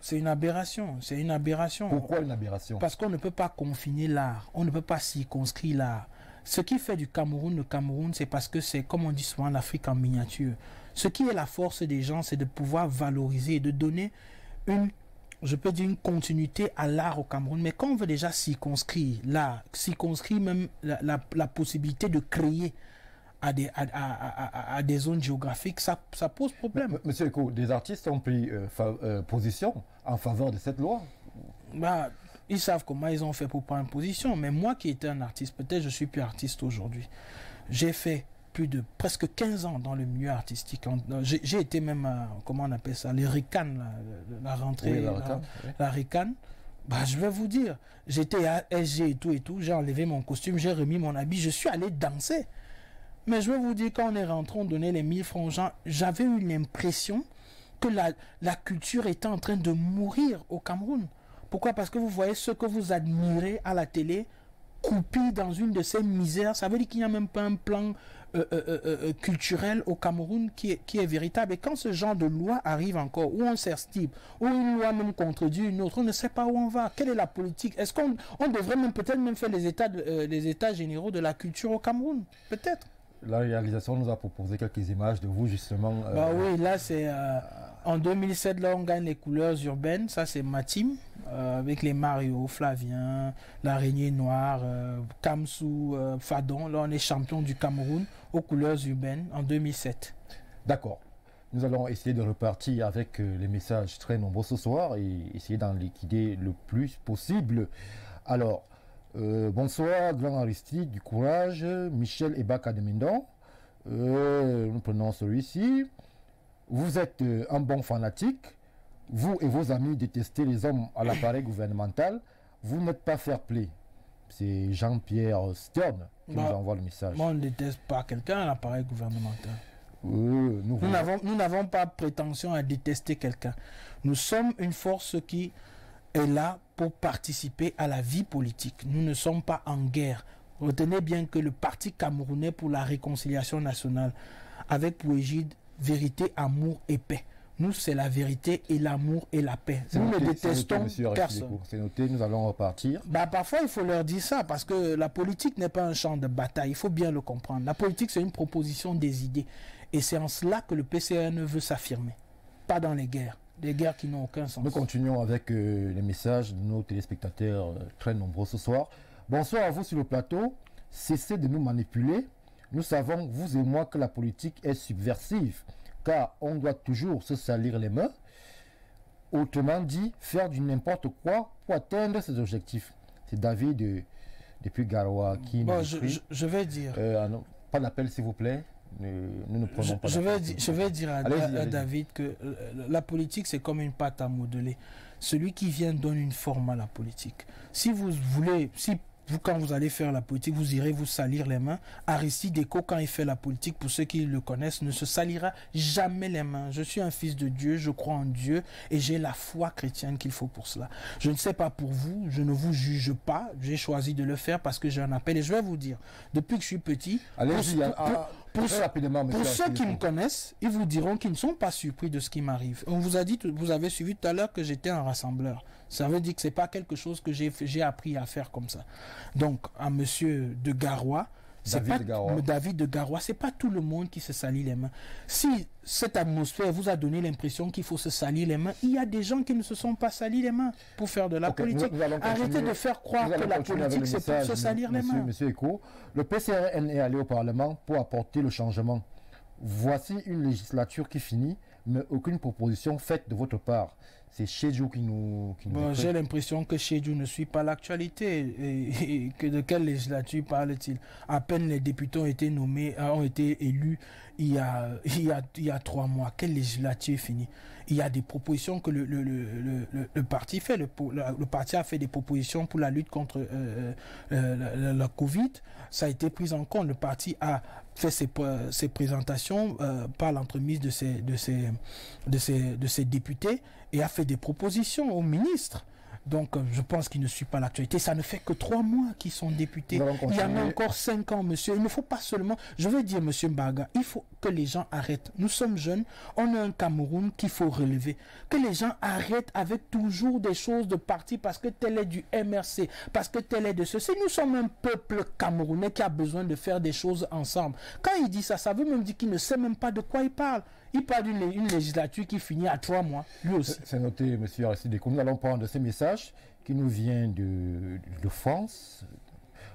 C'est une aberration. C'est une aberration. Pourquoi une aberration? Parce qu'on ne peut pas confiner l'art. On ne peut pas circonscrire l'art. Ce qui fait du Cameroun le Cameroun, c'est parce que c'est, comme on dit souvent, l'Afrique en miniature. Ce qui est la force des gens, c'est de pouvoir valoriser et de donner une continuité à l'art au Cameroun. Mais quand on veut déjà circonscrire l'art, circonscrire même la possibilité de créer à des zones géographiques, ça pose problème. Monsieur Eko, des artistes ont pris position en faveur de cette loi? Ils savent comment ils ont fait pour prendre position. Mais moi qui étais un artiste, peut-être je suis plus artiste aujourd'hui. J'ai fait plus de presque 15 ans dans le milieu artistique. J'ai été même, comment on appelle ça, les RICAN, la rentrée, oui, la RICAN. Je vais vous dire, j'étais à SG et tout, j'ai enlevé mon costume, j'ai remis mon habit, je suis allé danser. Mais je vais vous dire, quand on est rentré, on donnait les 1000 francs aux gens, j'avais eu l'impression que la culture était en train de mourir au Cameroun. Pourquoi? Parce que vous voyez ce que vous admirez à la télé, coupé dans une de ces misères. Ça veut dire qu'il n'y a même pas un plan culturel au Cameroun qui est véritable. Et quand ce genre de loi arrive encore, où on s'estime, où une loi même contredit une autre, on ne sait pas où on va. Quelle est la politique? Est-ce qu'on devrait peut-être même faire les états généraux de la culture au Cameroun? Peut-être. La réalisation nous a proposé quelques images de vous justement. Oui, là c'est en 2007, là on gagne les couleurs urbaines. Ça c'est ma team avec les Mario, Flavien, l'araignée noire, Kamsou, Fadon. Là on est champion du Cameroun aux couleurs urbaines en 2007. D'accord. Nous allons essayer de repartir avec les messages très nombreux ce soir et essayer d'en liquider le plus possible. Alors. Bonsoir, grand Aristide, du courage, Michel Ebaka de Mindon. Nous prenons celui-ci. Vous êtes un bon fanatique. Vous et vos amis détestez les hommes à l'appareil gouvernemental. Vous n'êtes pas fair-play. C'est Jean-Pierre Stern qui nous envoie le message. Moi, on ne déteste pas quelqu'un à l'appareil gouvernemental. Nous n'avons pas prétention à détester quelqu'un. Nous sommes une force qui est là pour participer à la vie politique. Nous ne sommes pas en guerre. Retenez bien que le Parti camerounais pour la réconciliation nationale, avec pour égide vérité, amour et paix. Nous, c'est la vérité et l'amour et la paix. Nous ne détestons personne. C'est noté, nous allons repartir. Parfois, il faut leur dire ça, parce que la politique n'est pas un champ de bataille. Il faut bien le comprendre. La politique, c'est une proposition des idées. Et c'est en cela que le PCRN veut s'affirmer. Pas dans les guerres. Des guerres qui n'ont aucun sens. Nous continuons avec les messages de nos téléspectateurs très nombreux ce soir. Bonsoir à vous sur le plateau. Cessez de nous manipuler. Nous savons, vous et moi, que la politique est subversive, car on doit toujours se salir les mains. Autrement dit, faire du n'importe quoi pour atteindre ses objectifs. C'est David depuis Garoua qui nous écrit. Je vais dire. Pas d'appel, s'il vous plaît. Nous ne prenons pas je vais dire à David que la politique, c'est comme une pâte à modeler. Celui qui vient donne une forme à la politique. Si vous voulez, quand vous allez faire la politique, vous irez vous salir les mains. Aristide Eko, quand il fait la politique, pour ceux qui le connaissent, ne se salira jamais les mains. Je suis un fils de Dieu, je crois en Dieu et j'ai la foi chrétienne qu'il faut pour cela. Je ne sais pas pour vous, je ne vous juge pas. J'ai choisi de le faire parce que j'ai un appel. Et je vais vous dire, depuis que je suis petit, pour ceux qui me connaissent, ils vous diront qu'ils ne sont pas surpris de ce qui m'arrive. On vous a dit, vous avez suivi tout à l'heure que j'étais un rassembleur. Ça veut dire que ce n'est pas quelque chose que j'ai appris à faire comme ça. Donc, à monsieur de Garoua, David de Garoua, ce n'est pas tout le monde qui se salit les mains. Si cette atmosphère vous a donné l'impression qu'il faut se salir les mains, il y a des gens qui ne se sont pas salis les mains pour faire de la politique. Arrêtez de faire croire que la politique, c'est pour se salir les mains. Monsieur Eko, le PCRN est allé au Parlement pour apporter le changement. voici une législature qui finit, mais aucune proposition faite de votre part. C'est Chedjou qui nous bon, j'ai l'impression que Chedjou ne suit pas l'actualité. Et que de quelle législature parle-t-il? À peine les députés ont été nommés, ont été élus il y a 3 mois. Quelle législature finie? Il y a des propositions que le parti fait. Le parti a fait des propositions pour la lutte contre la Covid. Ça a été pris en compte. Le parti a fait ses présentations par l'entremise de ses députés et a fait des propositions au ministre. Donc, je pense qu'il ne suit pas l'actualité. Ça ne fait que 3 mois qu'ils sont députés. Il y en a encore 5 ans, monsieur. Il ne faut pas seulement... Je veux dire, monsieur Mbaga, il faut que les gens arrêtent. Nous sommes jeunes. On a un Cameroun qu'il faut relever. Que les gens arrêtent avec toujours des choses de parti parce que tel est du MRC, parce que tel est de ceci. Nous sommes un peuple camerounais qui a besoin de faire des choses ensemble. Quand il dit ça, ça veut même dire qu'il ne sait même pas de quoi il parle. Il parle d'une législature qui finit à 3 mois, lui aussi. C'est noté, M. Aristide Eko. Nous allons prendre ce message qui nous vient de France.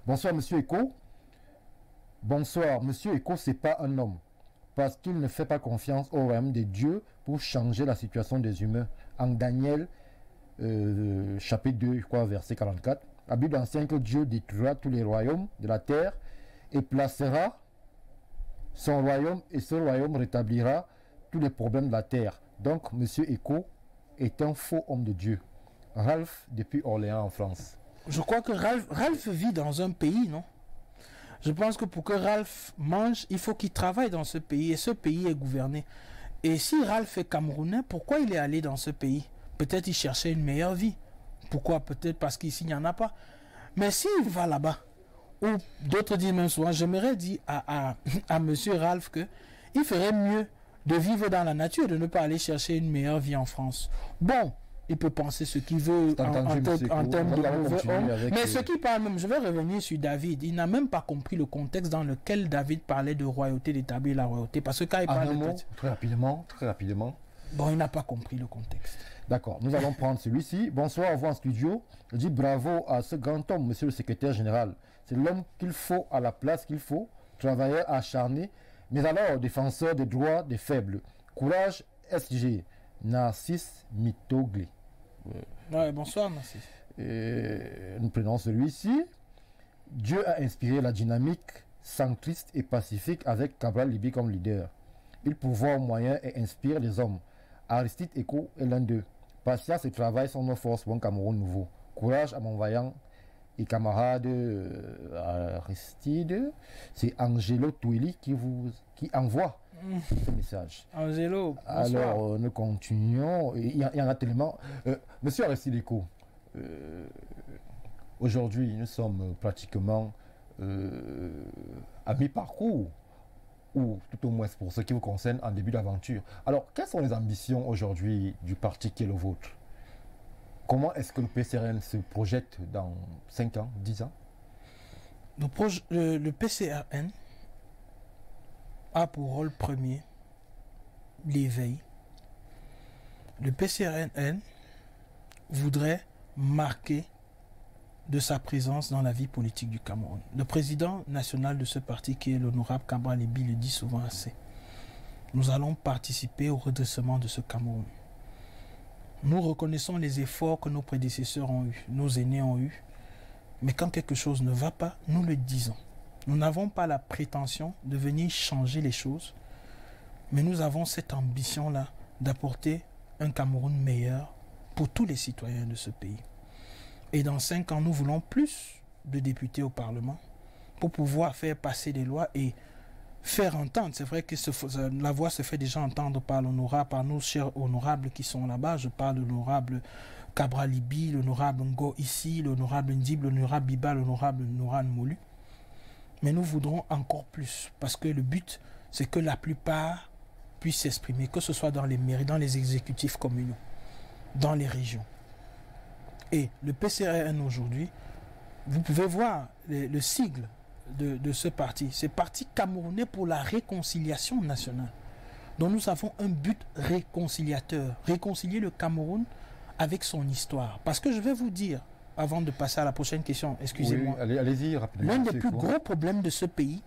Bonsoir, M. Eko. Bonsoir, M. Eko, ce n'est pas un homme. Parce qu'il ne fait pas confiance au royaume de Dieu pour changer la situation des humains. En Daniel, chapitre 2, je crois, verset 44, la Bible enseigne que Dieu détruira tous les royaumes de la terre et placera son royaume, et ce royaume rétablira tous les problèmes de la terre. Donc, M. Eko est un faux homme de Dieu. Ralph, depuis Orléans, en France. Je crois que Ralph vit dans un pays, non? Je pense que pour que Ralph mange, il faut qu'il travaille dans ce pays, et ce pays est gouverné. Et si Ralph est camerounais, pourquoi il est allé dans ce pays? Peut-être il cherchait une meilleure vie. Pourquoi? Peut-être parce qu'ici, il n'y en a pas. Mais s'il va là-bas, ou d'autres disent même souvent, j'aimerais dire à M. Ralph qu'il ferait mieux de vivre dans la nature, de ne pas aller chercher une meilleure vie en France. Bon, il peut penser ce qu'il veut en termes de mauvais homme, mais ce qu'il parle même, je vais revenir sur David, il n'a même pas compris le contexte dans lequel David parlait de royauté, d'établir la royauté, parce que quand il parle de... Très rapidement. Bon, il n'a pas compris le contexte. D'accord, nous allons prendre celui-ci. Bonsoir, à vous en studio. Je dis bravo à ce grand homme, monsieur le secrétaire général. C'est l'homme qu'il faut à la place qu'il faut, travailleur acharné, mais alors défenseur des droits des faibles. Courage, SG. Narcisse Mitoglé. Ouais, bonsoir, Narcisse. Nous prenons celui-ci. Dieu a inspiré la dynamique centriste et pacifique avec Cabral Libi comme leader. Il pourvoit aux moyens et inspire les hommes. Aristide Eko est l'un d'eux. Patience et travail sont nos forces pour un Cameroun nouveau. Courage à mon vaillant et camarade Aristide. C'est Angelo Toueli qui envoie ce message. Angelo, bonsoir. Alors, nous continuons. Il y en a tellement. Monsieur Aristide Eko, aujourd'hui, nous sommes pratiquement à mi-parcours, ou tout au moins pour ce qui vous concerne en début d'aventure. Alors, quelles sont les ambitions aujourd'hui du parti qui est le vôtre? Comment est-ce que le PCRN se projette dans 5 ans, 10 ans? Le PCRN a pour rôle premier l'éveil. Le PCRN voudrait marquer de sa présence dans la vie politique du Cameroun. Le président national de ce parti, qui est l'honorable Cabral Libi, le dit souvent assez. Nous allons participer au redressement de ce Cameroun. Nous reconnaissons les efforts que nos prédécesseurs ont eus, nos aînés ont eus, mais quand quelque chose ne va pas, nous le disons. Nous n'avons pas la prétention de venir changer les choses, mais nous avons cette ambition-là d'apporter un Cameroun meilleur pour tous les citoyens de ce pays. Et dans 5 ans, nous voulons plus de députés au Parlement pour pouvoir faire passer des lois et faire entendre. C'est vrai que la voix se fait déjà entendre par l'honorable, par nos chers honorables qui sont là-bas. Je parle de l'honorable Cabral Libi, l'honorable Ngo ici, l'honorable Ndib, l'honorable Biba, l'honorable Noran Molu. Mais nous voudrons encore plus, parce que le but, c'est que la plupart puissent s'exprimer, que ce soit dans les mairies, dans les exécutifs communaux, dans les régions. Et le PCRN aujourd'hui, vous pouvez voir le sigle de ce parti. C'est Parti camerounais pour la réconciliation nationale. Donc nous avons un but réconciliateur. Réconcilier le Cameroun avec son histoire. Parce que je vais vous dire, avant de passer à la prochaine question, excusez-moi. Oui, allez-y, rapidement. L'un des plus gros problèmes de ce pays,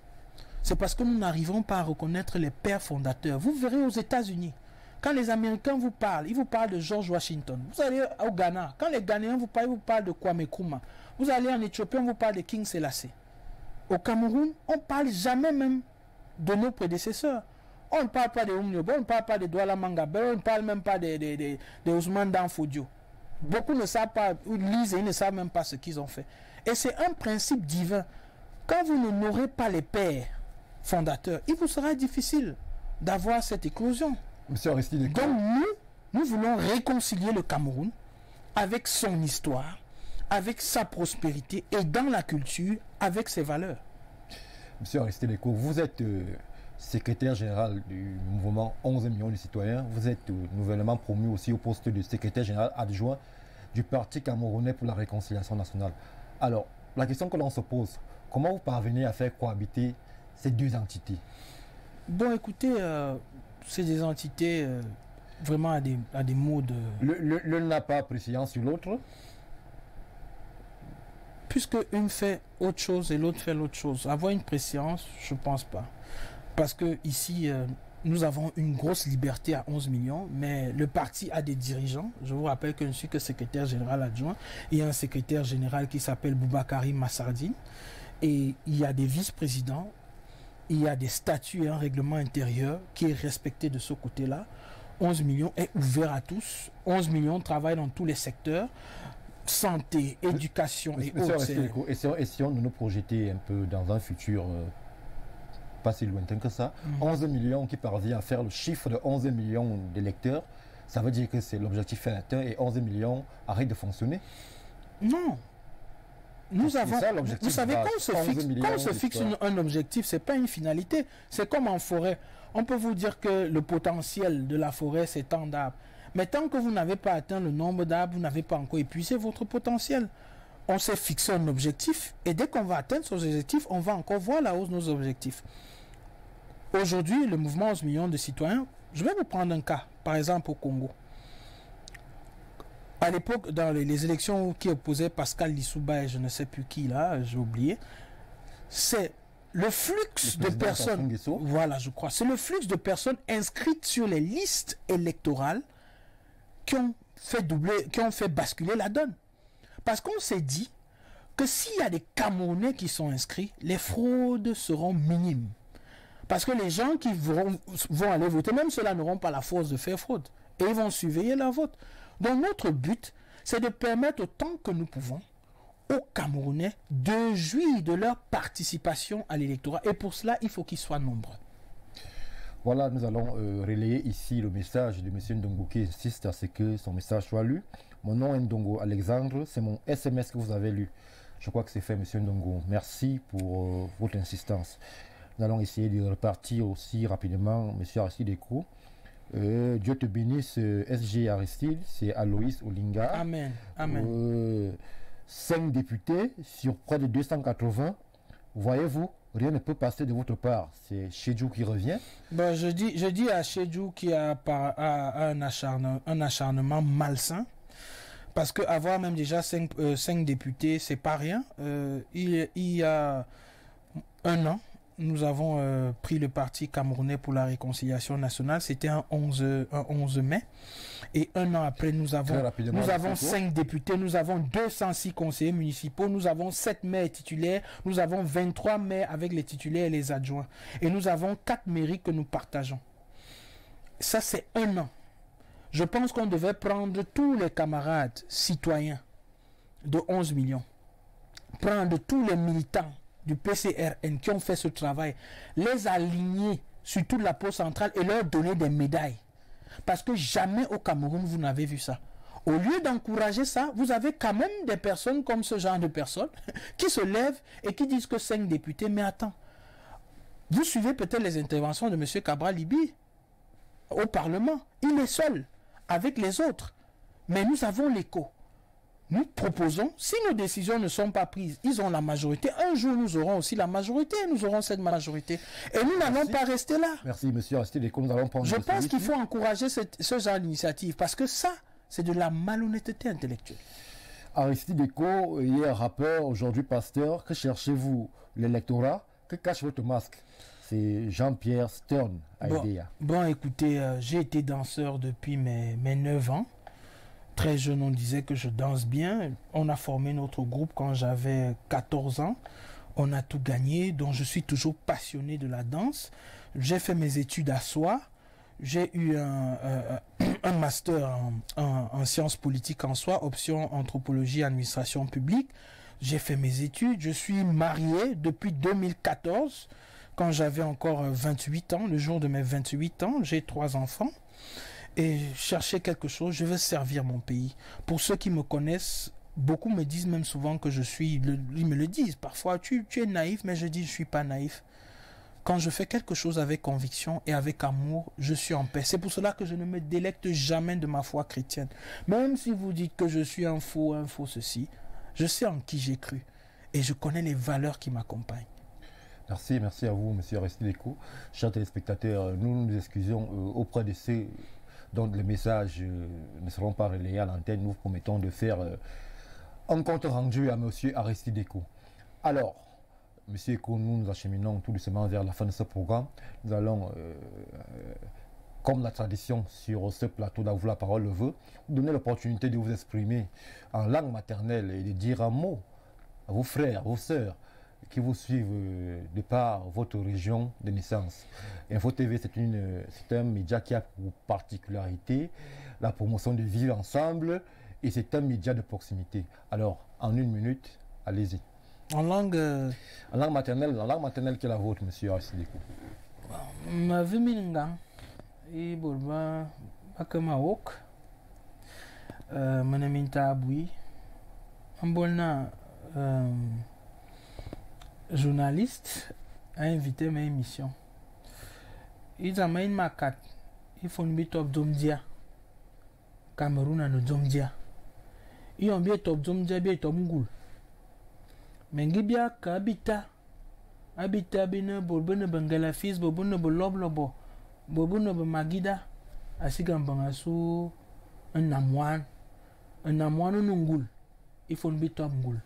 C'est parce que nous n'arrivons pas à reconnaître les pères fondateurs. Vous verrez aux États-Unis, quand les Américains vous parlent, ils vous parlent de George Washington. Vous allez au Ghana, quand les Ghanéens vous parlent, ils vous parlent de Kwame Nkrumah. Vous allez en Éthiopie, on vous parle de King Selassie. Au Cameroun, on ne parle jamais même de nos prédécesseurs. On ne parle pas de Oumniobo, on ne parle pas de Douala Mangabé, on ne parle même pas de Ousmane Danfodio. Beaucoup ne savent pas, ou lisent et ils ne savent même pas ce qu'ils ont fait. Et c'est un principe divin. Quand vous n'honorez pas les pères fondateurs, il vous sera difficile d'avoir cette éclosion. Monsieur Aristide, donc nous voulons réconcilier le Cameroun avec son histoire, avec sa prospérité et dans la culture, avec ses valeurs. Monsieur Aristide, vous êtes secrétaire général du mouvement 11 millions de citoyens. Vous êtes nouvellement promu aussi au poste de secrétaire général adjoint du Parti camerounais pour la réconciliation nationale. Alors, la question que l'on se pose, comment vous parvenez à faire cohabiter ces deux entités? Bon, écoutez, c'est des entités vraiment à des mots de... L'un n'a pas préséance sur l'autre? Puisque une fait autre chose et l'autre fait l'autre chose. Avoir une préséance, je ne pense pas. Parce que ici, nous avons une grosse liberté à 11 millions, mais le parti a des dirigeants. Je vous rappelle que je ne suis que secrétaire général adjoint. Il y a un secrétaire général qui s'appelle Boubakari Massardine. Et il y a des vice-présidents. Il y a des statuts et un règlement intérieur qui est respecté de ce côté-là. 11 millions est ouvert à tous. 11 millions travaillent dans tous les secteurs. Santé, éducation et autres. Essayons de nous projeter un peu dans un futur pas si lointain que ça. 11 millions qui parvient à faire le chiffre de 11 millions d'électeurs, ça veut dire que c'est l'objectif atteint et 11 millions arrêtent de fonctionner? Non. Nous avons, vous savez, quand on se fixe un objectif, ce n'est pas une finalité. C'est comme en forêt. On peut vous dire que le potentiel de la forêt, c'est tant d'arbres. Mais tant que vous n'avez pas atteint le nombre d'arbres, vous n'avez pas encore épuisé votre potentiel. On s'est fixé un objectif et dès qu'on va atteindre ces objectifs, on va encore voir la hausse de nos objectifs. Aujourd'hui, le mouvement 11 millions de citoyens, je vais vous prendre un cas, par exemple au Congo. À l'époque, dans les élections qui opposaient Pascal Lissouba et je ne sais plus qui là, j'ai oublié, c'est le flux de personnes, voilà je crois, c'est le flux de personnes inscrites sur les listes électorales qui ont fait basculer la donne. Parce qu'on s'est dit que s'il y a des Camerounais qui sont inscrits, les fraudes seront minimes. Parce que les gens qui vont aller voter, même ceux-là n'auront pas la force de faire fraude. Et ils vont surveiller leur vote. Donc notre but, c'est de permettre autant que nous pouvons aux Camerounais de jouir de leur participation à l'électorat. Et pour cela, il faut qu'ils soient nombreux. Voilà, nous allons relayer ici le message de M. Ndongo qui insiste à ce que son message soit lu. Mon nom est Ndongo Alexandre, c'est mon SMS que vous avez lu. Je crois que c'est fait, M. Ndongo. Merci pour votre insistance. Nous allons essayer de repartir aussi rapidement, M. Aristide Eko. Dieu te bénisse, SG Aristide, c'est Aloïs Olinga. Amen. Amen. 5 députés sur près de 280. Voyez-vous, rien ne peut passer de votre part. C'est Chedjou qui revient. Ben, je dis à Chedjou qui a un acharnement malsain. Parce qu'avoir même déjà 5 députés, c'est pas rien. Il y a un an, nous avons pris le Parti camerounais pour la réconciliation nationale. C'était un 11 mai. Et un an après, nous avons 5 députés, nous avons 206 conseillers municipaux, nous avons 7 maires titulaires, nous avons 23 maires avec les titulaires et les adjoints. Et nous avons 4 mairies que nous partageons. Ça, c'est un an. Je pense qu'on devait prendre tous les camarades citoyens de 11 millions, prendre tous les militants du PCRN qui ont fait ce travail, les aligner sur toute la pôle centrale et leur donner des médailles. Parce que jamais au Cameroun, vous n'avez vu ça. Au lieu d'encourager ça, vous avez quand même des personnes comme ce genre de personnes qui se lèvent et qui disent que 5 députés, mais attends, vous suivez peut-être les interventions de M. Cabral Libi au Parlement. Il est seul avec les autres. Mais nous avons l'écho. Nous proposons, si nos décisions ne sont pas prises, ils ont la majorité. Un jour, nous aurons aussi la majorité. Nous aurons cette majorité. Et nous n'allons pas rester là. Merci, monsieur Aristide Eko. Nous allons prendre. Je pense qu'il faut encourager ce genre d'initiative. Parce que ça, c'est de la malhonnêteté intellectuelle. Aristide Eko, hier rappeur, aujourd'hui pasteur. Que cherchez-vous? L'électorat? Que cache votre masque? C'est Jean-Pierre Stern, Idea. Bon, écoutez, j'ai été danseur depuis mes 9 ans. Très jeune, on disait que je danse bien. On a formé notre groupe quand j'avais 14 ans. On a tout gagné, donc je suis toujours passionné de la danse. J'ai fait mes études à Soie. J'ai eu un master en sciences politiques en Soie, option anthropologie et administration publique. J'ai fait mes études. Je suis marié depuis 2014. Quand j'avais encore 28 ans, le jour de mes 28 ans, j'ai 3 enfants et cherchais quelque chose, je veux servir mon pays. Pour ceux qui me connaissent, beaucoup me disent même souvent que ils me le disent, parfois tu es naïf, mais je dis je ne suis pas naïf. Quand je fais quelque chose avec conviction et avec amour, je suis en paix. C'est pour cela que je ne me délecte jamais de ma foi chrétienne. Même si vous dites que je suis un faux ceci, je sais en qui j'ai cru et je connais les valeurs qui m'accompagnent. Merci à vous, M. Aristide Eko. Chers téléspectateurs, nous nous excusons auprès de ceux dont les messages ne seront pas relayés à l'antenne. Nous promettons de faire un compte rendu à M. Aristide Eko. Alors, M. Eko, nous nous acheminons tout doucement vers la fin de ce programme. Nous allons, comme la tradition sur ce plateau d'À vous la parole le veut, vous donner l'opportunité de vous exprimer en langue maternelle et de dire un mot à vos frères, à vos sœurs, qui vous suivent de par votre région de naissance. Info TV, c'est un média qui a pour particularité la promotion de vivre ensemble et c'est un média de proximité. Alors, en 1 minute, allez-y. En langue maternelle qui est la vôtre, monsieur Aristide Eko. Ma vie minga et bolba bakama wok manaminta abui ambolna journaliste a invité ma émission. Ils amènent ma carte. Ils font une top Zomdia. Cameroun a nos Zomdia. Ils ont bien top Zomdia, bien top Ngoul. Mais Gibia Kabita. Habita bina borbone bengalafis, bobone boloblobo, bobone magida. Asigambangasu, un namoine Ngoul. Ils font une top Ngoul.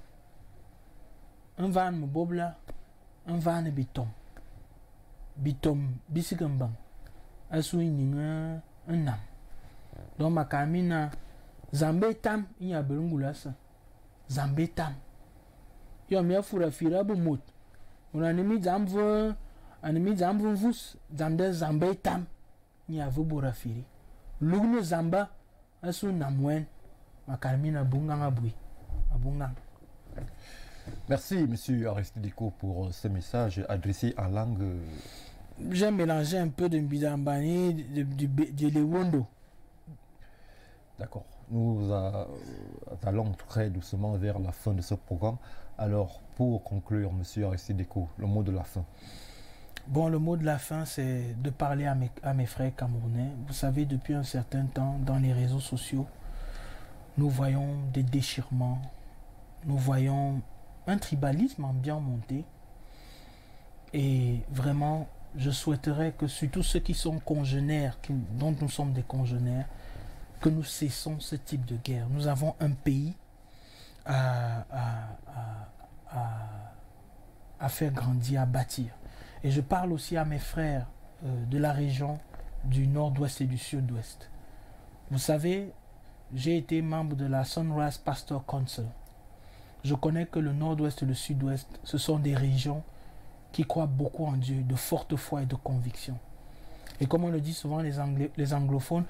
Un van me bobla, un van e bitom bisigambang asu ininga un nam donc makamina zambe tam inya belungulasa zambe tam yo me fura fira bu mot on animi zamvo vus zambe tam inya vu borafiri lugno zamba asu namwen makamina bunganga bui abungang. Merci, M. Aristide Eko, pour ce message adressé en langue... J'ai mélangé un peu de Mbidambani, de Lewondo. D'accord. Nous allons très doucement vers la fin de ce programme. Alors, pour conclure, M. Aristide Eko, le mot de la fin. Bon, le mot de la fin, c'est de parler à mes frères camerounais. Vous savez, depuis un certain temps, dans les réseaux sociaux, nous voyons des déchirements, nous voyons un tribalisme en bien monté. Et vraiment, je souhaiterais que surtout ceux qui sont congénères, dont nous sommes des congénères, que nous cessons ce type de guerre. Nous avons un pays à faire grandir, à bâtir. Et je parle aussi à mes frères de la région du nord-ouest et du sud-ouest. Vous savez, j'ai été membre de la Sunrise Pastor Council. Je connais que le nord-ouest et le sud-ouest, ce sont des régions qui croient beaucoup en Dieu, de forte foi et de conviction. Et comme on le dit souvent, les anglophones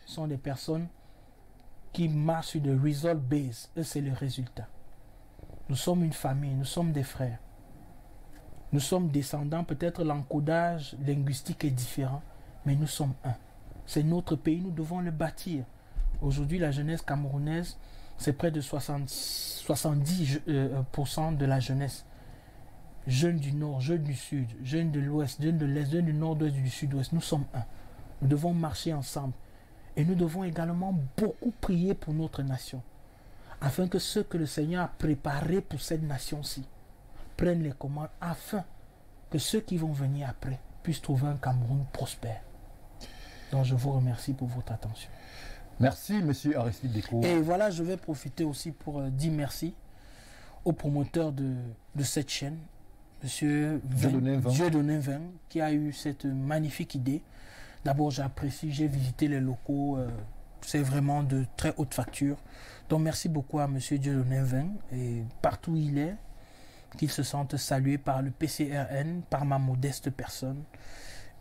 sont des personnes qui marchent sur le result base. Et c'est le résultat. Nous sommes une famille, nous sommes des frères. Nous sommes descendants, peut-être l'encodage linguistique est différent, mais nous sommes un. C'est notre pays, nous devons le bâtir. Aujourd'hui, la jeunesse camerounaise, c'est près de 70% de la jeunesse. Jeunes du nord, jeunes du sud, jeunes de l'ouest, jeunes de l'est, jeunes du nord-ouest, du sud-ouest, nous sommes un. Nous devons marcher ensemble. Et nous devons également beaucoup prier pour notre nation, afin que ceux que le Seigneur a préparés pour cette nation-ci prennent les commandes, afin que ceux qui vont venir après puissent trouver un Cameroun prospère. Donc je vous remercie pour votre attention. Merci, M. Aristide Eko. Et voilà, je vais profiter aussi pour dire merci aux promoteurs de cette chaîne, Monsieur Dieudonné Vin, qui a eu cette magnifique idée. D'abord, j'apprécie, j'ai visité les locaux, c'est vraiment de très haute facture. Donc, merci beaucoup à Monsieur Dieudonné Vin, et partout où il est, qu'il se sente salué par le PCRN, par ma modeste personne.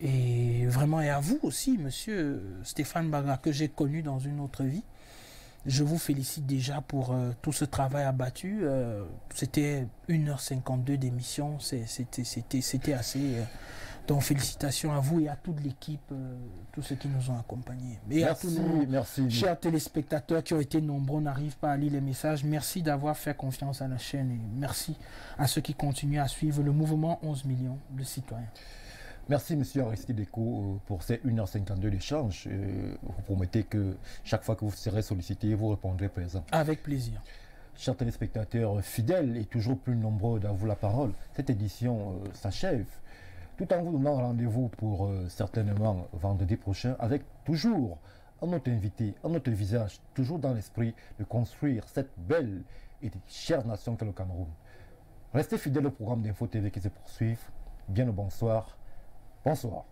Et vraiment, et à vous aussi, Monsieur Stéphane Bagra, que j'ai connu dans une autre vie. Je vous félicite déjà pour tout ce travail abattu. C'était 1h52 d'émission, c'était assez... donc félicitations à vous et à toute l'équipe, tous ceux qui nous ont accompagnés. Et à tous nos chers téléspectateurs qui ont été nombreux, on n'arrive pas à lire les messages. Merci d'avoir fait confiance à la chaîne et merci à ceux qui continuent à suivre le mouvement 11 millions de citoyens. Merci M. Aristide Eko pour ces 1h52 d'échange. Vous promettez que chaque fois que vous serez sollicité, vous répondrez présent. Avec plaisir. Chers téléspectateurs fidèles et toujours plus nombreux à vous la parole, cette édition s'achève. Tout en vous donnant rendez-vous pour certainement vendredi prochain avec toujours un autre invité, un autre visage, toujours dans l'esprit de construire cette belle et chère nation qu'est le Cameroun. Restez fidèles au programme d'Info TV qui se poursuivent. Bien le bonsoir. Bonsoir.